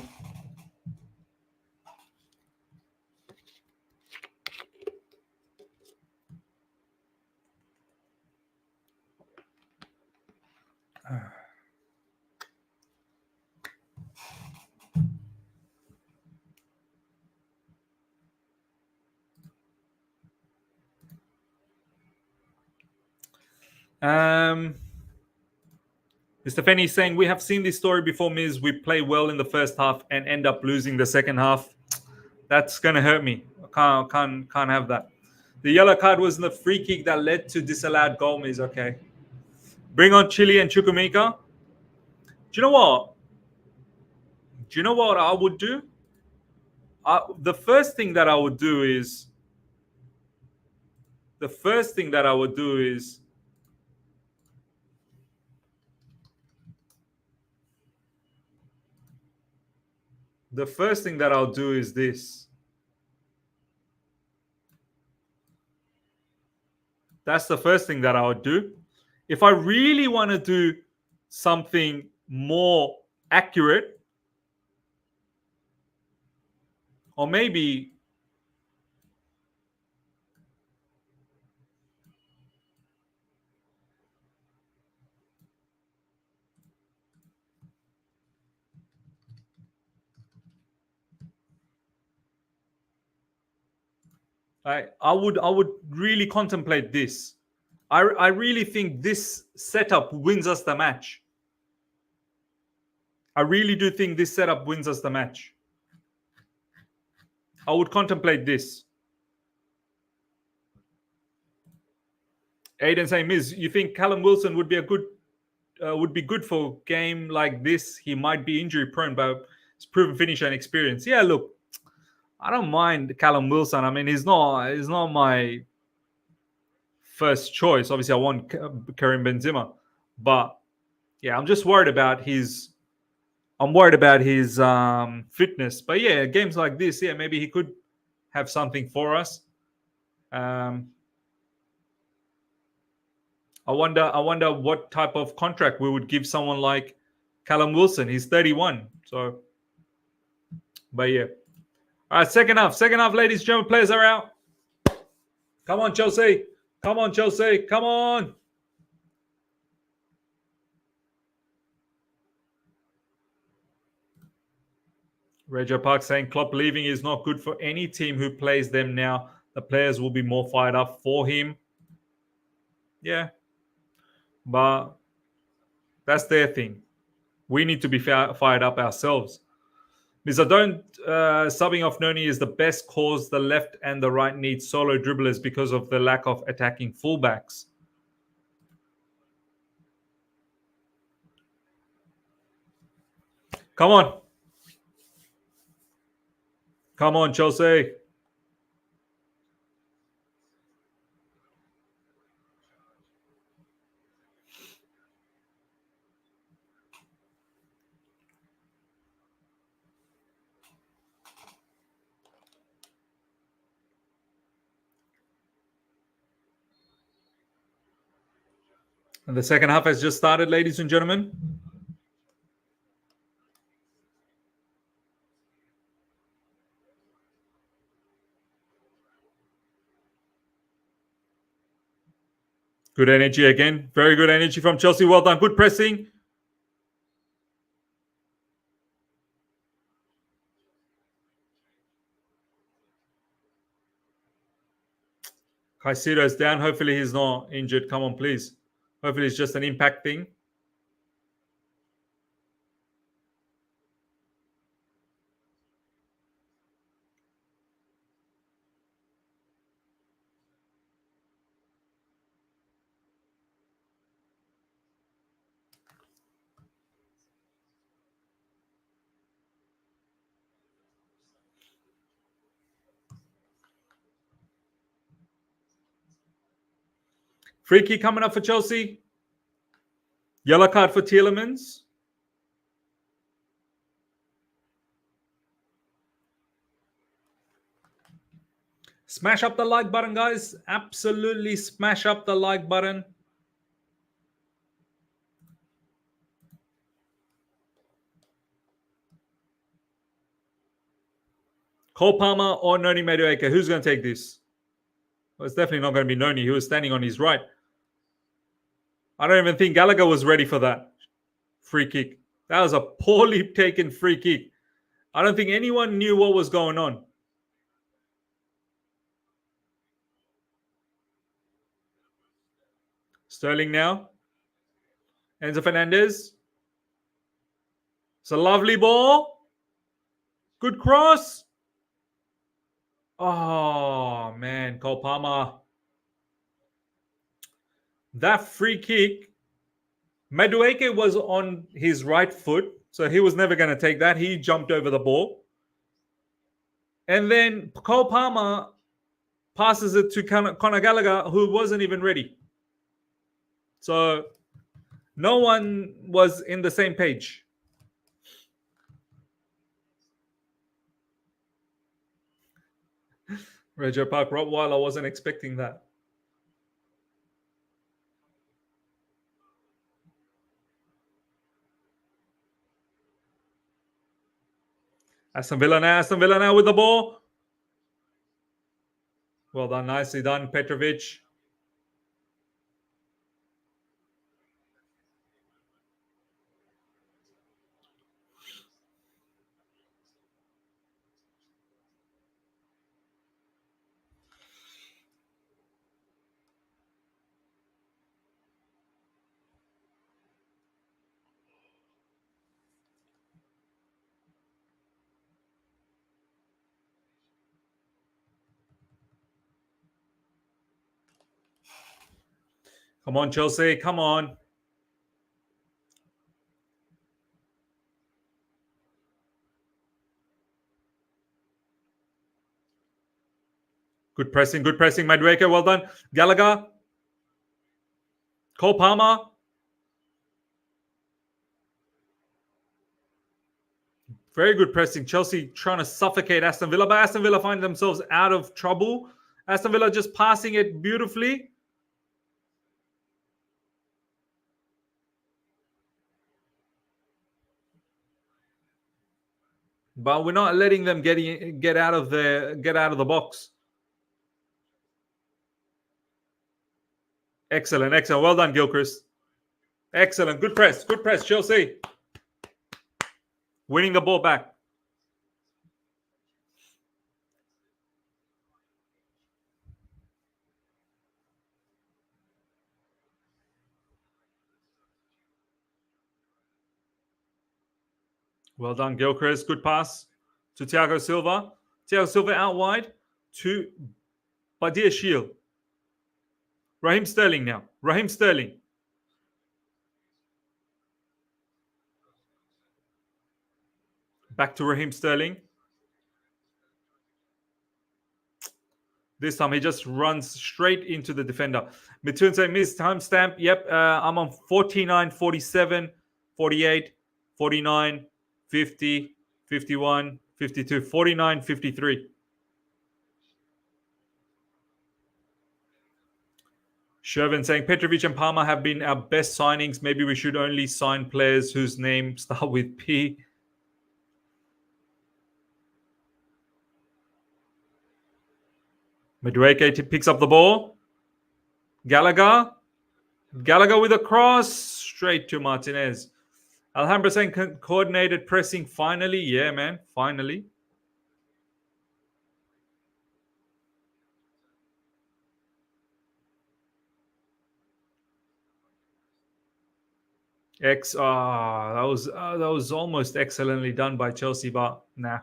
Mr. Fenny is saying, we have seen this story before, Miz. We play well in the first half and end up losing the second half. That's going to hurt me. I can't have that. The yellow card was in the free kick that led to disallowed goal, Miz. Okay. Bring on Chile and Chukwuemeka. Do you know what? Do you know what I would do? The first thing that I would do is the first thing that I'll do is this. That's the first thing that I would do. If I really want to do something more accurate, or maybe I would really contemplate this. I really think this setup wins us the match. I really do think this setup wins us the match. I would contemplate this. Aiden saying, Miz, you think Callum Wilson would be good for a game like this? He might be injury prone, but he's proven finisher and experience. Yeah, look, I don't mind Callum Wilson. I mean, he's not my first choice. Obviously, I want Karim Benzema, but yeah, I'm just worried about his. I'm worried about his fitness. But yeah, games like this, yeah, maybe he could have something for us. I wonder what type of contract we would give someone like Callum Wilson. He's 31, so. But yeah. All right, second half, ladies and gentlemen, players are out. Come on, Chelsea. Come on. Reggio Park saying Klopp leaving is not good for any team who plays them now. The players will be more fired up for him. Yeah. But that's their thing. We need to be fired up ourselves. Because subbing off Noni is the best cause. The left and the right need solo dribblers because of the lack of attacking fullbacks. Come on, Chelsea. And the second half has just started, ladies and gentlemen. Good energy again. Very good energy from Chelsea. Well done. Good pressing. Caicedo is down. Hopefully he's not injured. Come on, please. Hopefully it's just an impact thing. Free kick coming up for Chelsea. Yellow card for Tielemans. Smash up the like button, guys. Absolutely smash up the like button. Cole Palmer or Noni Madueke. Who's going to take this? Well, it's definitely not going to be Noni. He was standing on his right. I don't even think Gallagher was ready for that free kick. That was a poorly taken free kick. I don't think anyone knew what was going on. Sterling now. Enzo Fernandez. It's a lovely ball. Good cross. Oh, man. Cole Palmer. That free kick. Madueke was on his right foot, so he was never going to take that. He jumped over the ball. And then Cole Palmer passes it to Conor Gallagher, who wasn't even ready. So no one was in the same page. Roger Park Rottweiler wasn't expecting that. Aston Villa now with the ball. Well done, nicely done, Petrovic. Come on, Chelsea, come on. Good pressing, Madueke, well done. Gallagher. Cole Palmer. Very good pressing. Chelsea trying to suffocate Aston Villa, but Aston Villa find themselves out of trouble. Aston Villa just passing it beautifully. But we're not letting them get out of the box. Excellent. Well done, Gilchrist. Excellent. Good press, Chelsea. Winning the ball back. Well done, Gilchrist. Good pass to Thiago Silva. Thiago Silva out wide to Badiashile. Raheem Sterling now. Back to Raheem Sterling. This time he just runs straight into the defender. Mitun say miss timestamp. Yep, I'm on 49, 47, 48, 49, 50, 51, 52, 49, 53. Shervin saying Petrovic and Palmer have been our best signings. Maybe we should only sign players whose names start with P. Madueke picks up the ball. Gallagher. Gallagher with a cross straight to Martinez. Alhambra saying coordinated pressing finally. Yeah, man, finally. That was almost excellently done by Chelsea, but nah.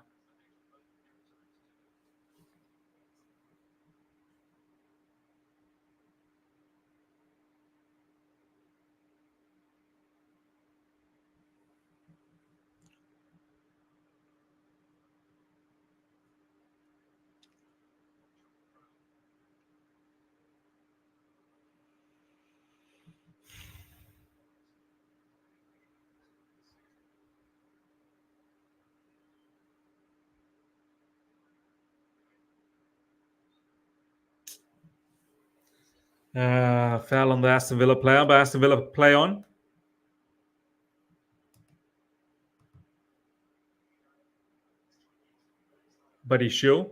Foul on the Aston Villa player, but Aston Villa play on. Badiashile,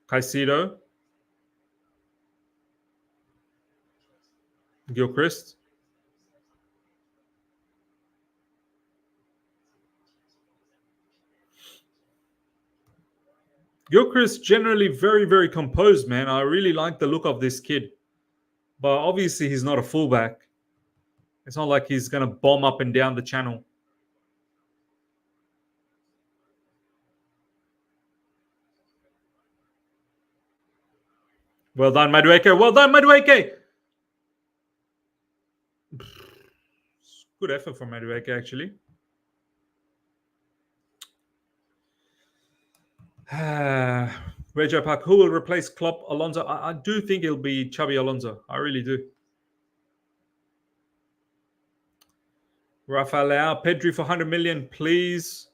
Caicedo, Gilchrist. Gilchrist generally very, very composed, man. I really like the look of this kid. But obviously he's not a fullback. It's not like he's going to bomb up and down the channel. Well done, Madueke. Well done, Madueke. Good effort from Madueke, actually. Regio Park, who will replace Klopp, Alonso? I do think it'll be Xabi Alonso. I really do. Rafael Leao, Pedri for 100 million, please.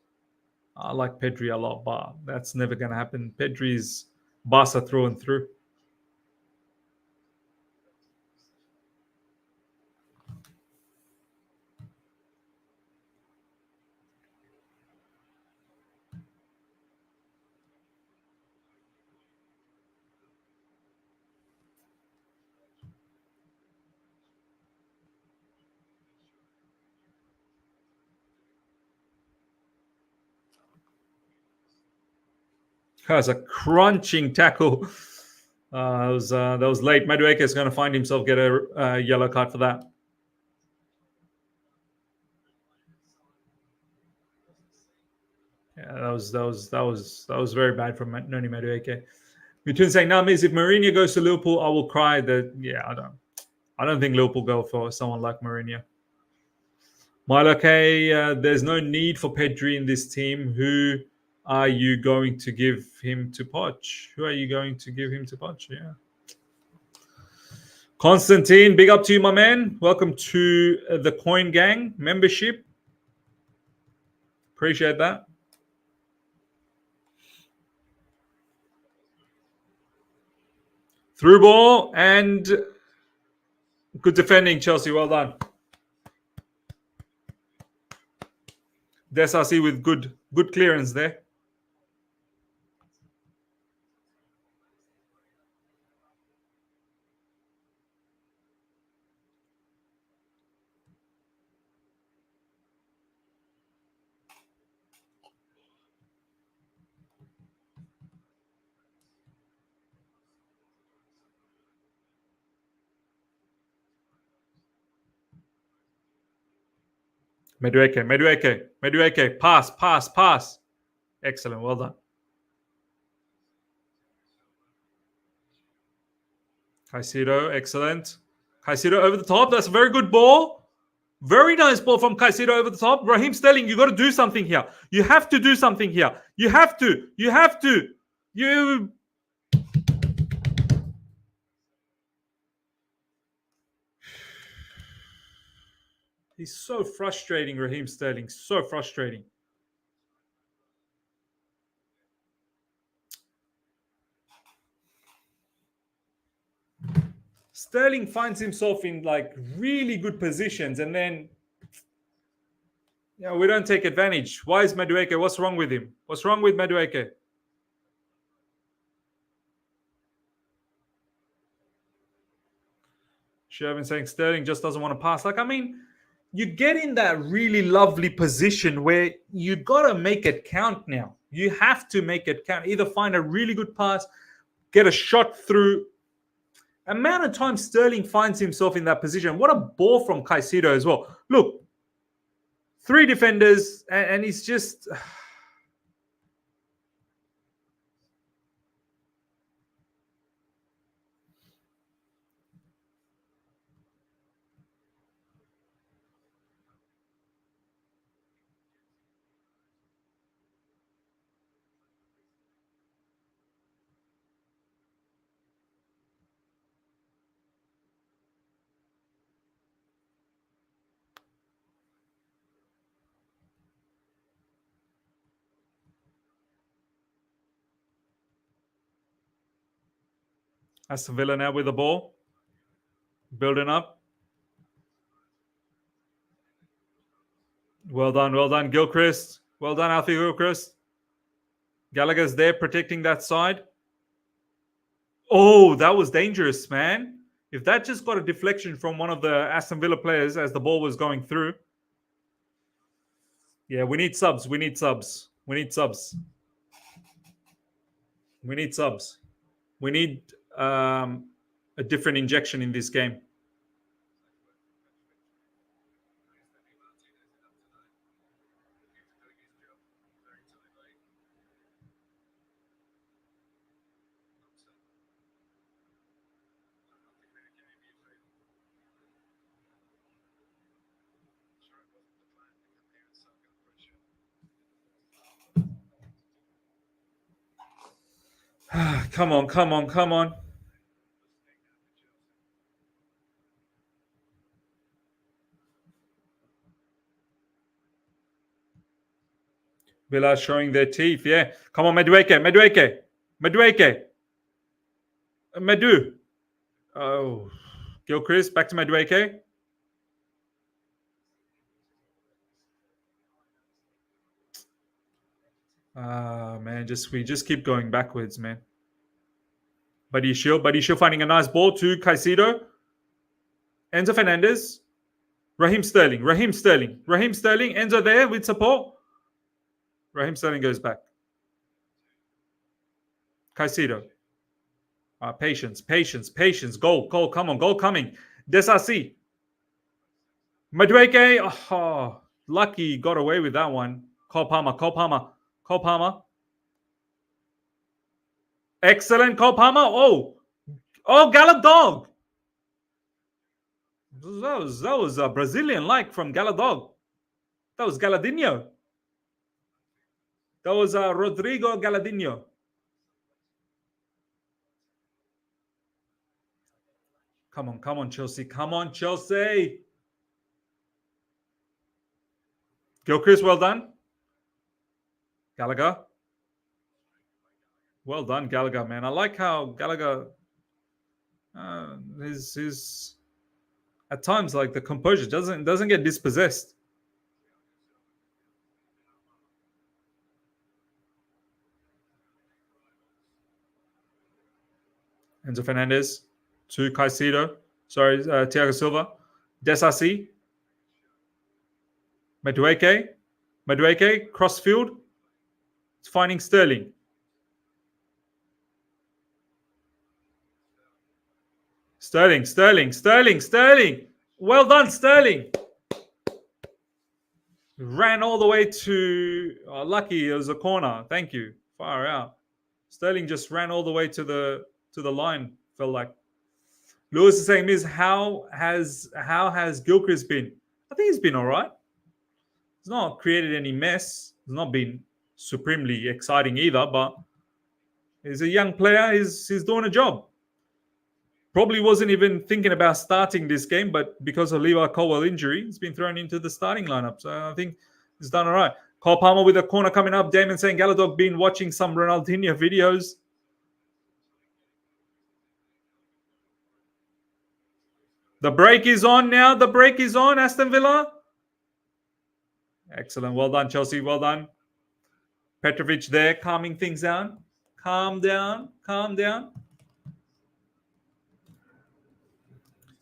I like Pedri a lot, but that's never going to happen. Pedri's Barca through and through. That was a crunching tackle. That was late. Madueke is going to find himself get a yellow card for that. Yeah, that was very bad from Noni Madueke. Between saying, "No, miss, if Mourinho goes to Liverpool, I will cry." That I don't think Liverpool go for someone like Mourinho. Milo K, there's no need for Pedri in this team. Who are you going to give him to Poch? Who are you going to give him to Poch? Yeah. Constantine, big up to you, my man. Welcome to the Coin Gang membership. Appreciate that. Through ball and good defending, Chelsea. Well done. Disasi with good clearance there. Madueke. Pass. Excellent. Well done. Caicedo, excellent. Caicedo over the top. That's a very good ball. Very nice ball from Caicedo over the top. Raheem Sterling, you got to do something here. You have to do something here. You have to. He's so frustrating, Raheem Sterling. So frustrating. Sterling finds himself in like really good positions and then we don't take advantage. Why is Madueke? What's wrong with him? What's wrong with Madueke? Shervin saying Sterling just doesn't want to pass. Like, I mean, you get in that really lovely position where you got to make it count now. You have to make it count. Either find a really good pass, get a shot through. Amount of time Sterling finds himself in that position. What a ball from Caicedo as well. Look, 3 defenders, and he's just... Aston Villa now with the ball. Building up. Well done, Gilchrist. Well done, Alfie Gilchrist. Gallagher's there protecting that side. Oh, that was dangerous, man. If that just got a deflection from one of the Aston Villa players as the ball was going through. Yeah, we need subs. We need subs. We need subs. We need subs. We need a different injection in this game. Come on, come on, come on. Villa showing their teeth, yeah. Come on, Madueke. Madu. Oh, Gilchrist, back to Madueke. Man, we just keep going backwards, man. Badiashile finding a nice ball to Caicedo. Enzo Fernandez. Raheem Sterling. Enzo there with support. Raheem Sterling goes back. Caicedo. Patience. Goal, come on, goal coming. Disasi. Madueke. Oh, lucky got away with that one. Cole Palmer. Excellent, Cole Palmer. Oh, Gallagher. That was a Brazilian-like from Gallagher. That was Galadinho. That was Rodrigo Galadinho. Come on, Chelsea. Gilchrist, well done. Gallagher. Well done, Gallagher, man. I like how Gallagher is at times like the composure doesn't get dispossessed. Enzo Fernandez to Caicedo. Sorry, Thiago Silva. Disasi. Madueke, crossfield. It's finding Sterling. Sterling. Well done, Sterling. Ran all the way to... lucky it was a corner. Thank you. Far out. Sterling just ran all the way to the line, felt like. Lewis is saying, how has Gilchrist been? I think he's been all right. He's not created any mess. He's not been supremely exciting either, but he's a young player. He's doing a job. Probably wasn't even thinking about starting this game, but because of Levi Colwill injury, he's been thrown into the starting lineup. So I think he's done all right. Cole Palmer with a corner coming up. Damon saying, Gallagher been watching some Ronaldinho videos. The break is on now. Aston Villa. Excellent. Well done, Chelsea. Well done. Petrovic there, calming things down. Calm down.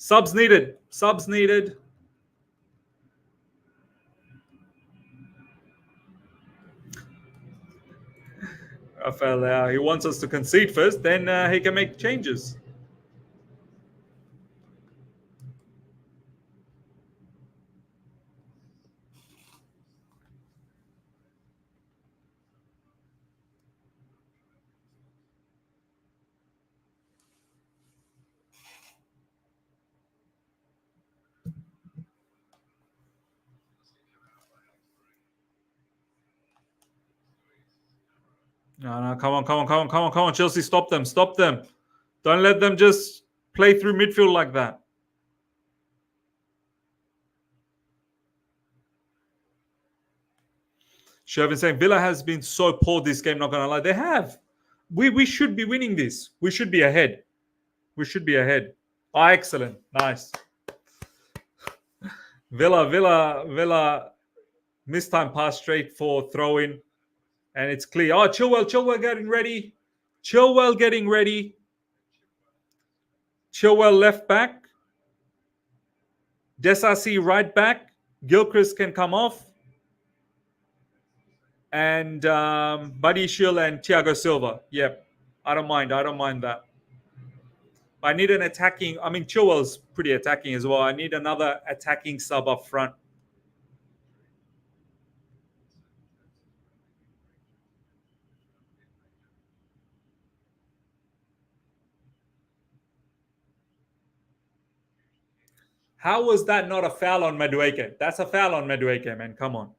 Subs needed. Subs needed. Rafael, he wants us to concede first, then he can make changes. No, come on. Chelsea, stop them. Don't let them just play through midfield like that. Shervin saying Villa has been so poor this game, not going to lie. They have. We should be winning this. We should be ahead. Oh, excellent. Nice. Villa missed time pass straight for throw in. And it's clear. Oh, Chilwell getting ready. Chilwell left back. Disasi right back. Gilchrist can come off. And Badiashile and Thiago Silva. Yep. I don't mind that. I need an attacking. I mean, Chilwell's pretty attacking as well. I need another attacking sub up front. How was that not a foul on Madueke? That's a foul on Madueke, man. Come on.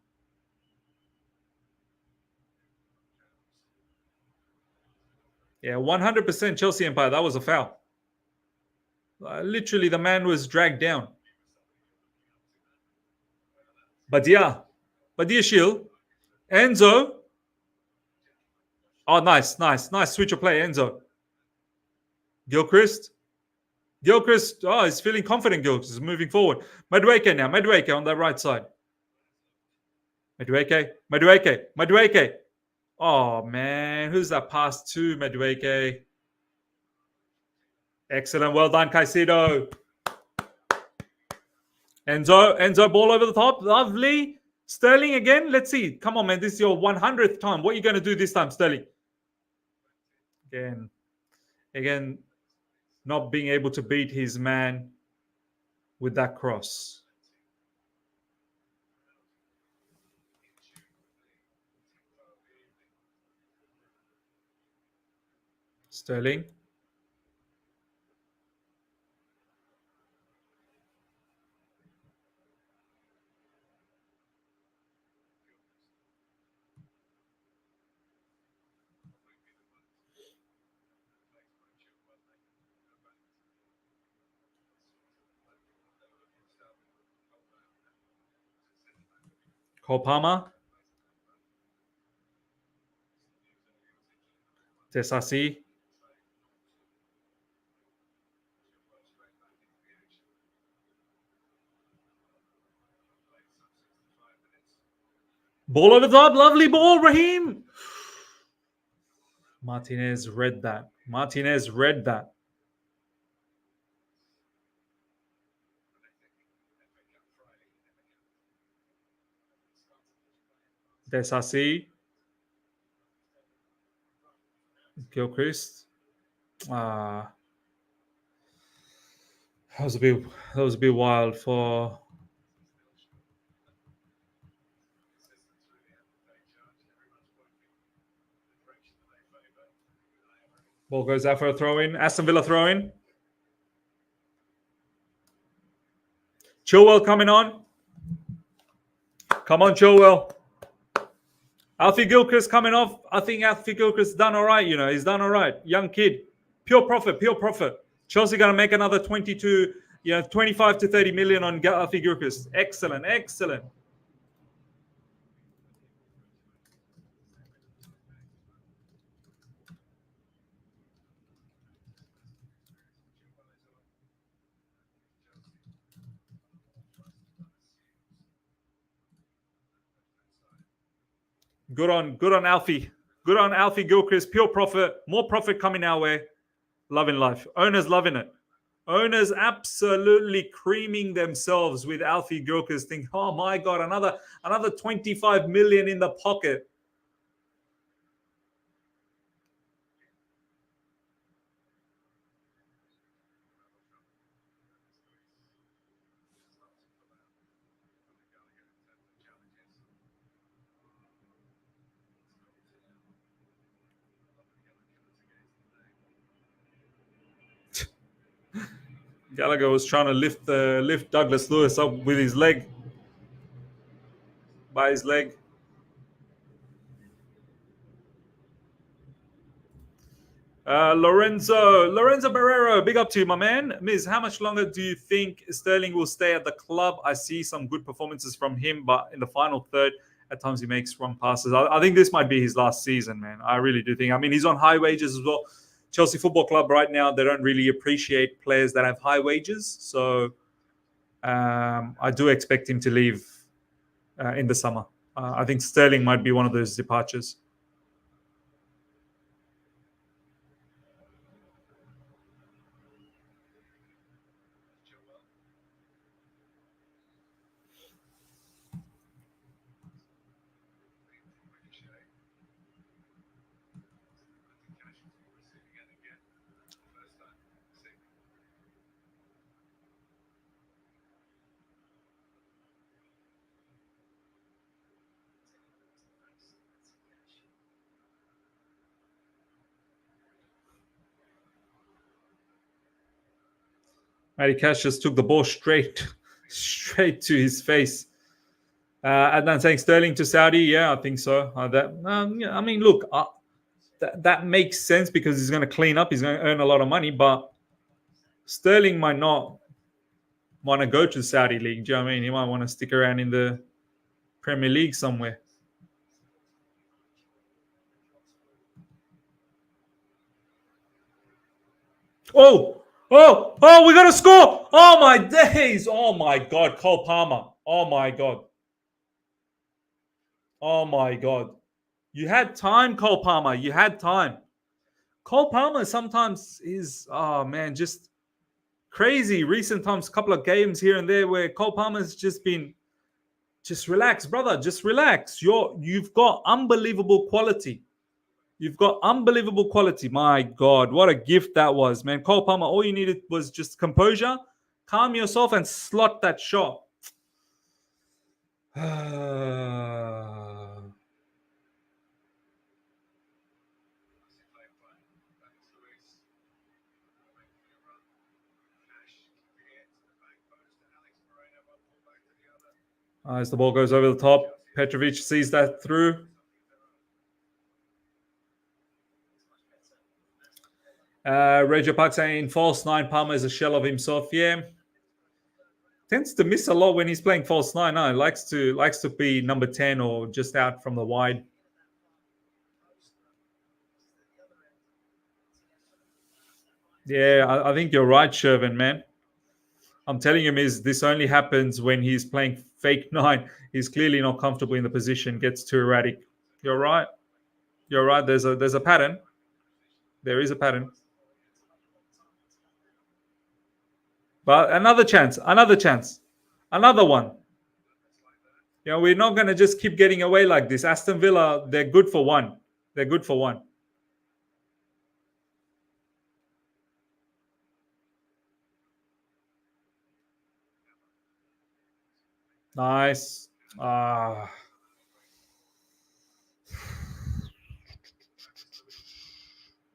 Yeah, 100% Chelsea Empire. That was a foul. Literally, the man was dragged down. Badiashile. Enzo. Oh, nice. Switch of play, Enzo. Gilchrist. Oh, he's feeling confident. Gilchrist is moving forward. Madueke now. Madueke on the right side. Madueke. Oh, man. Who's that pass to? Madueke. Excellent. Well done, Caicedo. Enzo, ball over the top. Lovely. Sterling again. Let's see. Come on, man. This is your 100th time. What are you going to do this time, Sterling? Again, not being able to beat his man with that cross. Sterling. Kopama. Disasi. Ball over the top. Lovely ball, Raheem. Martinez read that. Disasi. Gilchrist. That was a bit wild for. Ball goes out for a throw in. Aston Villa throw in. Chilwell coming on. Come on, Chilwell. Alfie Gilchrist coming off. I think Alfie Gilchrist done all right. He's done all right. Young kid. Pure profit. Chelsea going to make another 25 to 30 million on Alfie Gilchrist. Excellent. Good on Alfie. Good on Alfie Gilchrist. Pure profit. More profit coming our way. Loving life. Owners loving it. Owners absolutely creaming themselves with Alfie Gilchrist. Think, oh my God, another 25 million in the pocket. Gallagher was trying to lift Douglas Lewis up with his leg, by his leg. Lorenzo Barrero, big up to you, my man. Miz, how much longer do you think Sterling will stay at the club? I see some good performances from him, but in the final third, at times he makes wrong passes. I think this might be his last season, man. I really do think. I mean, he's on high wages as well. Chelsea Football Club right now, they don't really appreciate players that have high wages. So I do expect him to leave in the summer. I think Sterling might be one of those departures. Matty Cash just took the ball straight to his face. Adnan saying Sterling to Saudi. Yeah, I think so. Yeah, I mean, look, that makes sense because he's going to clean up. He's going to earn a lot of money. But Sterling might not want to go to the Saudi League. Do you know what I mean? He might want to stick around in the Premier League somewhere. Oh, we got to score. Oh, my days. Oh, my God. Cole Palmer. Oh, my God. Oh, my God. You had time, Cole Palmer. You had time. Cole Palmer sometimes is, oh, man, just crazy. Recent times, a couple of games here and there where Cole Palmer's just been, just relax, brother. Just relax. You've got unbelievable quality. You've got unbelievable quality. My God, what a gift that was, man. Cole Palmer, all you needed was just composure, calm yourself, and slot that shot. As the ball goes over the top, Petrovic sees that through. Regio Park saying false nine, Palmer is a shell of himself. Yeah, tends to miss a lot when he's playing false nine. No, likes to be number 10 or just out from the wide. Yeah, I think you're right, Shervin, man. I'm telling him this only happens when he's playing fake nine. He's clearly not comfortable in the position, gets too erratic. You're right. You're right. There's a pattern. There is a pattern. But another chance, another one. You know, we're not going to just keep getting away like this. Aston Villa, they're good for one. They're good for one. Nice.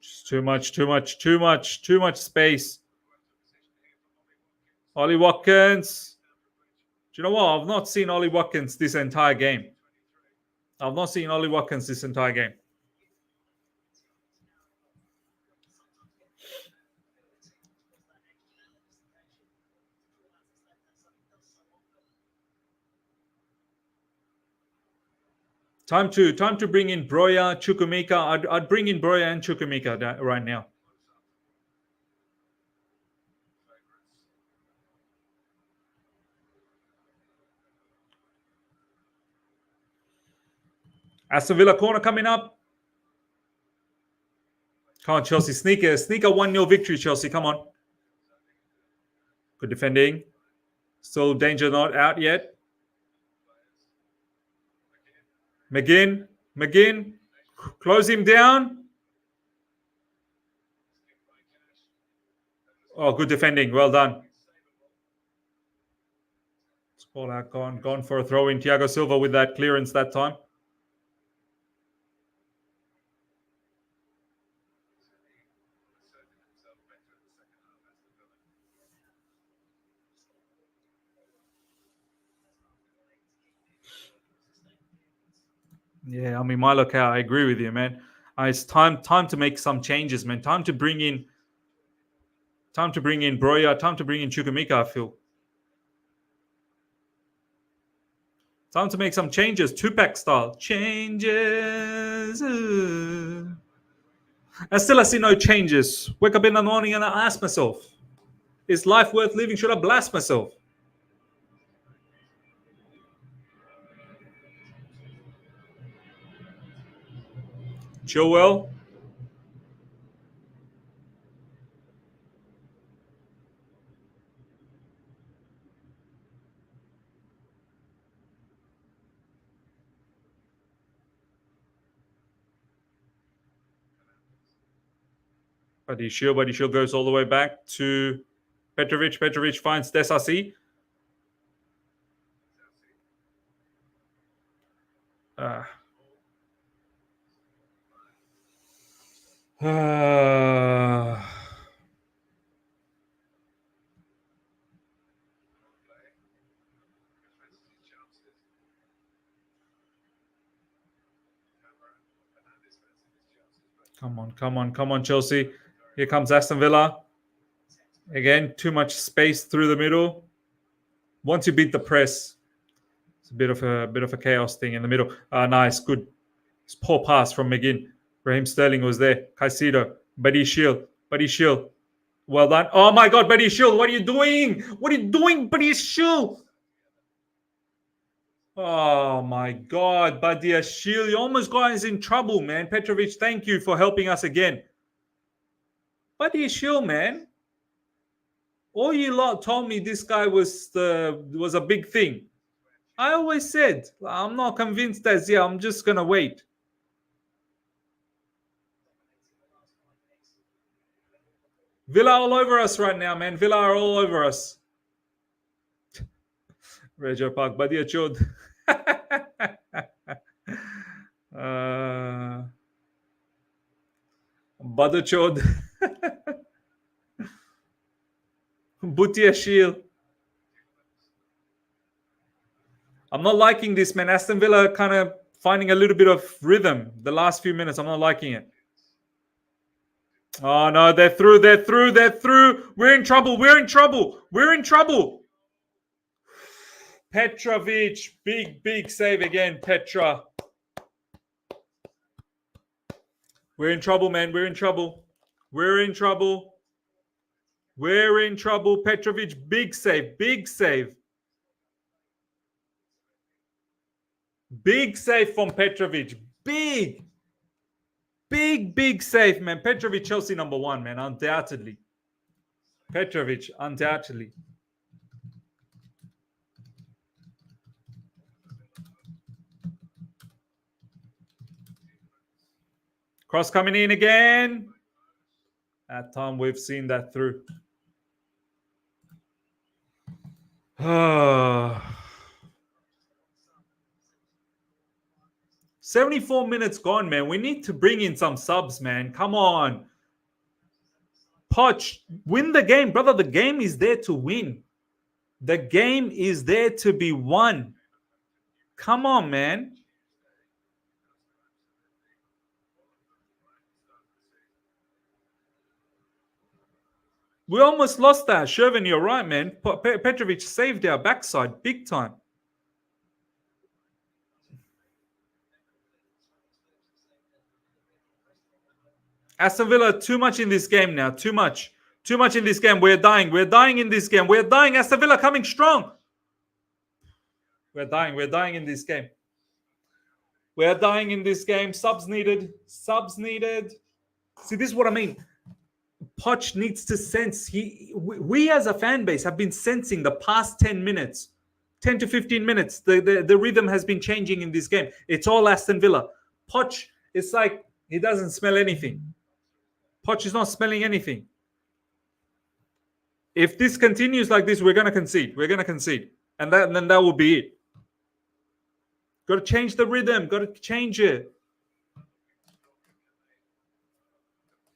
Just too much space. Ollie Watkins. Do you know what? I've not seen Ollie Watkins this entire game. Time to bring in Broja, Chukwuemeka. I'd bring in Broja and Chukwuemeka right now. Aston Villa corner coming up. Come on, Chelsea. Sneaker 1-0 victory, Chelsea. Come on. Good defending. Still danger not out yet. McGinn. Close him down. Oh, good defending. Well done. Ball out, gone for a throw in. Thiago Silva with that clearance that time. Yeah, I mean, Milo Cow, I agree with you, man. It's time to make some changes, man. Time to bring in Broja. Time to bring in Chukwuemeka, I feel. Time to make some changes. Two-pack style. Changes. And still I see no changes. Wake up in the morning and I ask myself, is life worth living? Should I blast myself? Chilwell. Badiashile goes all the way back to Petrovic. Petrovic finds Disasi. Come on, Chelsea. Here comes Aston Villa. Again, too much space through the middle. Once you beat the press, it's a bit of a chaos thing in the middle. Nice, good. It's poor pass from McGinn. Raheem Sterling was there. Caicedo, Badiashile. Well done. Oh my God, Badiashile, what are you doing? Badiashile? Oh my God, Badiashile, you almost got us in trouble, man. Petrovic, thank you for helping us again. Badiashile, man. All you lot told me this guy was a big thing. I always said, I'm not convinced as yet. I'm just going to wait. Villa all over us right now, man. Villa are all over us. Rejo Park, Badiashile. Badiashile. Badiashile. I'm not liking this, man. Aston Villa kind of finding a little bit of rhythm the last few minutes. I'm not liking it. Oh, no, they're through. We're in trouble. Petrovic, big save again, Petra. We're in trouble, man. We're in trouble. Petrovic, big save. Big save from Petrovic. Big save, man. Petrovic, Chelsea number one, man. Undoubtedly. Petrovic, undoubtedly. Cross coming in again. At time we've seen that through. 74 minutes gone, man. We need to bring in some subs, man. Come on. Poch, win the game, brother. The game is there to win. The game is there to be won. Come on, man. We almost lost that. Shervin, you're right, man. Petrovic saved our backside big time. Aston Villa, too much in this game now. Too much in this game. We're dying in this game. Aston Villa coming strong. We're dying in this game. Subs needed. See, this is what I mean. Poch needs to sense. We as a fan base have been sensing the past 10 minutes, 10 to 15 minutes. The rhythm has been changing in this game. It's all Aston Villa. Poch, it's like he doesn't smell anything. Poch is not smelling anything. If this continues like this, we're going to concede. We're going to concede. And then that will be it. Got to change the rhythm. Got to change it.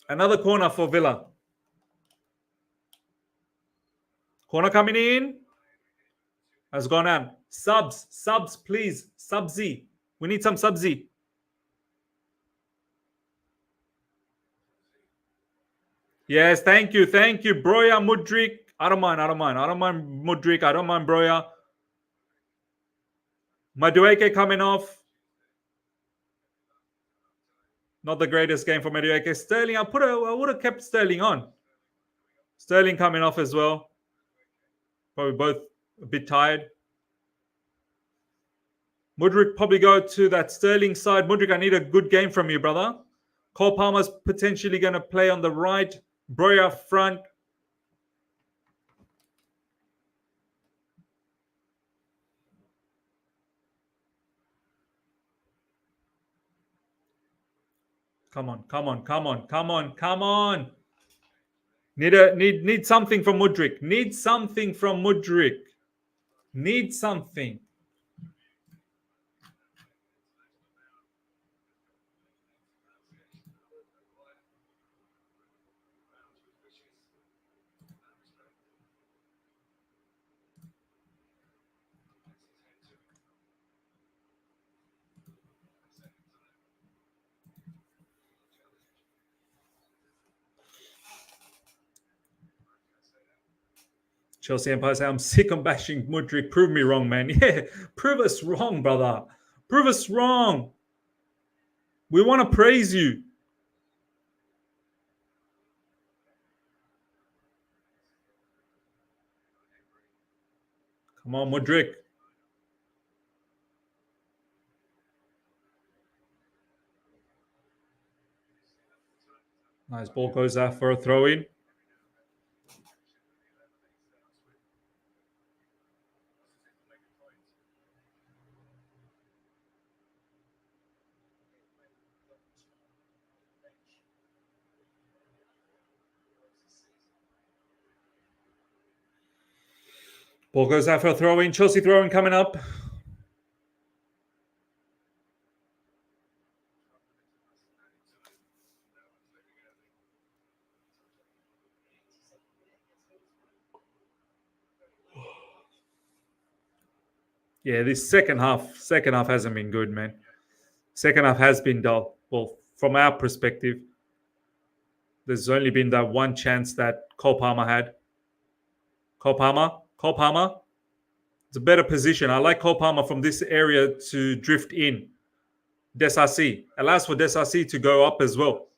Another corner for Villa. Corner coming in. Has gone on. Subs, please. Subsy. We need some subsy. Yes, thank you. Broja, Mudryk. I don't mind Mudryk. I don't mind Broja. Madueke coming off. Not the greatest game for Madueke. Sterling, I would have kept Sterling on. Sterling coming off as well. Probably both a bit tired. Mudryk probably go to that Sterling side. Mudryk, I need a good game from you, brother. Cole Palmer's potentially going to play on the right. Broja front. Come on. Need something from Mudryk. Need something. Chelsea Empire say, I'm sick of bashing Mudryk. Prove me wrong, man. Yeah, prove us wrong, brother. Prove us wrong. We want to praise you. Come on, Mudryk. Nice ball goes out for a throw-in. Ball goes out for a throw-in. Chelsea throw-in coming up. Yeah, this second half hasn't been good, man. Second half has been dull. Well, from our perspective, there's only been that one chance that Cole Palmer had. Cole Palmer. It's a better position. I like Cole Palmer from this area to drift in. Disasi. Allows for Disasi to go up as well.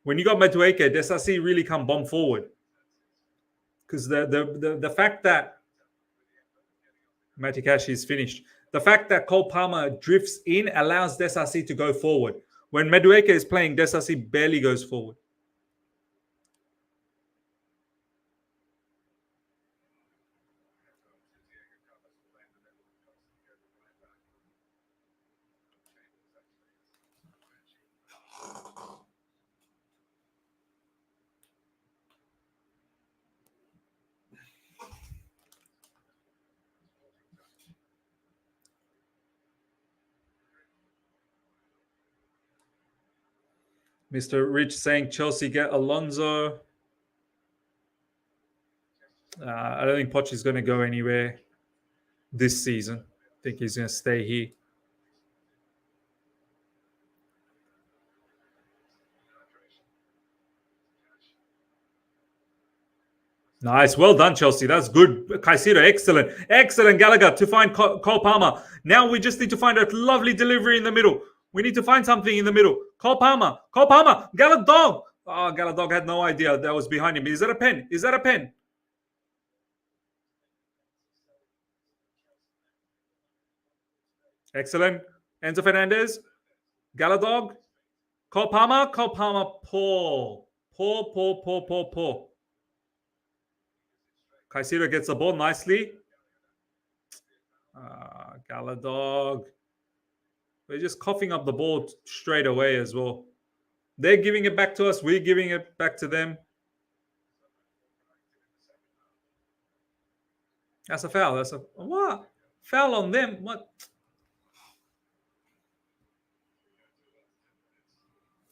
When you got Madueke, Disasi really can bomb forward. Because the fact that Matikashi is finished. The fact that Cole Palmer drifts in allows Disasi to go forward. When Madueke is playing, Disasi barely goes forward. Mr. Rich saying Chelsea get Alonso. I don't think Poch is going to go anywhere this season. I think he's going to stay here. Nice. Well done, Chelsea. That's good. Caicedo, excellent. Excellent, Gallagher, to find Cole Palmer. Now we just need to find a lovely delivery in the middle. We need to find something in the middle. Cole Palmer. Gallagher. Oh, Gallagher had no idea that was behind him. Is that a pen? Excellent. Enzo Fernandez. Gallagher. Cole Palmer. Paul. Poor. Caicedo gets the ball nicely. Gallagher. We're just coughing up the ball straight away as well. They're giving it back to us. We're giving it back to them. That's a foul. That's a what? Foul on them. What?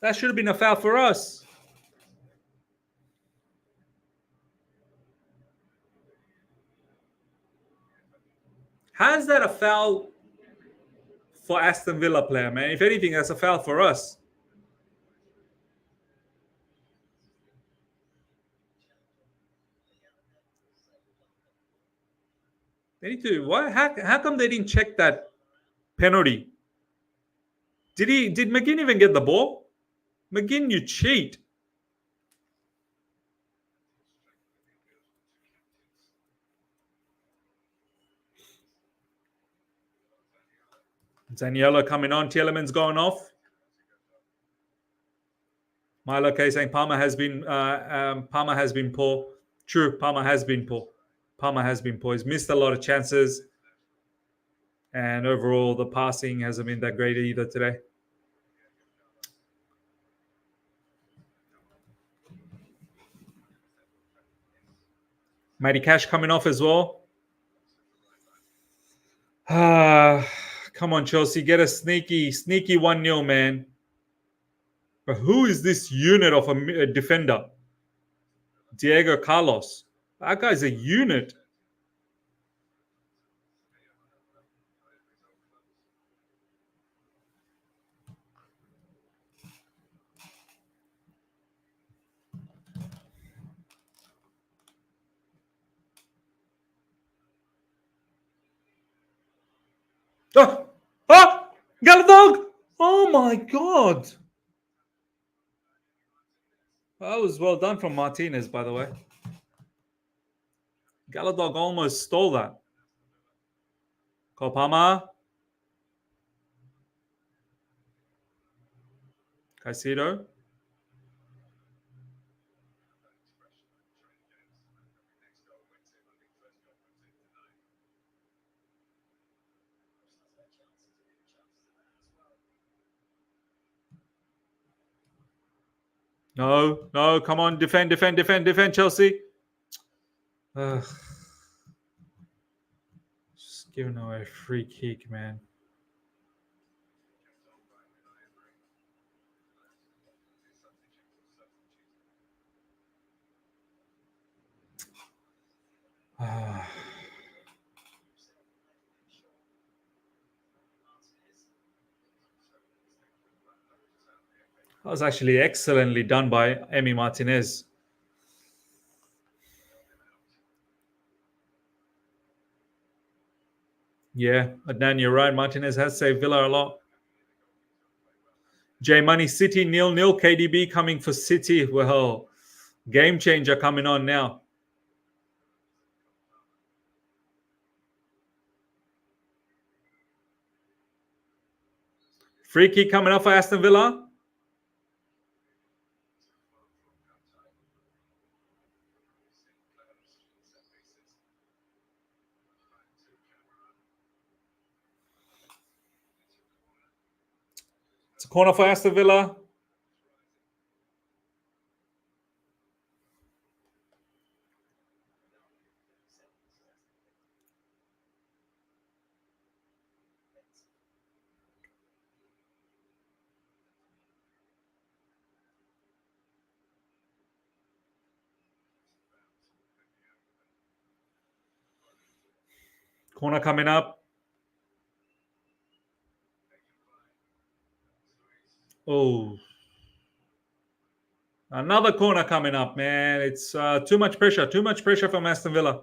That should have been a foul for us. How is that a foul for Aston Villa player, man? If anything, that's a foul for us. They need to. Why? How come they didn't check that penalty? Did McGinn even get the ball? McGinn, you cheat. Zaniolo coming on. Tielemans going off. Milo K saying Palmer has been poor. True, Palmer has been poor. He's missed a lot of chances, and overall the passing hasn't been that great either today. Matty Cash coming off as well. Come on, Chelsea, get a sneaky 1-0, man. But who is this unit of a defender? Diego Carlos. That guy's a unit. Gallagher! Oh my God! That was well done from Martinez, by the way. Gallagher almost stole that. Kopama. Caicedo. No, come on, defend, Chelsea. Just giving away a free kick, man. That was actually excellently done by Emi Martinez. Yeah, Adnan, you're right. Martinez has saved Villa a lot. J Money City 0-0. KDB coming for City. Well, game changer coming on now. Free kick coming up for Aston Villa. It's a corner for Aston Villa. Corner coming up. Oh. Another corner coming up, man. It's too much pressure. Too much pressure from Aston Villa.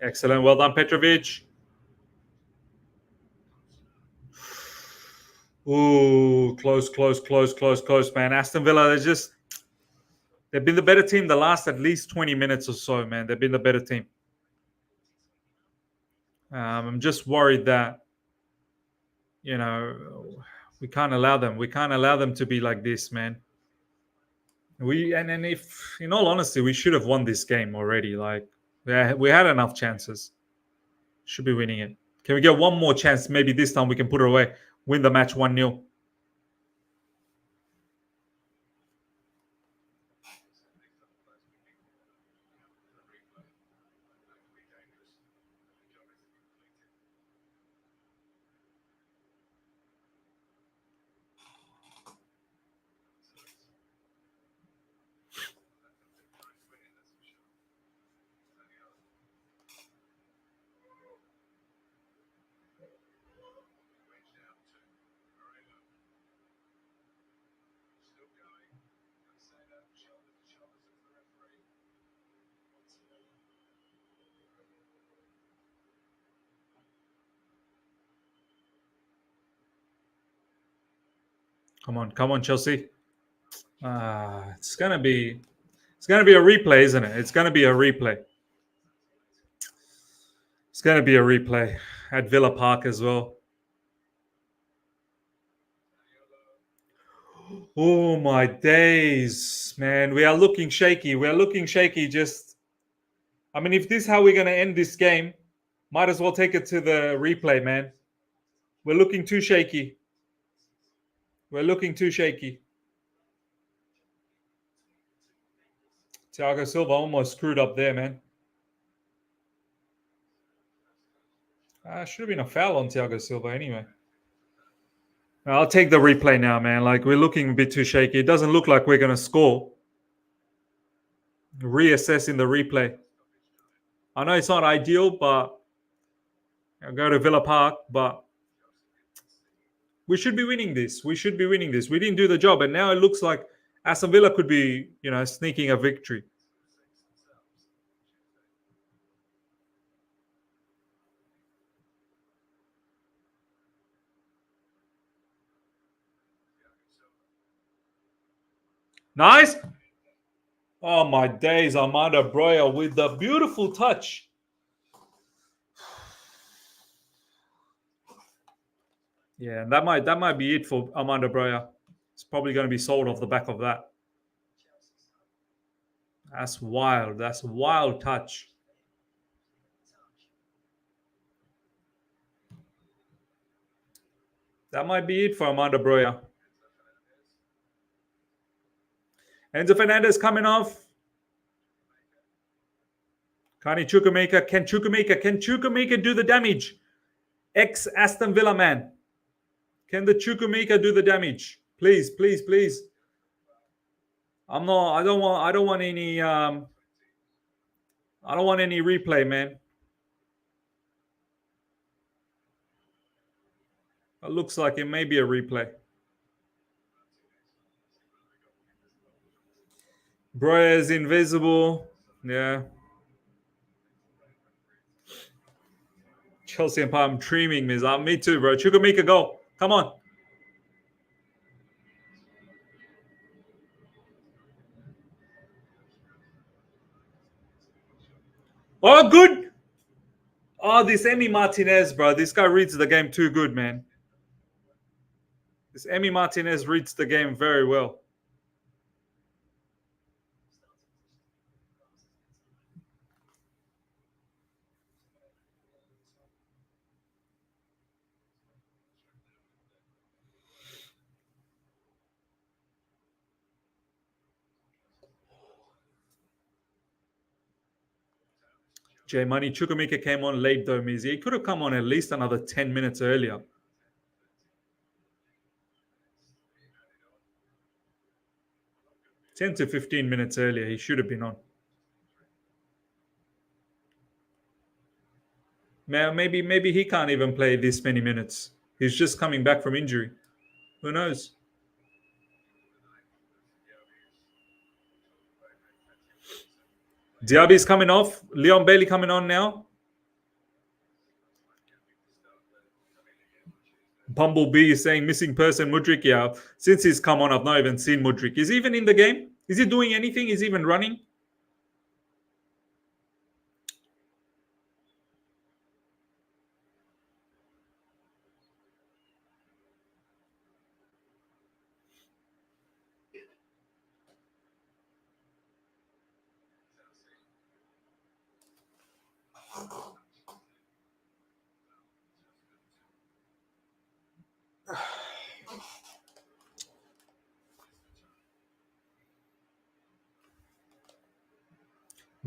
Excellent. Well done, Petrovic. Ooh, close, man. Aston Villa, they've been the better team the last at least 20 minutes or so, man. They've been the better team. I'm just worried that, we can't allow them. We can't allow them to be like this, man. And if, in all honesty, we should have won this game already. Like, we had enough chances. Should be winning it. Can we get one more chance? Maybe this time we can put it away. Win the match 1-0. Come on, Chelsea. It's gonna be a replay, isn't it? It's gonna be a replay. It's gonna be a replay at Villa Park as well. Oh my days, man. We are looking shaky. Just, I mean, if this is how we're gonna end this game, might as well take it to the replay, man. We're looking too shaky. Thiago Silva almost screwed up there, man. Should have been a foul on Thiago Silva anyway. I'll take the replay now, man. Like, we're looking a bit too shaky. It doesn't look like we're going to score. Reassessing the replay. I know it's not ideal, but I'll go to Villa Park, but we should be winning this. We didn't do the job, and now it looks like Aston Villa could be, sneaking a victory. Nice. Oh my days, Armando Broja with the beautiful touch. Yeah, that might be it for Armando Broja. It's probably going to be sold off the back of that. That's wild. That's a wild touch. That might be it for Armando Broja. Enzo Fernandez coming off. Can Chukwuemeka do the damage? Ex-Aston Villa man. Can the Chukwuemeka do the damage? Please. I don't want any replay, man. It looks like it may be a replay. Broja is invisible. Yeah. Chelsea and I'm dreaming, Miz. Me too, bro. Chukwuemeka, go. Come on. Oh, good. Oh, this Emi Martinez, bro. This guy reads the game too good, man. This Emi Martinez reads the game very well. J Money, Chukwuemeka came on late though, Miz. He could have come on at least another 10 minutes earlier. 10 to 15 minutes earlier, he should have been on. Maybe he can't even play this many minutes. He's just coming back from injury. Who knows? Diaby's coming off. Leon Bailey coming on now. Bumblebee is saying missing person Mudryk. Yeah, since he's come on, I've not even seen Mudryk. Is he even in the game? Is he doing anything? Is he even running?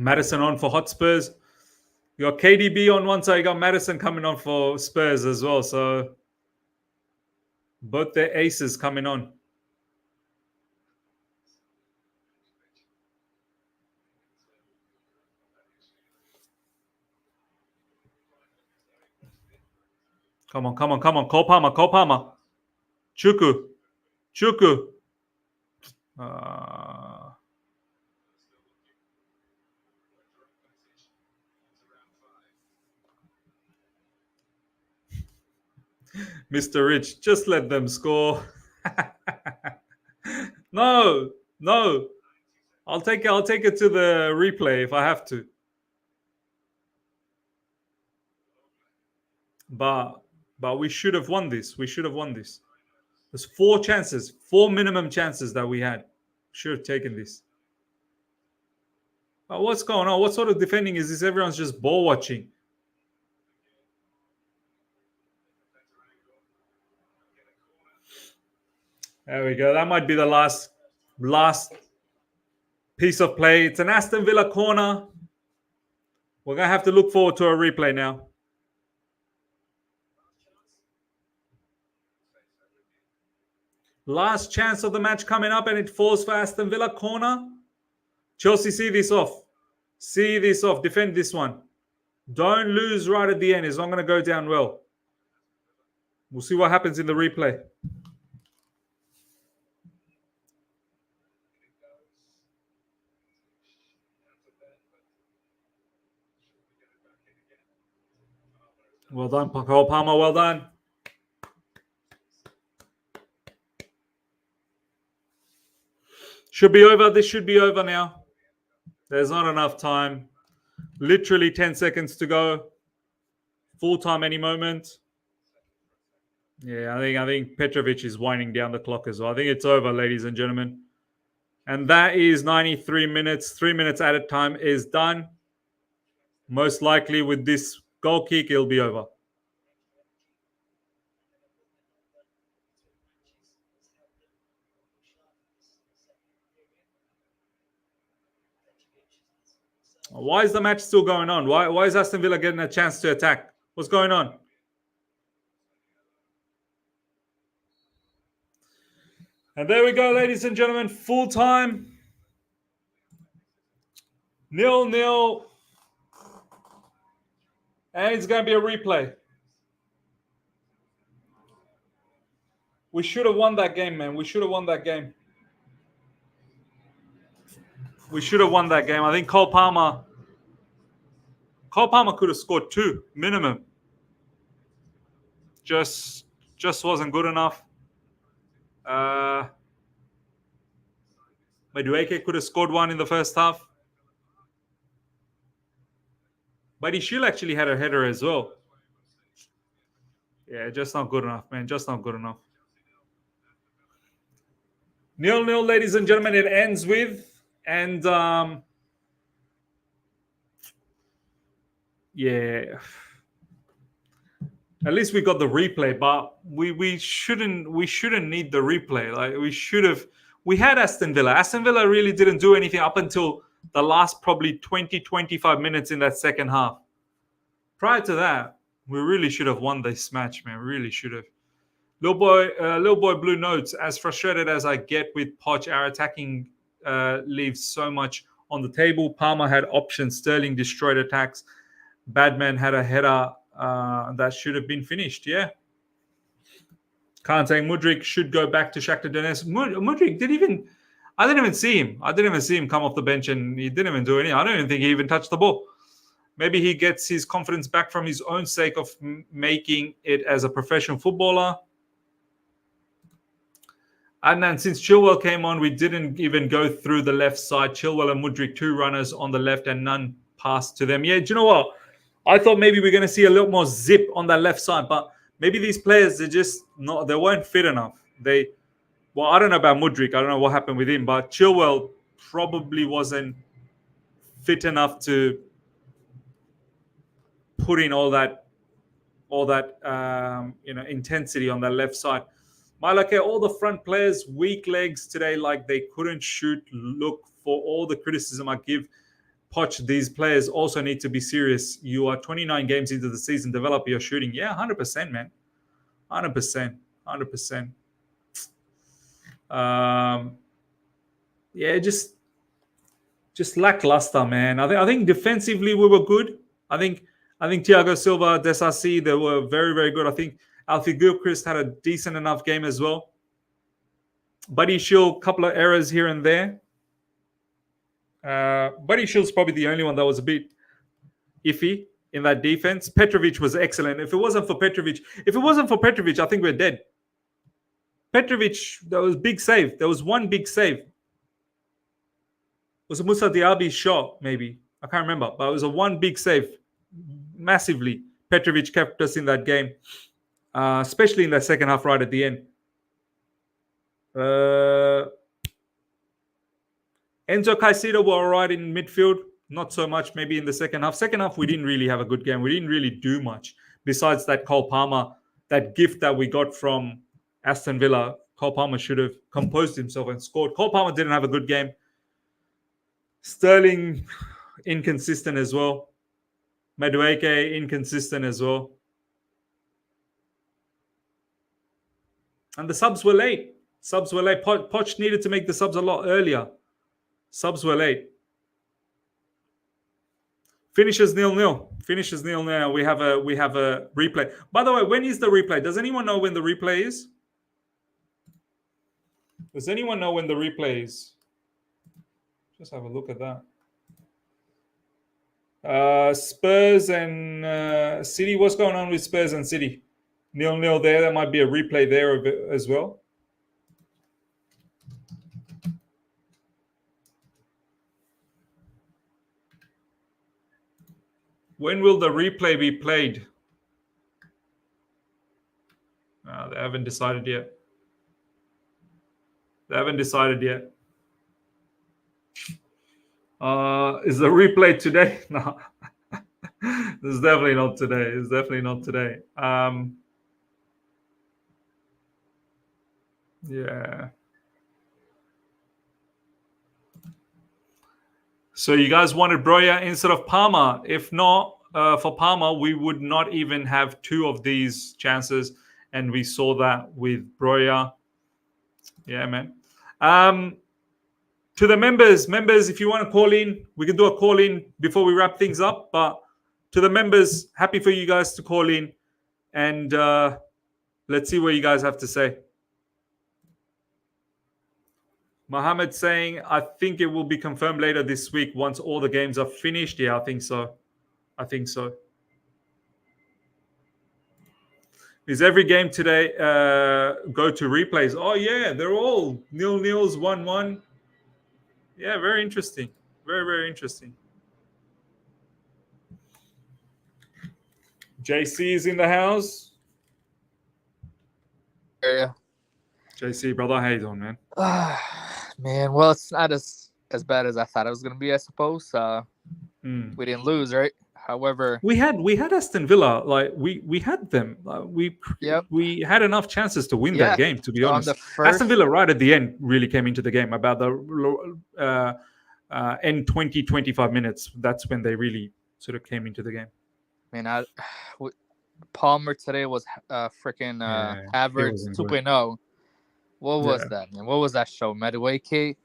Maddison on for Hotspurs. You got KDB on one side, you got Maddison coming on for Spurs as well. So both their aces coming on. Come on. Cole Palmer. Chuku. Mr. Rich, just let them score. No. I'll take it to the replay if I have to. But we should have won this. There's 4 minimum chances that we had. Should have taken this. What's going on? What sort of defending is this? Everyone's just ball watching. There we go. That might be the last piece of play. It's an Aston Villa corner. We're going to have to look forward to a replay now. Last chance of the match coming up, and it falls for Aston Villa corner. Chelsea, see this off. Defend this one. Don't lose right at the end. It's not going to go down well. We'll see what happens in the replay. Well done, Cole Palmer. Well done. Should be over. This should be over now. There's not enough time. Literally 10 seconds to go. Full time any moment. Yeah, I think Petrovic is winding down the clock as well. I think it's over, ladies and gentlemen. And that is 93 minutes. 3 minutes at a time is done. Most likely with this goal kick, it'll be over. Why is the match still going on? Why is Aston Villa getting a chance to attack? What's going on? And there we go, ladies and gentlemen. Full time. 0-0. And it's going to be a replay. We should have won that game, man. We should have won that game. I think Cole Palmer could have scored 2 minimum. Just wasn't good enough. Madueke could have scored 1 in the first half. Badiashile actually had a header as well. Yeah, just not good enough, man. Just not good enough. 0-0, ladies and gentlemen, it ends with. And, yeah. At least we got the replay, but we shouldn't need the replay. Like we had Aston Villa. Aston Villa really didn't do anything up until the last probably 20-25 minutes in that second half. Prior to that, we really should have won this match, man. Really should have. Little boy Blue notes, as frustrated as I get with Poch, our attacking leaves so much on the table. Palmer had options. Sterling destroyed attacks. Badman had a header that should have been finished. Yeah. Can't say Mudryk should go back to Shakhtar Donetsk. Mudryk I didn't even see him. I didn't even see him come off the bench, and he didn't even do anything. I don't even think he even touched the ball. Maybe he gets his confidence back from his own sake of making it as a professional footballer. And then since Chilwell came on, we didn't even go through the left side. Chilwell and Mudryk, 2 runners on the left and none passed to them. Yeah, do you know what? I thought maybe we're going to see a little more zip on that left side, but maybe these players, they weren't fit enough. Well, I don't know about Mudryk. I don't know what happened with him, but Chilwell probably wasn't fit enough to put in all that intensity on that left side. Madueke, all the front players, weak legs today, like they couldn't shoot. Look, for all the criticism I give Poch, these players also need to be serious. You are 29 games into the season, develop your shooting. Yeah, 100%, man. 100%. Yeah, just lackluster, man. I think defensively we were good. I think Thiago, Silva, Disasi, they were very, very good. I think Alfie Gilchrist had a decent enough game as well. Badiashile, couple of errors here and there. Badiashile's probably the only one that was a bit iffy in that defense. Petrovic was excellent. If it wasn't for Petrovic, I think we're dead. Petrovic, that was big save. There was one big save. It was a Musa Diaby shot, maybe. I can't remember, but it was a one big save. Massively. Petrovic kept us in that game, especially in that second half right at the end. Enzo, Caicedo were all right in midfield. Not so much maybe in the second half. Second half, we didn't really have a good game. We didn't really do much besides that Cole Palmer, that gift that we got from Aston Villa. Cole Palmer should have composed himself and scored. Cole Palmer didn't have a good game. Sterling, inconsistent as well. Madueke, inconsistent as well. And the subs were late. Poch needed to make the subs a lot earlier. Subs were late. Finishes 0-0. We have a replay. By the way, when is the replay? Does anyone know when the replay is? Does anyone know when the replay is? Just have a look at that. Spurs and City. What's going on with Spurs and City? 0-0 there. There might be a replay there as well. When will the replay be played? They haven't decided yet. Is the replay today? No. It's definitely not today. Yeah. So you guys wanted Broja instead of Palmer. If not, for Palmer, we would not even have 2 of these chances. And we saw that with Broja. Yeah, man. To the members, if you want to call in, we can do a call in before we wrap things up. But to the members, happy for you guys to call in. And let's see what you guys have to say. Mohammed saying, I think it will be confirmed later this week once all the games are finished. Yeah, I think so. Is every game today go to replays? Oh, yeah, they're all 0-0s, 1-1. Yeah, very interesting. Very, very interesting. JC is in the house. Yeah. JC, brother, how you doing, man? Man, well, it's not as bad as I thought it was going to be, I suppose. We didn't lose, right? However, we had Aston Villa. Like we had them. We had enough chances to win that game. To be honest, Aston Villa right at the end really came into the game. About the end 20-25 minutes. That's when they really sort of came into the game. Man, Palmer today was freaking average 2.0. What was that, man? What was that show? Madueke?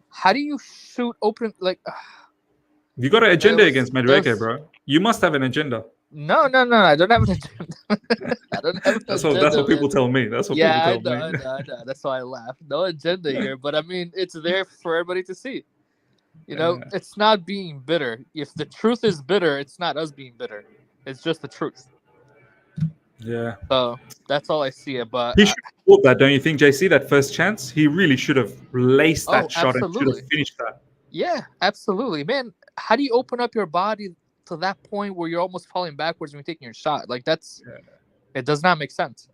How do you shoot open like? You got an agenda against Madueke, bro. You must have an agenda. No. I don't have an agenda. That's what people tell me. That's what people tell me. I know. That's why I laugh. No agenda here, but I mean, it's there for everybody to see. You know, it's not being bitter. If the truth is bitter, it's not us being bitter. It's just the truth. Yeah. So that's all I see. But scored that, don't you think, JC? That first chance, he really should have laced that shot and should absolutely. have finished that. Yeah, absolutely, man. How do you open up your body to that point where you're almost falling backwards when you're taking your shot? Like it does not make sense.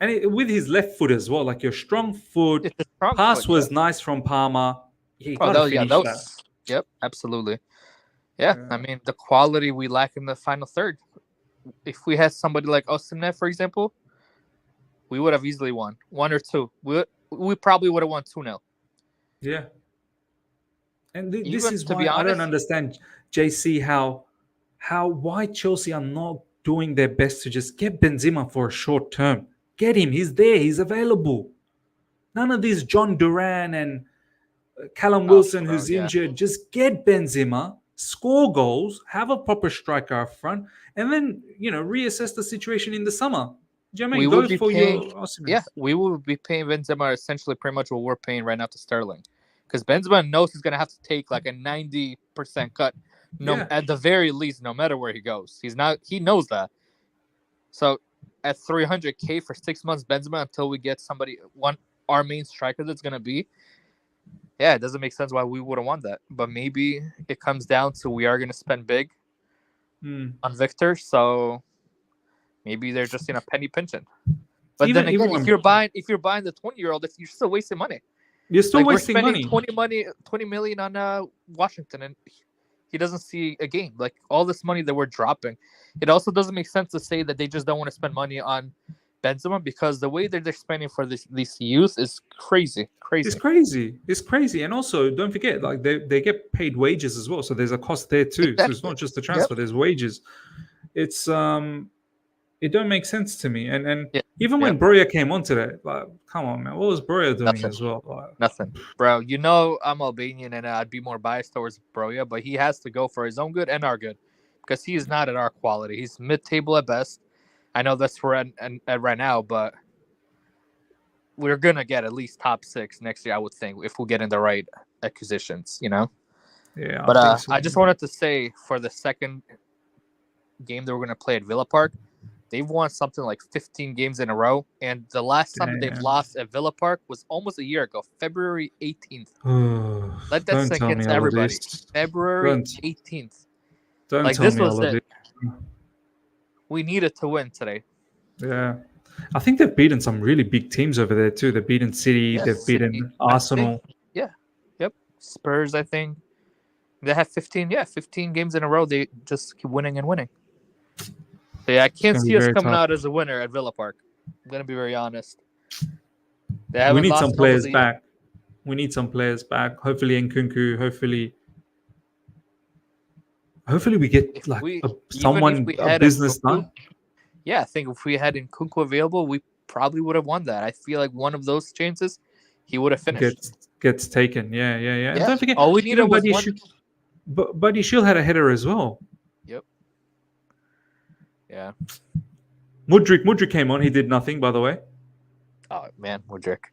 And with his left foot as well, like your strong foot. It's a strong Pass foot, was nice from Palmer. He Oh, got to that, yeah, finish that that. was. Yep, absolutely. Yeah, I mean the quality we lack in the final third. If we had somebody like Osimhen, for example, we would have easily won 1 or 2. We probably would have won 2-0. Yeah. And this Even, is to why be I don't honest- understand, JC, why Chelsea are not doing their best to just get Benzema for a short term. Get him. He's there. He's available. None of these John Duran and Callum Wilson, who's injured. Just get Benzema, score goals, have a proper striker up front, and then reassess the situation in the summer. Do you know what I mean? We would be paying, your Osimhen. yeah, we will be paying Benzema essentially pretty much what we're paying right now to Sterling, because Benzema knows he's gonna have to take like a 90% cut, at the very least, no matter where he goes. He knows that. So at 300K for 6 months, Benzema, until we get our main striker that's gonna be. Yeah, it doesn't make sense why we wouldn't want that. But maybe it comes down to we are going to spend big on Victor, so maybe they're just in a penny pinching. But then again, if you're buying the 20-year-old, you're still wasting money. You're still wasting money. We're spending 20 million on Washington, and he doesn't see a game. Like all this money that we're dropping, it also doesn't make sense to say that they just don't want to spend money on Benzema, because the way that they're spending for this youth is crazy. It's crazy. And also, don't forget, like they get paid wages as well. So there's a cost there too. Exactly. So it's not just the transfer. There's wages. It's it don't make sense to me. And even when Broja came onto that, like, come on, man, what was Broja doing as well? Like, nothing, bro. I'm Albanian, and I'd be more biased towards Broja, but he has to go for his own good and our good, because he is not at our quality. He's mid-table at best. I know that's where at right now, but we're gonna get at least top 6 next year, I would think, if we get in the right acquisitions. Yeah. But I just wanted to say, for the second game that we're gonna play at Villa Park, they've won something like 15 games in a row, and the last time they've lost at Villa Park was almost a year ago, February 18th. Let that sink into everybody. February 18th. Don't tell me all of it. We needed to win today. Yeah. I think they've beaten some really big teams over there too. They've beaten City. They've beaten Arsenal. Yep. Spurs, I think. They have 15 games in a row. They just keep winning and winning. So yeah, I can't see us coming out as a winner at Villa Park. I'm going to be very honest. We need some players back. Hopefully Nkunku. Hopefully we get a business done. Yeah, I think if we had Nkunku available, we probably would have won that. I feel like one of those chances, he would have finished. Gets taken. Yeah. And don't forget, all we needed was Badiashile had a header as well. Yep. Yeah. Mudryk came on. He did nothing, by the way. Oh man, Mudryk.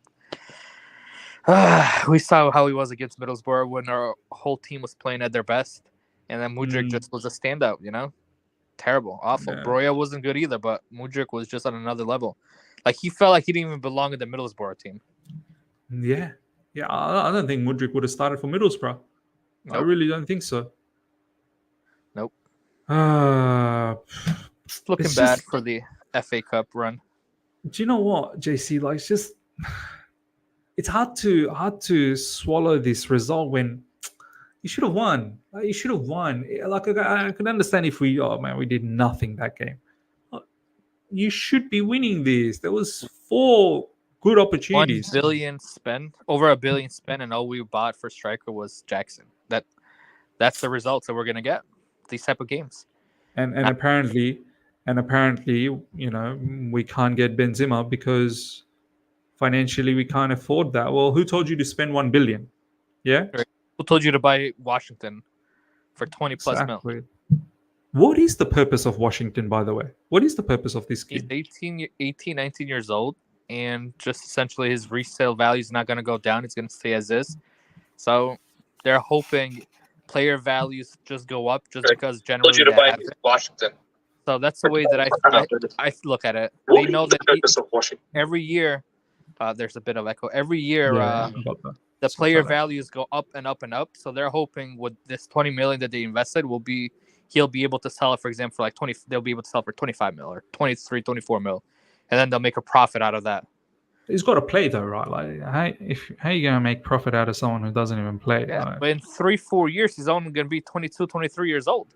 We saw how he was against Middlesbrough when our whole team was playing at their best, and then Mudryk just was a standout. Terrible, awful. Yeah. Broja wasn't good either, but Mudryk was just on another level. Like, he felt like he didn't even belong in the Middlesbrough team. Yeah. I don't think Mudryk would have started for Middlesbrough. Nope. I really don't think so. Nope. It's looking bad for the FA Cup run. Do you know what, JC? Like, it's hard to swallow this result when you should have won. Like, you should have won. Like, I can understand if we did nothing that game. You should be winning this. There was 4 good opportunities. Over $1 billion spent, and all we bought for striker was Jackson. That's the results that we're gonna get. These type of games. And apparently, we can't get Benzema because financially we can't afford that. Well, who told you to spend $1 billion? Yeah. Who told you to buy Washington for 20 plus mil? What is the purpose of Washington, by the way? What is the purpose of this kid? He's 18, 19 years old, and just essentially his resale value is not going to go down. It's going to stay as is. So they're hoping player values just go up just because generally told you to buy Washington. So that's the way that I look at it. They know that every year There's a bit of echo. Every year, Yeah, I got that. the Sorry player for that. values go up and up and up. So they're hoping with this 20 million that they invested he'll be able to sell it, for example, for like 20. They'll be able to sell it for 25 mil or 23, 24 mil, and then they'll make a profit out of that. He's got to play though, right? Like, how are you gonna make profit out of someone who doesn't even play? Yeah, Like, but in 3-4 years, he's only going to be 22, 23 years old.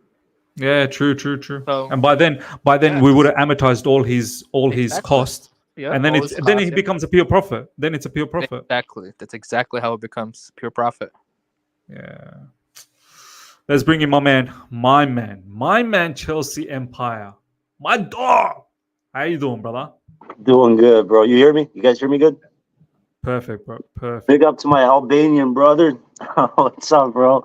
yeah, true. So And by then yeah. we would have amortized all his Exactly. cost. Yeah, And then all it's his then costs, it becomes a pure profit. Then it's a pure profit. Exactly. That's exactly how it becomes pure profit. Yeah. Let's bring in my man, Chelsea Empire. My dog. How you doing, brother? Doing good, bro. You hear me? You guys hear me good? Perfect, bro. Perfect. Big up to my Albanian brother. What's up, bro?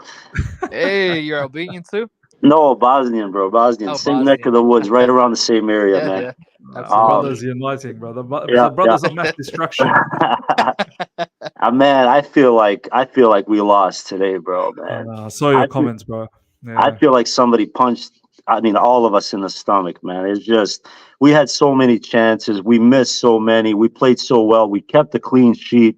Hey, you're Albanian too? No, Bosnian, bro. Bosnian. Oh, Same neck of the woods, right around the same area, man. Yeah. Absolutely. Brothers uniting, brother. Yeah, The brothers of mass destruction. Man, I feel like we lost today, bro, man. I saw your comments, bro. Yeah. I feel like somebody punched, all of us in the stomach, man. It's just, we had so many chances. We missed so many. We played so well. We kept a clean sheet.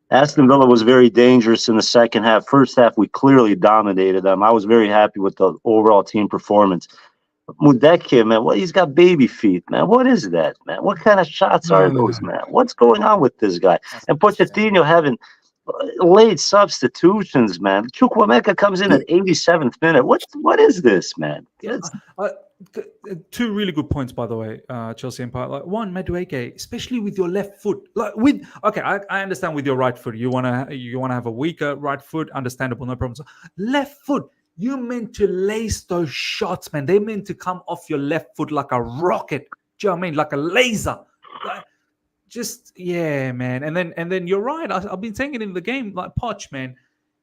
Aston Villa was very dangerous in the second half. First half, we clearly dominated them. I was very happy with the overall team performance. Mudryk, man, he's got baby feet, man. What is that, man? What kind of shots are those, man? What's going on with this guy? And Pochettino having late substitutions, man. Chukwuemeka comes in at 87th minute. What is this, man? Two really good points, by the way, Chelsea Empire. Like, one, Madueke, especially with your left foot. I understand with your right foot, you wanna have a weaker right foot. Understandable, no problem. So, left foot, you meant to lace those shots, man. They meant to come off your left foot like a rocket. Do you know what I mean? Like a laser. Man. And then you're right. I've been saying it in the game, like Poch, man.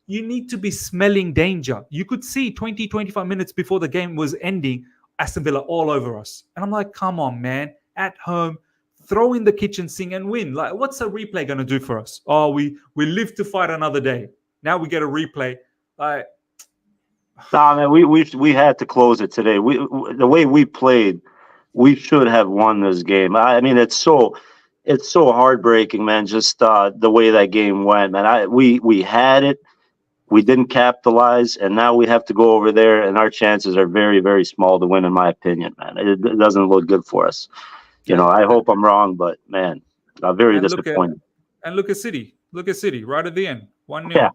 You need to be smelling danger. You could see 20, 25 minutes before the game was ending, Aston Villa all over us. And I'm like, come on, man. At home, throw in the kitchen sink and win. Like, what's a replay going to do for us? Oh, we live to fight another day. Now we get a replay. Like, nah, man, we had to close it today. The way we played, we should have won this game. I mean, it's so heartbreaking, man. Just the way that game went, man. We had it. We didn't capitalize, and now we have to go over there, and our chances are very, very small to win, in my opinion, man. It doesn't look good for us. I hope I'm wrong, but, man, I'm very disappointed. Look at City. Look at City right at the end. 1-0.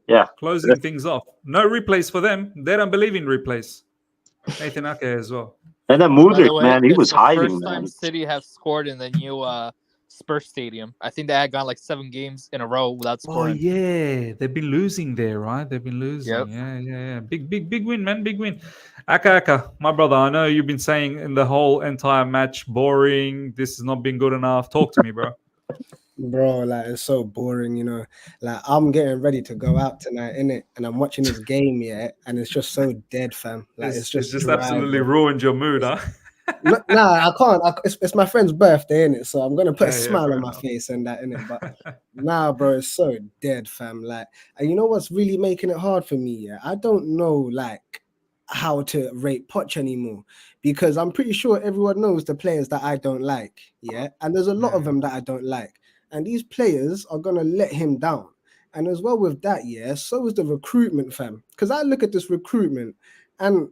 Yeah. Closing things off. No replays for them. They don't believe in replays. Nathan Ake as well. And then Mudryk, man, he was hiding, man. First time City have scored in the new Spurs Stadium. I think they had gone like 7 games in a row without scoring. Oh yeah, they've been losing there, right? They've been losing. Yep. Yeah. Big win, man. Big win. Aka, my brother. I know you've been saying in the whole entire match, boring. This has not been good enough. Talk to me, bro. Bro, like, it's so boring, Like, I'm getting ready to go out tonight, innit? And I'm watching this game, and it's just so dead, fam. Like, it's just dry, absolutely bro. ruined your mood, huh? Nah, I can't. It's my friend's birthday, innit? So I'm gonna put a smile on my face and that, innit? But nah, bro, it's so dead, fam. Like, and you know what's really making it hard for me? Yeah, I don't know, like, how to rate Poch anymore, because I'm pretty sure everyone knows the players that I don't like, and there's a lot of them that I don't like, and these players are gonna let him down. And as well with that, so is the recruitment, fam. Because I look at this recruitment and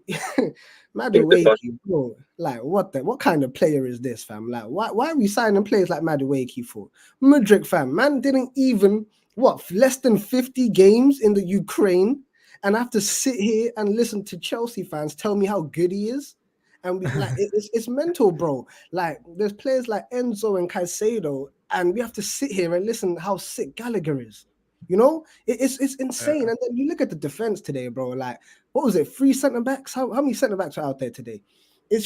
Madueke, bro, like, what kind of player is this, fam? Like, why are we signing players like Madueke for? Mudryk, fam, man didn't even less than 50 games in the Ukraine, and I have to sit here and listen to Chelsea fans tell me how good he is. And it's mental, bro. Like, there's players like Enzo and Caicedo, and we have to sit here and listen how sick Gallagher is. It's insane. And then you look at the defense today, bro. Like, what was it? 3 centre backs? How many centre backs are out there today? I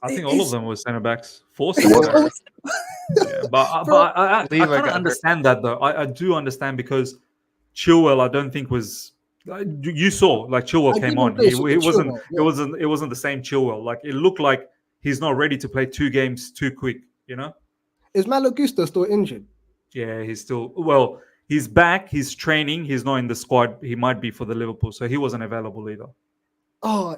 think all of them were centre backs. 4 centre backs. But I kind of understand that, though. I do understand, because Chilwell, I don't think was. You saw, like, Chilwell came on. It wasn't the same Chilwell. Like, it looked like he's not ready to play 2 games too quick. Is Malagusta still injured? Yeah, he's still. Well, he's back. He's training. He's not in the squad. He might be for the Liverpool, so he wasn't available either. Oh,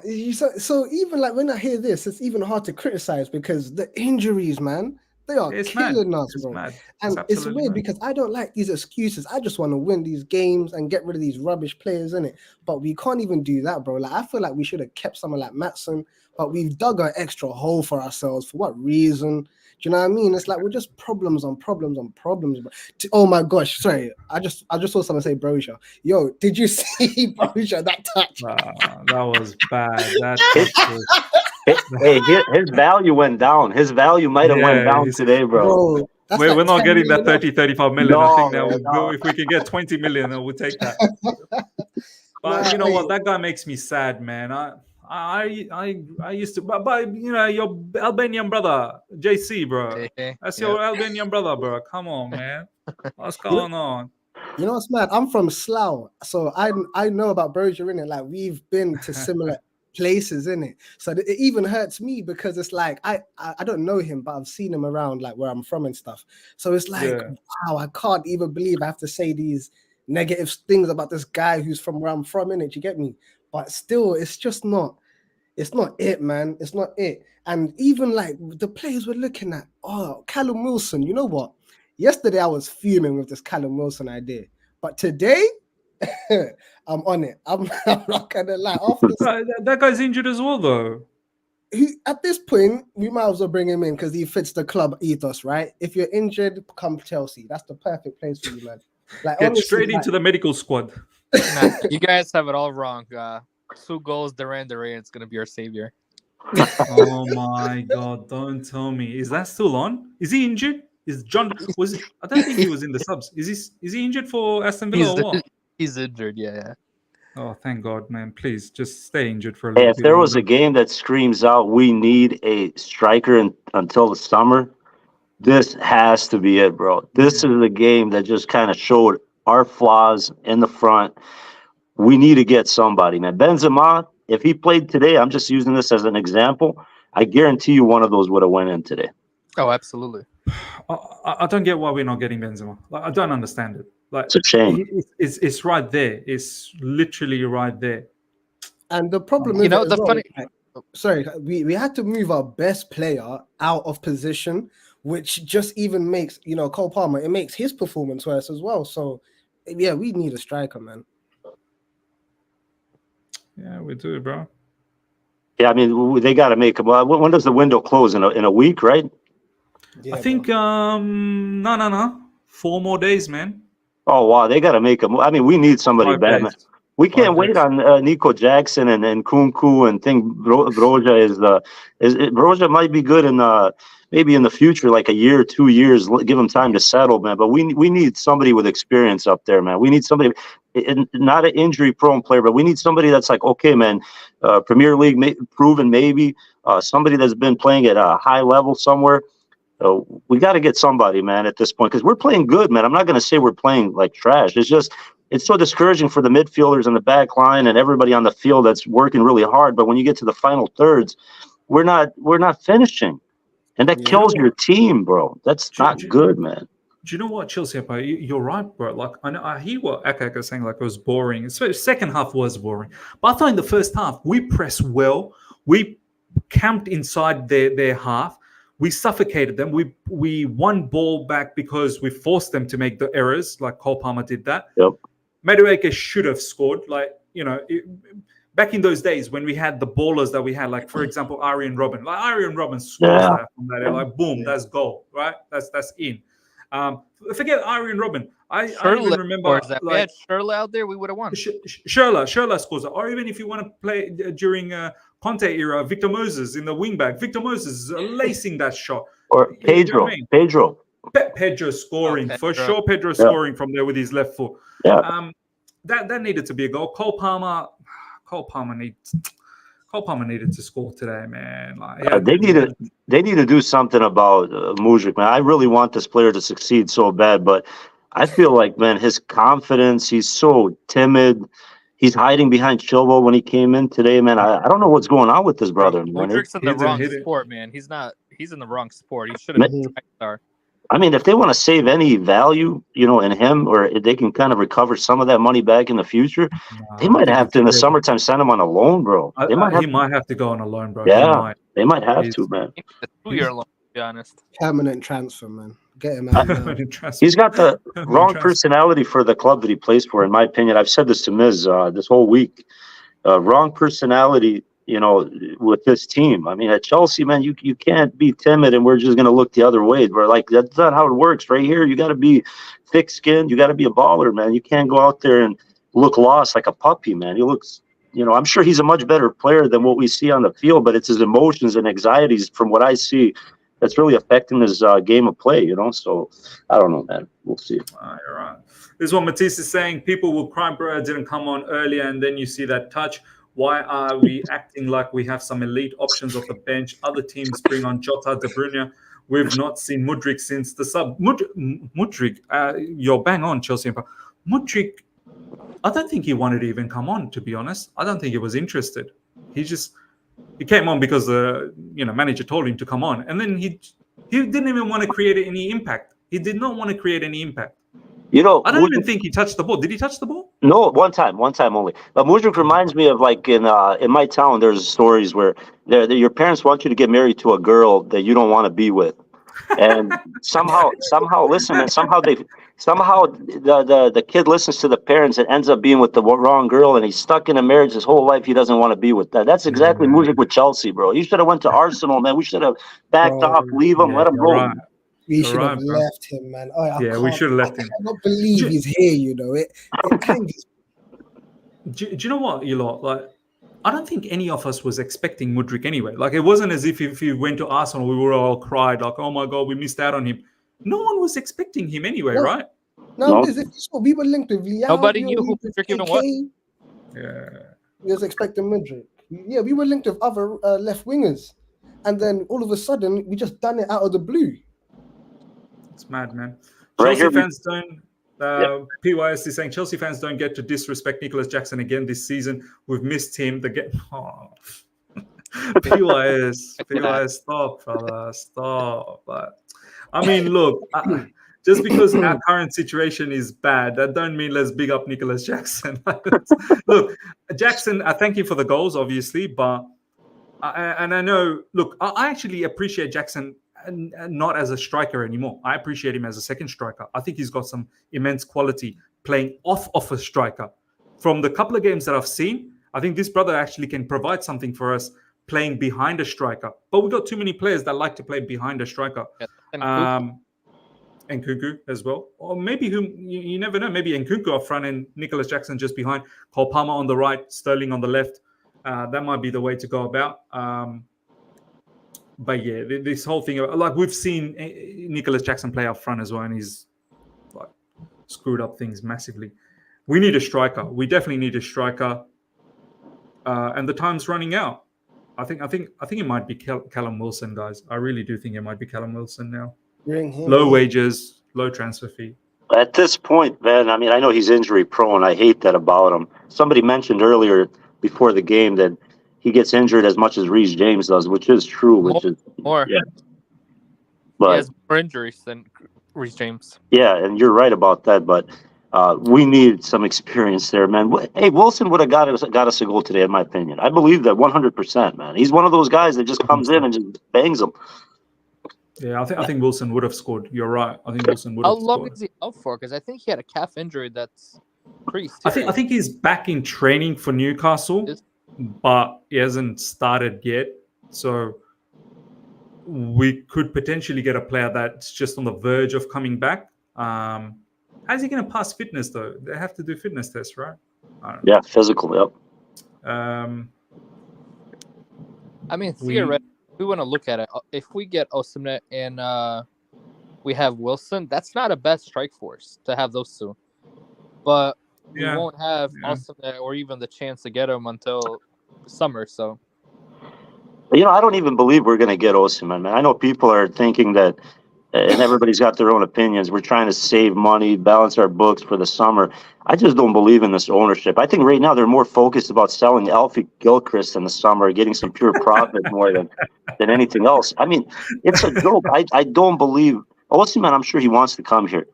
so even like when I hear this, it's even hard to criticize, because the injuries, man. They are It's mad. killing us, It's bro. mad. And it's absolutely weird mad. because I don't like these excuses. I just want to win these games and get rid of these rubbish players, innit? But we can't even do that, bro. Like, I feel like we should have kept someone like Maatsen, but we've dug an extra hole for ourselves. For what reason? Do you know what I mean? It's like we're just problems on problems on problems. Bro. Oh my gosh, sorry. I just saw someone say Broja. Yo, did you see Broja that touch? That was bad. That touch was. Hey, his value went down. His value might have went down today, bro. Bro, that's We're like not 10 getting that million off. 30, 35 million. I think that No. if we can get 20 million, then we'll take that. But Nah, you know hey. what? That guy makes me sad, man. I used to, but you know, your Albanian brother, JC, bro. That's your Albanian brother, bro. Come on, man. What's going on? You know what's mad? I'm from Slough, so I know about Broja, innit? Like, we've been to similar places, innit? So it even hurts me because it's like I don't know him, but I've seen him around, like where I'm from and stuff. So it's like, wow, I can't even believe I have to say these negative things about this guy who's from where I'm from, innit? You get me? But still, it's just not. It's not it, man. It's not it. And even like the players we're looking at, Callum Wilson. You know what? Yesterday I was fuming with this Callum Wilson idea, but today I'm on it. I'm not gonna lie. That guy's injured as well, though. At this point, we might as well bring him in because he fits the club ethos, right? If you're injured, come Chelsea. That's the perfect place for you, man. Like, get straight into the medical squad. Nah, you guys have it all wrong. 2 goals, Duran, it's gonna be our savior. Oh my god! Don't tell me. Is that still on? Is he injured? Is John? I don't think he was in the subs. Is he injured for Aston Villa or what? He's injured. Yeah. Oh, thank God, man! Please just stay injured for a little Hey, bit. if there was a game that screams out, we need a striker until the summer, this has to be it, bro. This is a game that just kind of showed our flaws in the front. We need to get somebody, man. Benzema, if he played today, I'm just using this as an example, I guarantee you one of those would have went in today. Oh, absolutely. I don't get why we're not getting Benzema. Like, I don't understand it. Like, it's a shame. It's right there. It's literally right there. And the problem is, we had to move our best player out of position, which just even makes, Cole Palmer, it makes his performance worse as well. So, yeah, we need a striker, man. Yeah, we do, bro. Yeah, I mean, they got to make him. When does the window close? In a week, right? Yeah, I think no. 4 more days, man. Oh wow, they got to make him. I mean, we need somebody bad, man. We can't wait on Nico Jackson and Kunku and think Broja Broja might be good in maybe in the future, like a year, 2 years, give him time to settle, man. But we need somebody with experience up there, man. We need somebody, not an injury-prone player, but we need somebody that's like, okay, man, Premier League proven maybe, somebody that's been playing at a high level somewhere. We got to get somebody, man, at this point, because we're playing good, man. I'm not going to say we're playing like trash. It's so discouraging for the midfielders and the back line and everybody on the field that's working really hard. But when you get to the final thirds, we're not finishing. And that kills your team, bro. That's not good, man. Do you know what, Chelsea? You're right, bro. Like, I hear what Aka saying, like, it was boring. So second half was boring. But I thought in the first half, we pressed well. We camped inside their half. We suffocated them. We won ball back because we forced them to make the errors, like Cole Palmer did that. Yep. Madueke should have scored. Like, back in those days when we had the ballers that we had, like, for example, Arjen Robben. Like, Arjen Robben scores that from that. Like, boom, that's goal, right? That's in. Forget Arjen Robben. I even remember that. We had Schürrle out there, we would have won. Schürrle scores that. Or even if you want to play during Conte era, Victor Moses in the wingback. Victor Moses is lacing that shot. Or Pedro. Pedro scoring for sure. Pedro scoring from there with his left foot. Yeah. That needed to be a goal. Cole Palmer needed to score today, man. Like, they need to do something about Mudryk, man. I really want this player to succeed so bad, but I feel like, man, his confidence, he's so timid. He's hiding behind Chilwell when he came in today, man. I don't know what's going on with this brother. Mudryk's in the wrong sport, man. He's in the wrong sport. He should have been a star. I mean, if they want to save any value, in him, or if they can kind of recover some of that money back in the future, they might have to in the summertime send him on a loan, bro. He might have to go on a loan, bro. Yeah, they might have to, man. A 2-year loan. be honest. Permanent transfer, man. Get him out now. He's got the wrong personality for the club that he plays for, in my opinion. I've said this to Miz this whole week. Wrong personality, with this team. I mean, at Chelsea, man, you can't be timid and we're just going to look the other way. We're like, that's not how it works. Right here, you got to be thick-skinned. You got to be a baller, man. You can't go out there and look lost like a puppy, man. He looks, I'm sure he's a much better player than what we see on the field, but it's his emotions and anxieties, from what I see, that's really affecting his game of play, So I don't know, man. We'll see. All right. This is what Matisse is saying. People will cry Broja didn't come on earlier, and then you see that touch. Why are we acting like we have some elite options off the bench? Other teams bring on Jota, De Bruyne. We've not seen Mudryk since the sub. Mudryk, you're bang on, Chelsea. Mudryk, I don't think he wanted to even come on, to be honest. I don't think he was interested. He came on because the manager told him to come on, and then he didn't even want to create any impact. He did not want to create any impact. I don't even think he touched the ball. Did he touch the ball? No, one time only. But Mudryk reminds me of, like, in my town, there's stories where your parents want you to get married to a girl that you don't want to be with, and somehow, listen, man, somehow the kid listens to the parents and ends up being with the wrong girl, and he's stuck in a marriage his whole life he doesn't want to be with. That's exactly Mudryk with Chelsea, bro. He should have went to Arsenal, man. We should have backed off, leave him, let him go. Right. We should have left him, man. We should have left him. I cannot believe he's here, It kind of... Do you know what, you lot? Like, I don't think any of us was expecting Mudryk anyway. Like, it wasn't as if he went to Arsenal, we were all cried, like, oh my God, we missed out on him. No one was expecting him anyway, right? No, we were linked with Liao. Nobody knew who Mudryk even was. Yeah. We was expecting Mudryk. Yeah, we were linked with other left wingers. And then all of a sudden, we just done it out of the blue. It's mad, man. Right Chelsea here, fans don't. PYS is saying Chelsea fans don't get to disrespect Nicholas Jackson again this season. We've missed him. PYS, stop, fella, stop. I mean, look, just because our current situation is bad, that don't mean let's big up Nicholas Jackson. Look, Jackson, I thank you for the goals, obviously, but I know. Look, I actually appreciate Jackson. Not as a striker anymore. I appreciate him as a second striker. I think he's got some immense quality playing off a striker. From the couple of games that I've seen, I think this brother actually can provide something for us playing behind a striker. But we've got too many players that like to play behind a striker. And Nkunku as well. Or maybe you never know. Maybe Nkunku up front and Nicholas Jackson just behind. Cole Palmer on the right, Sterling on the left. That might be the way to go about. But yeah, this whole thing, like, we've seen Nicholas Jackson play up front as well, and he's like screwed up things massively. We need a striker. We definitely need a striker, and the time's running out. I think it might be Callum Wilson, guys. I really do think it might be Callum Wilson now. Low wages, low transfer fee. At this point, man, I mean, I know he's injury prone. I hate that about him. Somebody mentioned earlier before the game that he gets injured as much as Reece James does, which is true. More. Yeah. But he has more injuries than Reece James. Yeah, and you're right about that. But we need some experience there, man. Hey, Wilson would have got us a goal today, in my opinion. I believe that 100%, man. He's one of those guys that just comes in and just bangs them. Yeah, I think Wilson would have scored. You're right. I think Wilson would have scored. How long is he out for? Because I think he had a calf injury that's increased. I think he's back in training for Newcastle. But he hasn't started yet. So we could potentially get a player that's just on the verge of coming back. How's he going to pass fitness, though? They have to do fitness tests, right? Yeah, physical, yep. I mean, theoretically, we want to look at it. If we get Osimhen and we have Wilson, that's not a bad strike force to have those two. But we won't have Osimhen or even the chance to get him until summer. So, I don't even believe we're going to get Osimhen, man. I know people are thinking that, and everybody's got their own opinions. We're trying to save money, balance our books for the summer. I just don't believe in this ownership. I think right now they're more focused about selling Alfie Gilchrist in the summer, getting some pure profit more than anything else. I mean, it's a joke. I don't believe Osimhen. I'm sure he wants to come here.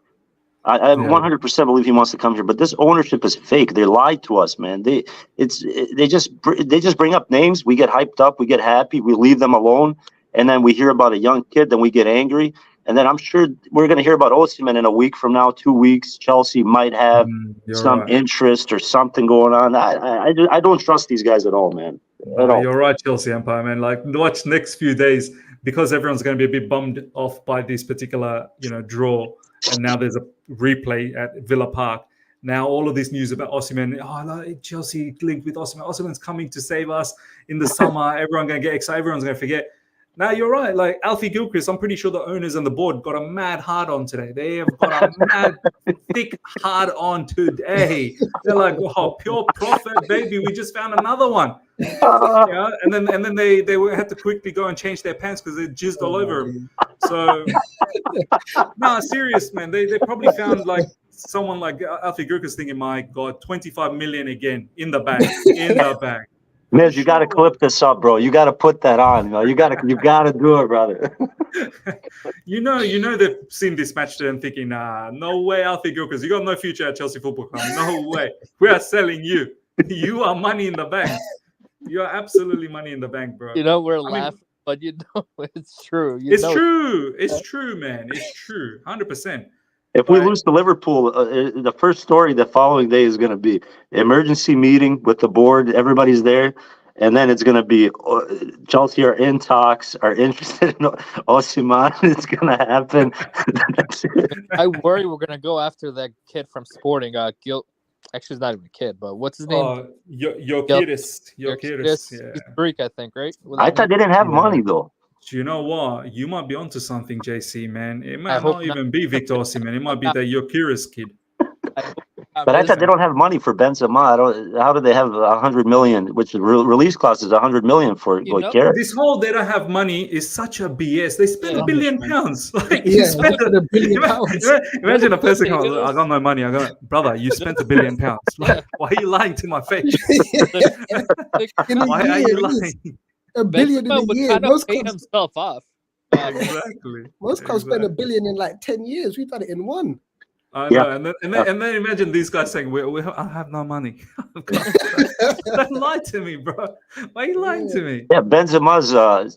I 100% believe he wants to come here, but this ownership is fake. They lied to us, man. They just bring up names. We get hyped up. We get happy. We leave them alone, and then we hear about a young kid, then we get angry. And then I'm sure we're going to hear about Osimhen in a week from now, 2 weeks. Chelsea might have some interest or something going on. I don't trust these guys at all, man. At all. You're right, Chelsea Empire, man. Like, watch next few days, because everyone's going to be a bit bummed off by this particular, draw. And now there's a replay at Villa Park. Now all of this news about Osimhen, Chelsea linked with Osimhen. Osimhen's coming to save us in the summer. Everyone's going to get excited. Everyone's going to forget. Now you're right. Like Alfie Gilchrist, I'm pretty sure the owners and the board got a mad hard on today. They have got a mad thick hard on today. They're like, oh, pure profit, baby. We just found another one. And then they had to quickly go and change their pants because they jizzed all over them. So, serious, man. They probably found like someone like Alfie Gilchrist thinking, my God, 25 million again in the bag. Miz, you got to clip this up, bro. You got to put that on. You got to do it, brother. you know, they've seen this match today and thinking, no way, Alfie Gilchrist. You got no future at Chelsea Football Club. No way. We are selling you. You are money in the bank. You are absolutely money in the bank, bro. We're laughing, but it's true. It's true, man. It's true. 100%. If we lose to Liverpool, the first story the following day is going to be emergency meeting with the board. Everybody's there. And then it's going to be Chelsea are in talks, are interested in Osimhen. It's going to happen. I worry we're going to go after that kid from Sporting. Actually, he's not even a kid, but what's his name? Gilchrist. He's Greek, I think, right? I thought they didn't have money, though. Do you know what? You might be onto something, JC, man. It might not even be Victor Osimhen. It might be the Gilchrist kid. But I thought they don't have money for Benzema. How do they have 100 million, which the release cost is 100 million for Gilchrist? This whole they don't have money is such a BS. They spent £1 billion. Like, spent £1 billion. Imagine a person goes, I got no money. Brother, you spent £1 billion. Like, why are you lying to my face? Why are you lying? $1 billion in a year. Kind of paid himself off. Exactly. Most clubs spend $1 billion in like 10 years. We've done it in one. I know, and then imagine these guys saying, I have no money. Don't lie to me, bro. Why are you lying to me? Yeah, Benzema's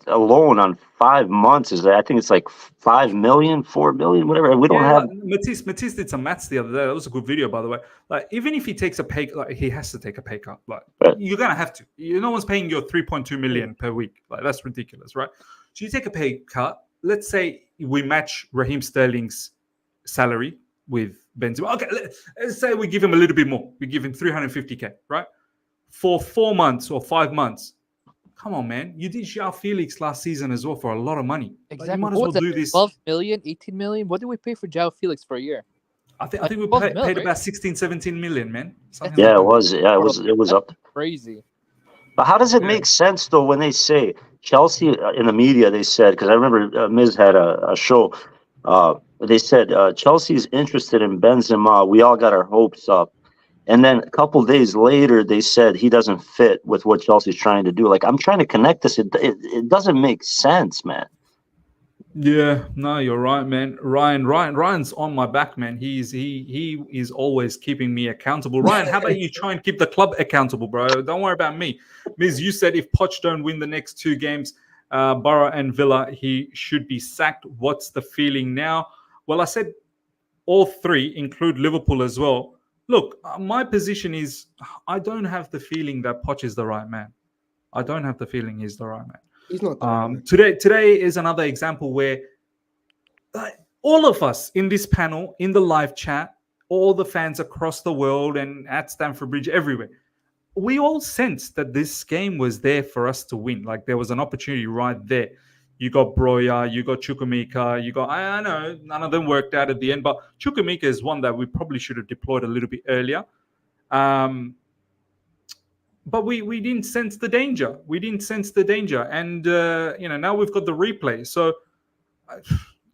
loan on 5 months is, I think it's like 5 million, 4 million, whatever. We don't have. Matisse did some maths the other day. That was a good video, by the way. Like, even if he takes a pay, like he has to take a pay cut. Like, you're gonna have to. No one's paying you 3.2 million per week. Like, that's ridiculous, right? So you take a pay cut. Let's say we match Raheem Sterling's salary with Benzema. Okay, let's say we give him a little bit more. We give him 350k, right? For 4 months or 5 months. Come on, man. You did João Felix last season as well for a lot of money. Exactly. Like, you might as well do this. 12 million, 18 million? What did we pay for João Felix for a year? I think we paid about 16, 17 million, man. It was up. Crazy. But how does it make sense, though, when they say Chelsea in the media, they said, because I remember Miz had a show, they said Chelsea's interested in Benzema. We all got our hopes up. And then a couple days later, they said he doesn't fit with what Chelsea's trying to do. Like, I'm trying to connect this. It doesn't make sense, man. Yeah, no, you're right, man. Ryan's on my back, man. He is always keeping me accountable. Ryan, how about you try and keep the club accountable, bro? Don't worry about me. Miz, you said if Poch don't win the next 2 games, Borough and Villa, he should be sacked. What's the feeling now? Well, I said all 3 include Liverpool as well. Look, my position is I don't have the feeling that Poch is the right man. I don't have the feeling he's the right man. He's not the right man. Today is another example where all of us in this panel, in the live chat, all the fans across the world and at Stamford Bridge, everywhere, we all sensed that this game was there for us to win. Like, there was an opportunity right there. You got Broja, you got Chukwuemeka, I know none of them worked out at the end, but Chukwuemeka is one that we probably should have deployed a little bit earlier. But we didn't sense the danger. And, now we've got the replay. So,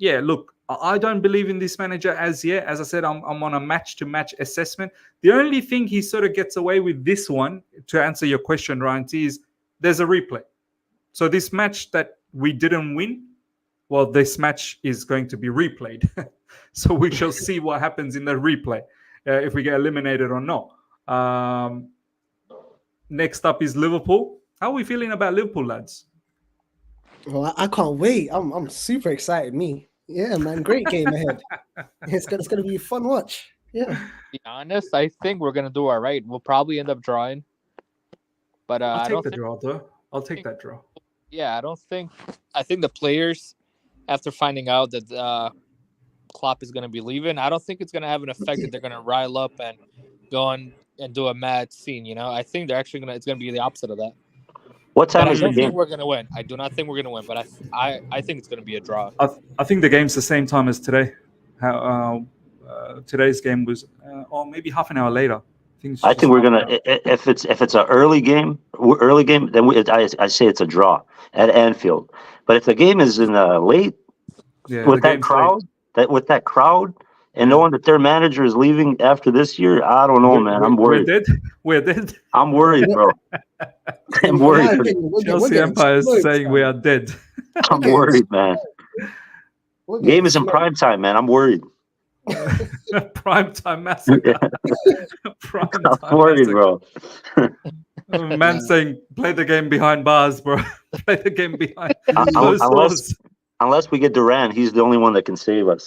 look, I don't believe in this manager as yet. As I said, I'm on a match-to-match assessment. The only thing he sort of gets away with this one, to answer your question, Ryan, is there's a replay. So this match that we didn't win, well, this match is going to be replayed. So we shall see what happens in the replay, if we get eliminated or not. Next up is Liverpool. How are we feeling about Liverpool, lads? Well, I can't wait. I'm super excited. Me, yeah, man. Great game ahead. It's gonna be a fun watch. Yeah. To be honest, I think we're gonna do all right. We'll probably end up drawing, but I'll I take don't the think. draw, though. I'll take that draw. Yeah, I don't think. I think the players, after finding out that Klopp is gonna be leaving, I don't think it's gonna have an effect that they're gonna rile up and go on and do a mad scene. You know, I think they're actually gonna. It's gonna be the opposite of that. What But time I is the don't think game? we're gonna win. I do not think we're gonna win. But I think it's gonna be a draw. I think the game's the same time as today. Today's game was, or maybe half an hour later. I think we're half an gonna. hour. If it's an early game, then I say it's a draw at Anfield. But if the game is in late Yeah, with the that game's crowd, and Yeah. knowing that their manager is leaving after this year, I don't know, man. I'm We're worried. dead. We're dead. I'm worried, bro. I'm In my worried. opinion, we're Chelsea getting Empire is smoked, saying fam. we are dead. I'm worried, man. We're Game getting is in smoked. prime time, man. I'm worried. Prime time massacre. Prime I'm time worried, massacre. bro. Man saying, play the game behind bars, bro. Play the game behind Un- closed unless doors. unless we get Duran, he's the only one that can save us.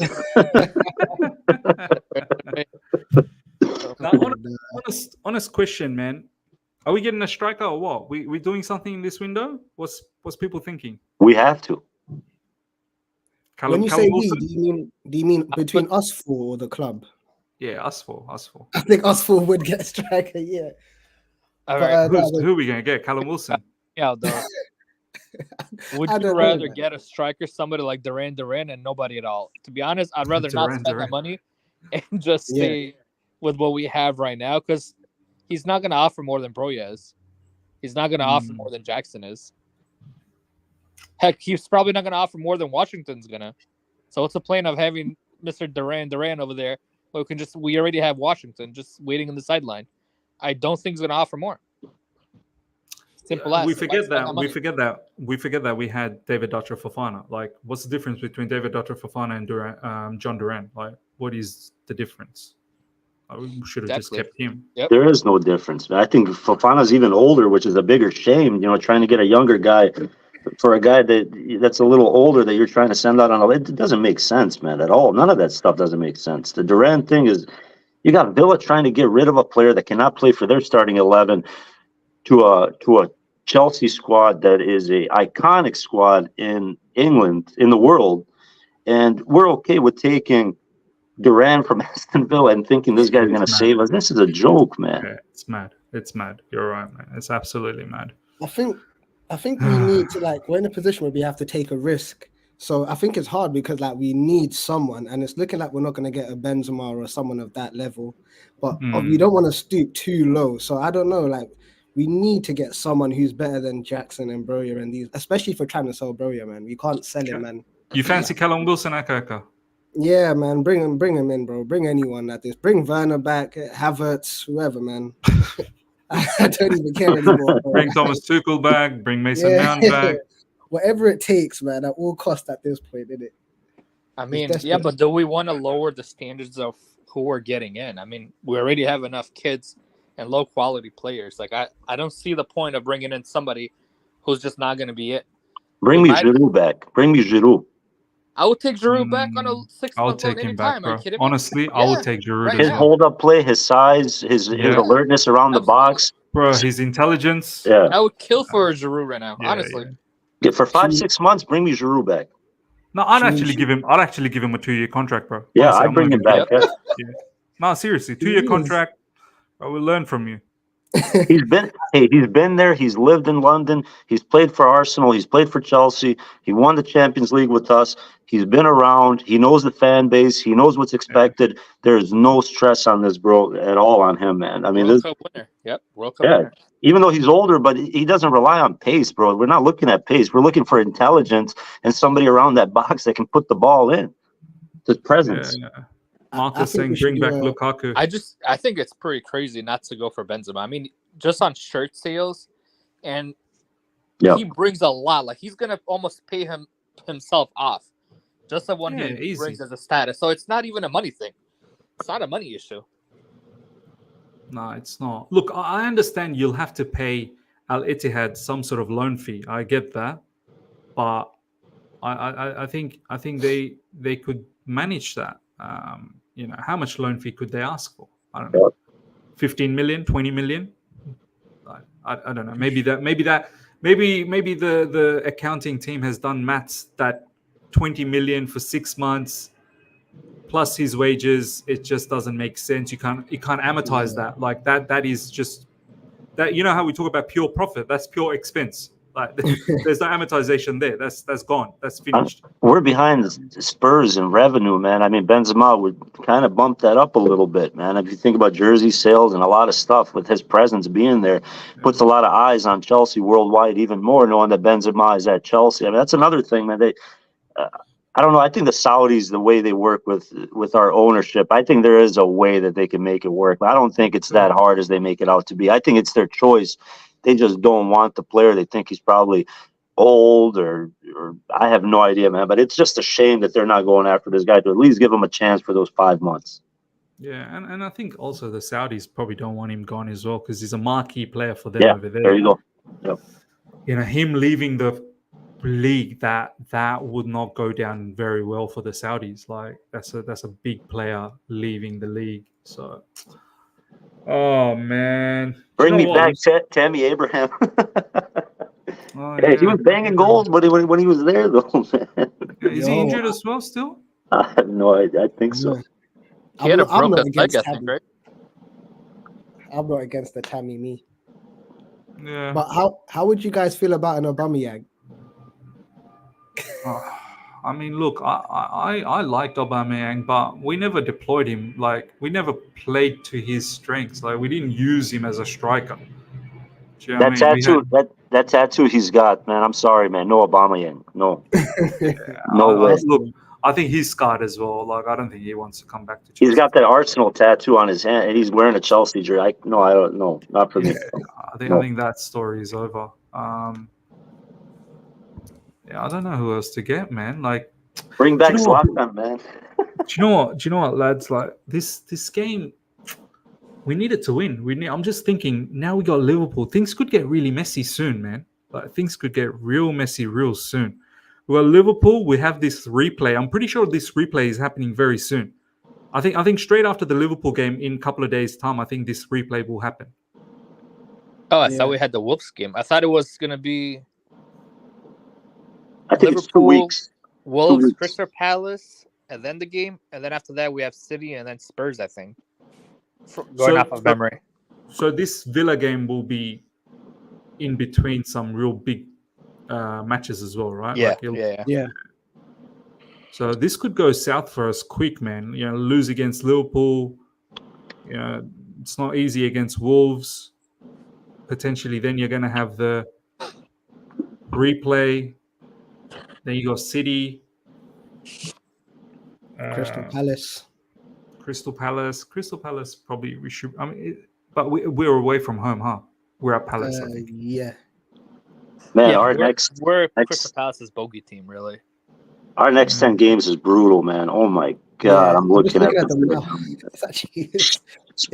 Now, honest question, man. Are we getting a striker or what? We doing something in this window? What's people thinking? We have to. When you say Callum we, Wilson? do you mean between us four or the club? Yeah, us four. I think us four would get a striker. Yeah. All But, right. Who are we gonna get? Callum Wilson. Yeah, though. Would I you don't know, rather man. get a striker, somebody like Duran and nobody at all? To be honest, I'd rather not Duran, spend Duran. that money and just Yeah. stay with what we have right now because he's not going to offer more than Broja is. He's not going to offer more than Jackson is. Heck, he's probably not going to offer more than Washington's going to. So what's the plan of having Mr. Duran over there? We already have Washington just waiting on the sideline. I don't think he's going to offer more. Simple as. We forget Why spend that. money? We forget that we had David Dutcher Fofana. Like, what's the difference between David Dutcher Fofana and John Duran? Like, what is the difference? We should have just Exactly. kept him. Yep. There is no difference. I think Fofana's even older, which is a bigger shame. You know, trying to get a younger guy for a guy that's a little older that you're trying to send out on it doesn't make sense, man, at all. None of that stuff doesn't make sense. The Duran thing is, you got Villa trying to get rid of a player that cannot play for their starting 11 to a Chelsea squad that is a iconic squad in England, in the world, and we're okay with taking Duran from Aston Villa and thinking this guy's going to save us. This is a joke, man. Yeah, it's mad. It's mad. You're right, man. It's absolutely mad. I think we need to we're in a position where we have to take a risk. So I think it's hard because we need someone, and it's looking like we're not going to get a Benzema or someone of that level, but we don't want to stoop too low. So I don't know, we need to get someone who's better than Jackson and Broja and these, especially for trying to sell Broja, man. We can't sell him, man. You fancy Callum Wilson, Akaka? Yeah, man. Bring him in, bro. Bring anyone at this. Bring Werner back, Havertz, whoever, man. I don't even care anymore. Bro. Bring Thomas Tuchel back. Bring Mason Mount back. Whatever it takes, man, at all costs at this point, isn't it? I mean, yeah, but do we want to lower the standards of who we're getting in? I mean, we already have enough kids and low quality players. I don't see the point of bringing in somebody who's just not going to be it. Bring me Giroud back. Bring me Giroud. I would take Giroud back on a 6 I'll month take loan him back, anytime. bro. Are you kidding me? Honestly, I would take Giroud right as His well. hold-up play, his size, his alertness around the box. Bro, his intelligence. Yeah. I would kill for a Giroud right now, honestly. Yeah, for 5-6 months, bring me Giroud back. No, I'd actually give him a 2-year contract, bro. Yeah, Honestly, I'd bring him back. Yeah. No, seriously, 2-year contract. I will learn from you. He's been there. He's lived in London. He's played for Arsenal. He's played for Chelsea. He won the Champions League with us. He's been around. He knows the fan base. He knows what's expected. There's no stress on this bro at all on him, man. I mean, World Cup winner. Yep, World Cup winner. Even though he's older, but he doesn't rely on pace, bro. We're not looking at pace. We're looking for intelligence and somebody around that box that can put the ball in. His presence. Yeah. Marcus saying bring back Lukaku. I think it's pretty crazy not to go for Benzema. I mean, just on shirt sales, and he brings a lot. He's gonna almost pay himself off just on what he brings as a status. So it's not even a money thing. It's not a money issue. No, it's not. Look, I understand you'll have to pay Al Ittihad some sort of loan fee. I get that. but I think they could manage that. How much loan fee could they ask for? I don't know, 15 million, 20 million. I don't know. Maybe the accounting team has done maths that 20 million for 6 months plus his wages, it just doesn't make sense. You can't amortize that. Like that is just that. You know how we talk about pure profit? That's pure expense. Like there's no amortization there. That's gone. That's finished. We're behind the Spurs in revenue, man. I mean, Benzema would kind of bump that up a little bit, man. If you think about jersey sales and a lot of stuff with his presence being there, puts a lot of eyes on Chelsea worldwide even more, knowing that Benzema is at Chelsea. I mean, that's another thing, man. I don't know. I think the Saudis, the way they work with our ownership, I think there is a way that they can make it work. But I don't think it's that hard as they make it out to be. I think it's their choice. They just don't want the player. They think he's probably old or I have no idea, man. But it's just a shame that they're not going after this guy to at least give him a chance for those 5 months. Yeah, and I think also the Saudis probably don't want him gone as well because he's a marquee player for them over there. There you go. Yep. Him leaving the league, that would not go down very well for the Saudis. Like that's a big player leaving the league. So, oh man, bring me back Tammy Abraham. He was banging goals, but when he was there though, man. Is he injured as well still? I have no idea. I think so. He had a broken leg, I think, right? I'm not against the Tammy me. Yeah. But how would you guys feel about an Aubameyang? I mean, look, I liked Aubameyang, but we never deployed him. Like, we never played to his strengths. Like, we didn't use him as a striker. You know that tattoo he's got, man. I'm sorry, man. No Aubameyang. No. No way. Look, I think he's scarred as well. Like, I don't think he wants to come back to Chelsea. He's got that Arsenal tattoo on his hand, and he's wearing a Chelsea jersey. I don't know. Not for me. I think that story is over. I don't know who else to get, man. Like, bring back Zlatan, man. Do you know what, lads? Like this game, we needed to win. I'm just thinking now we got Liverpool. Things could get really messy soon, man. Like things could get real messy real soon. We got Liverpool. We have this replay. I'm pretty sure this replay is happening very soon. I think straight after the Liverpool game in a couple of days' time, I think this replay will happen. Oh, I thought we had the Wolves game. I thought it was gonna be. I think Liverpool, it's 2 weeks. Wolves, Crystal Palace, and then the game, and then after that we have City and then Spurs. I think. Going off of memory. So this Villa game will be in between some real big matches as well, right? Yeah, yeah. So this could go south for us quick, man. Lose against Liverpool. It's not easy against Wolves. Potentially, then you're going to have the replay. Then you got City. Crystal Palace. Probably we should. I mean, but we're away from home, huh? We're at Palace. I think. Yeah. Man, we're Crystal Palace's bogey team, really. Our next 10 games is brutal, man. Oh my God, I'm looking at them now. It's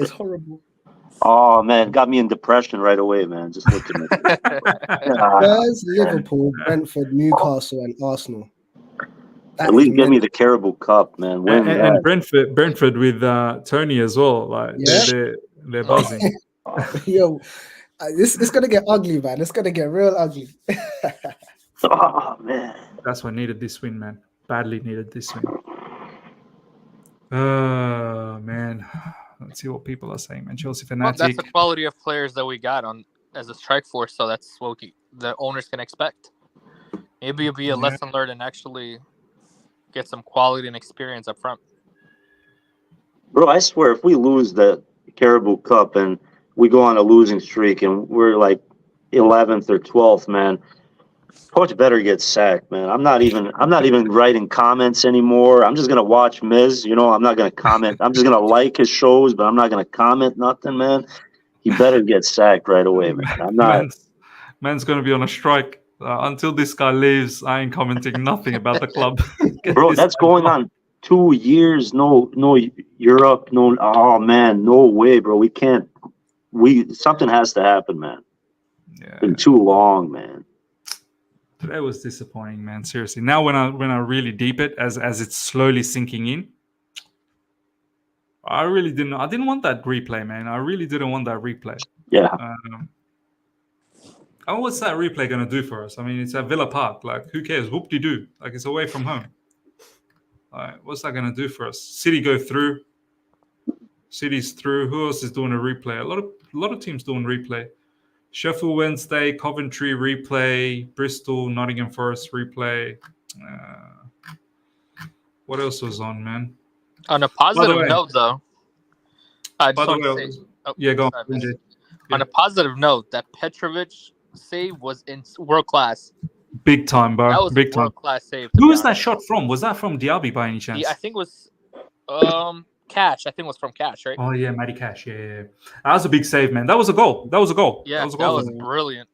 horrible. Oh man, got me in depression right away, man. Just looking at it. Spurs, Liverpool, Brentford, Newcastle, and Arsenal. At least give me the Carabao Cup, man. And Brentford with Tony as well. Like they're buzzing. Yo, it's gonna get ugly, man. It's gonna get real ugly. Oh man, that's why I needed this win, man. Badly needed this win. Man. Let's see what people are saying, man. Chelsea fanatic. Well, that's the quality of players that we got on as a strike force, so that's what the owners can expect. Maybe it'll be a lesson learned and actually get some quality and experience up front. Bro, I swear, if we lose the Carabao Cup and we go on a losing streak and we're like 11th or 12th, man, coach better get sacked, man. I'm not even writing comments anymore. I'm just gonna watch Miz. I'm not gonna comment. I'm just gonna like his shows, but I'm not gonna comment nothing, man. He better get sacked right away, man. I'm not. Man's gonna be on a strike until this guy leaves. I ain't commenting nothing about the club. Bro, that's going on 2 years. No Europe. No. Oh man, no way, bro. We can't. Something has to happen, man. Yeah. It's been too long, man. Today was disappointing, man. Seriously. Now when I really deep it as it's slowly sinking in, I didn't want that replay, man. I really didn't want that replay. Yeah. What's that replay gonna do for us? I mean, it's at Villa Park. Like, who cares? Whoop-de-doo. Like, it's away from home. What's that gonna do for us? City go through. City's through. Who else is doing a replay? A lot of teams doing replay. Sheffield Wednesday, Coventry replay, Bristol, Nottingham Forest replay. What else was on, man? On a positive note, though, I just want to say, yeah, go on. On a positive note, that Petrovic save was in world class. Big time, bro. That was big a world class save. Who was that shot from? Was that from Diaby by any chance? I think it was Cash. I think it was from Cash, right? Oh yeah, Matty Cash. Yeah. That was a big save, man. That was a goal. Yeah, that was brilliant.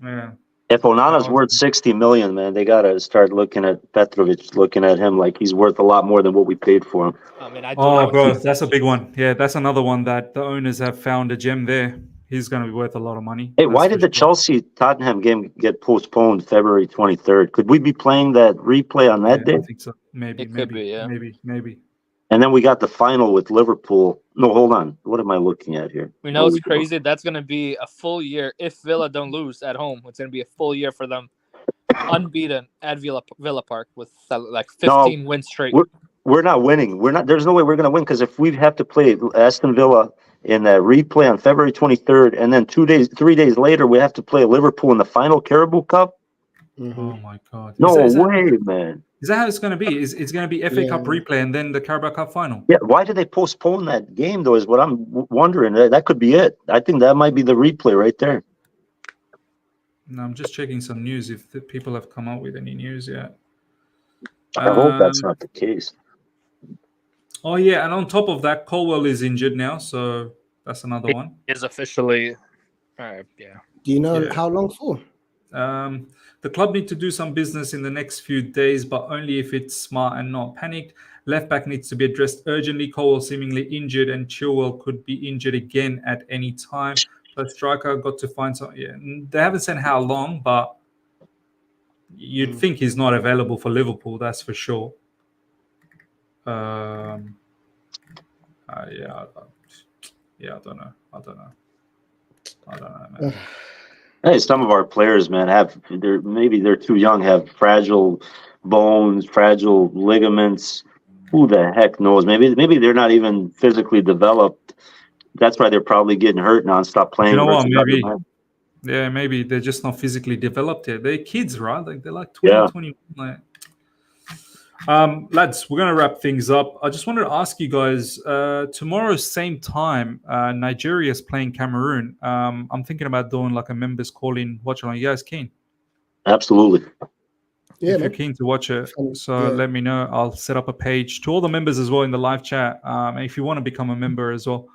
Yeah. If Onana's worth 60 million, man, they gotta start looking at Petrovic, looking at him like he's worth a lot more than what we paid for him. I mean, bro, that's a big one. Yeah, that's another one that the owners have found a gem there. He's going to be worth a lot of money. Hey, why did the Chelsea-Tottenham game get postponed February 23rd? Could we be playing that replay on that day? I think so. Maybe. And then we got the final with Liverpool. No, hold on. What am I looking at here? We know it's crazy. That's going to be a full year. If Villa don't lose at home, it's going to be a full year for them. Unbeaten at Villa Park with like 15 wins straight. We're not winning. There's no way we're going to win because if we have to play Aston Villa in that replay on February 23rd, and then 3 days later, we have to play Liverpool in the final Carabao Cup. Mm-hmm. Oh my God! No way, man. Is that how it's going to be? It's going to be FA Cup replay and then the Carabao Cup final? Yeah. Why did they postpone that game, though, is what I'm wondering. That could be it. I think that might be the replay right there. No, I'm just checking some news if the people have come out with any news yet. I hope that's not the case. Oh, yeah. And on top of that, Colwill is injured now. So that's another one. Is officially. Yeah. Do you know how long for? The club need to do some business in the next few days, but only if it's smart and not panicked. Left back needs to be addressed urgently. Colwill seemingly injured, and Chilwell could be injured again at any time. The striker got to find some. Yeah, they haven't said how long, but you'd think he's not available for Liverpool. That's for sure. I don't know, man. Hey, some of our players, man, they're too young, have fragile bones, fragile ligaments. Who the heck knows? Maybe they're not even physically developed. That's why they're probably getting hurt nonstop playing. You know what? Maybe they're just not physically developed yet. They're kids, right? Like they're like 20, 21. Like. Lads, we're going to wrap things up. I just wanted to ask you guys, tomorrow, same time, Nigeria is playing Cameroon. I'm thinking about doing like a members call-in watch along. You guys keen? Absolutely. Yeah, if you're keen to watch it, let me know. I'll set up a page to all the members as well in the live chat. And if you want to become a member as well,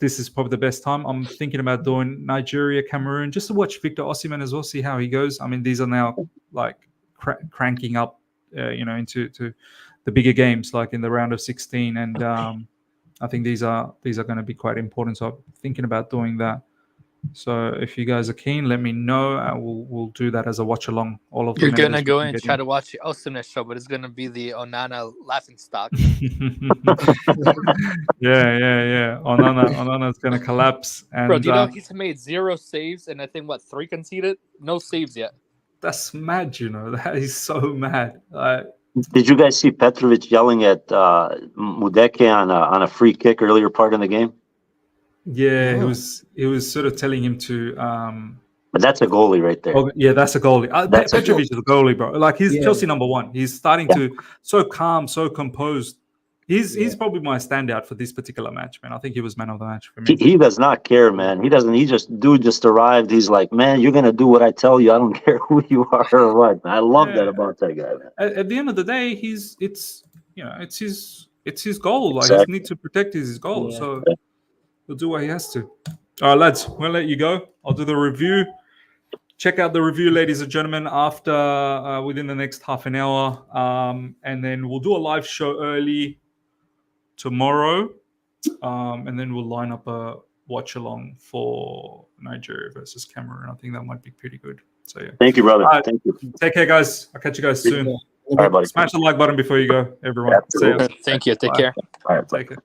this is probably the best time. I'm thinking about doing Nigeria, Cameroon, just to watch Victor Osimhen as well, see how he goes. I mean, these are now like cranking up. Into the bigger games, like in the round of 16, and I think these are going to be quite important. So I'm thinking about doing that. So if you guys are keen, let me know, and we'll do that as a watch along. All of you're gonna go and try to watch the Aston show, but it's gonna be the Onana laughing stock. yeah. Onana's gonna collapse. And, bro, do you know he's made 0 saves and I think 3 conceded? No saves yet. That's mad, That is so mad. Did you guys see Petrovic yelling at Madueke on a free kick earlier part in the game? Yeah, he was sort of telling him to. But that's a goalie right there. Oh, yeah, that's a goalie. Petrovic is a goalie, bro. Like he's Chelsea number 1. He's starting to so calm, so composed. He's probably my standout for this particular match, man. I think he was man of the match for me. He does not care, man. He doesn't. Dude just arrived. He's like, man, you're gonna do what I tell you. I don't care who you are or what. I love that about that guy, man. At the end of the day, it's his goal. Like he needs to protect his goal. Yeah. So he'll do what he has to. All right, lads, we'll let you go. I'll do the review. Check out the review, ladies and gentlemen, after within the next half an hour, and then we'll do a live show early tomorrow, and then we'll line up watch along for Nigeria versus Cameroon. I think that might be pretty good. So yeah. Thank you, brother. All right. Thank you. Take care, guys. I'll catch you guys soon. All right, buddy. Smash the like button before you go, everyone. See ya. Absolutely. Thank you. Take Bye. care. All right, bye. Take care.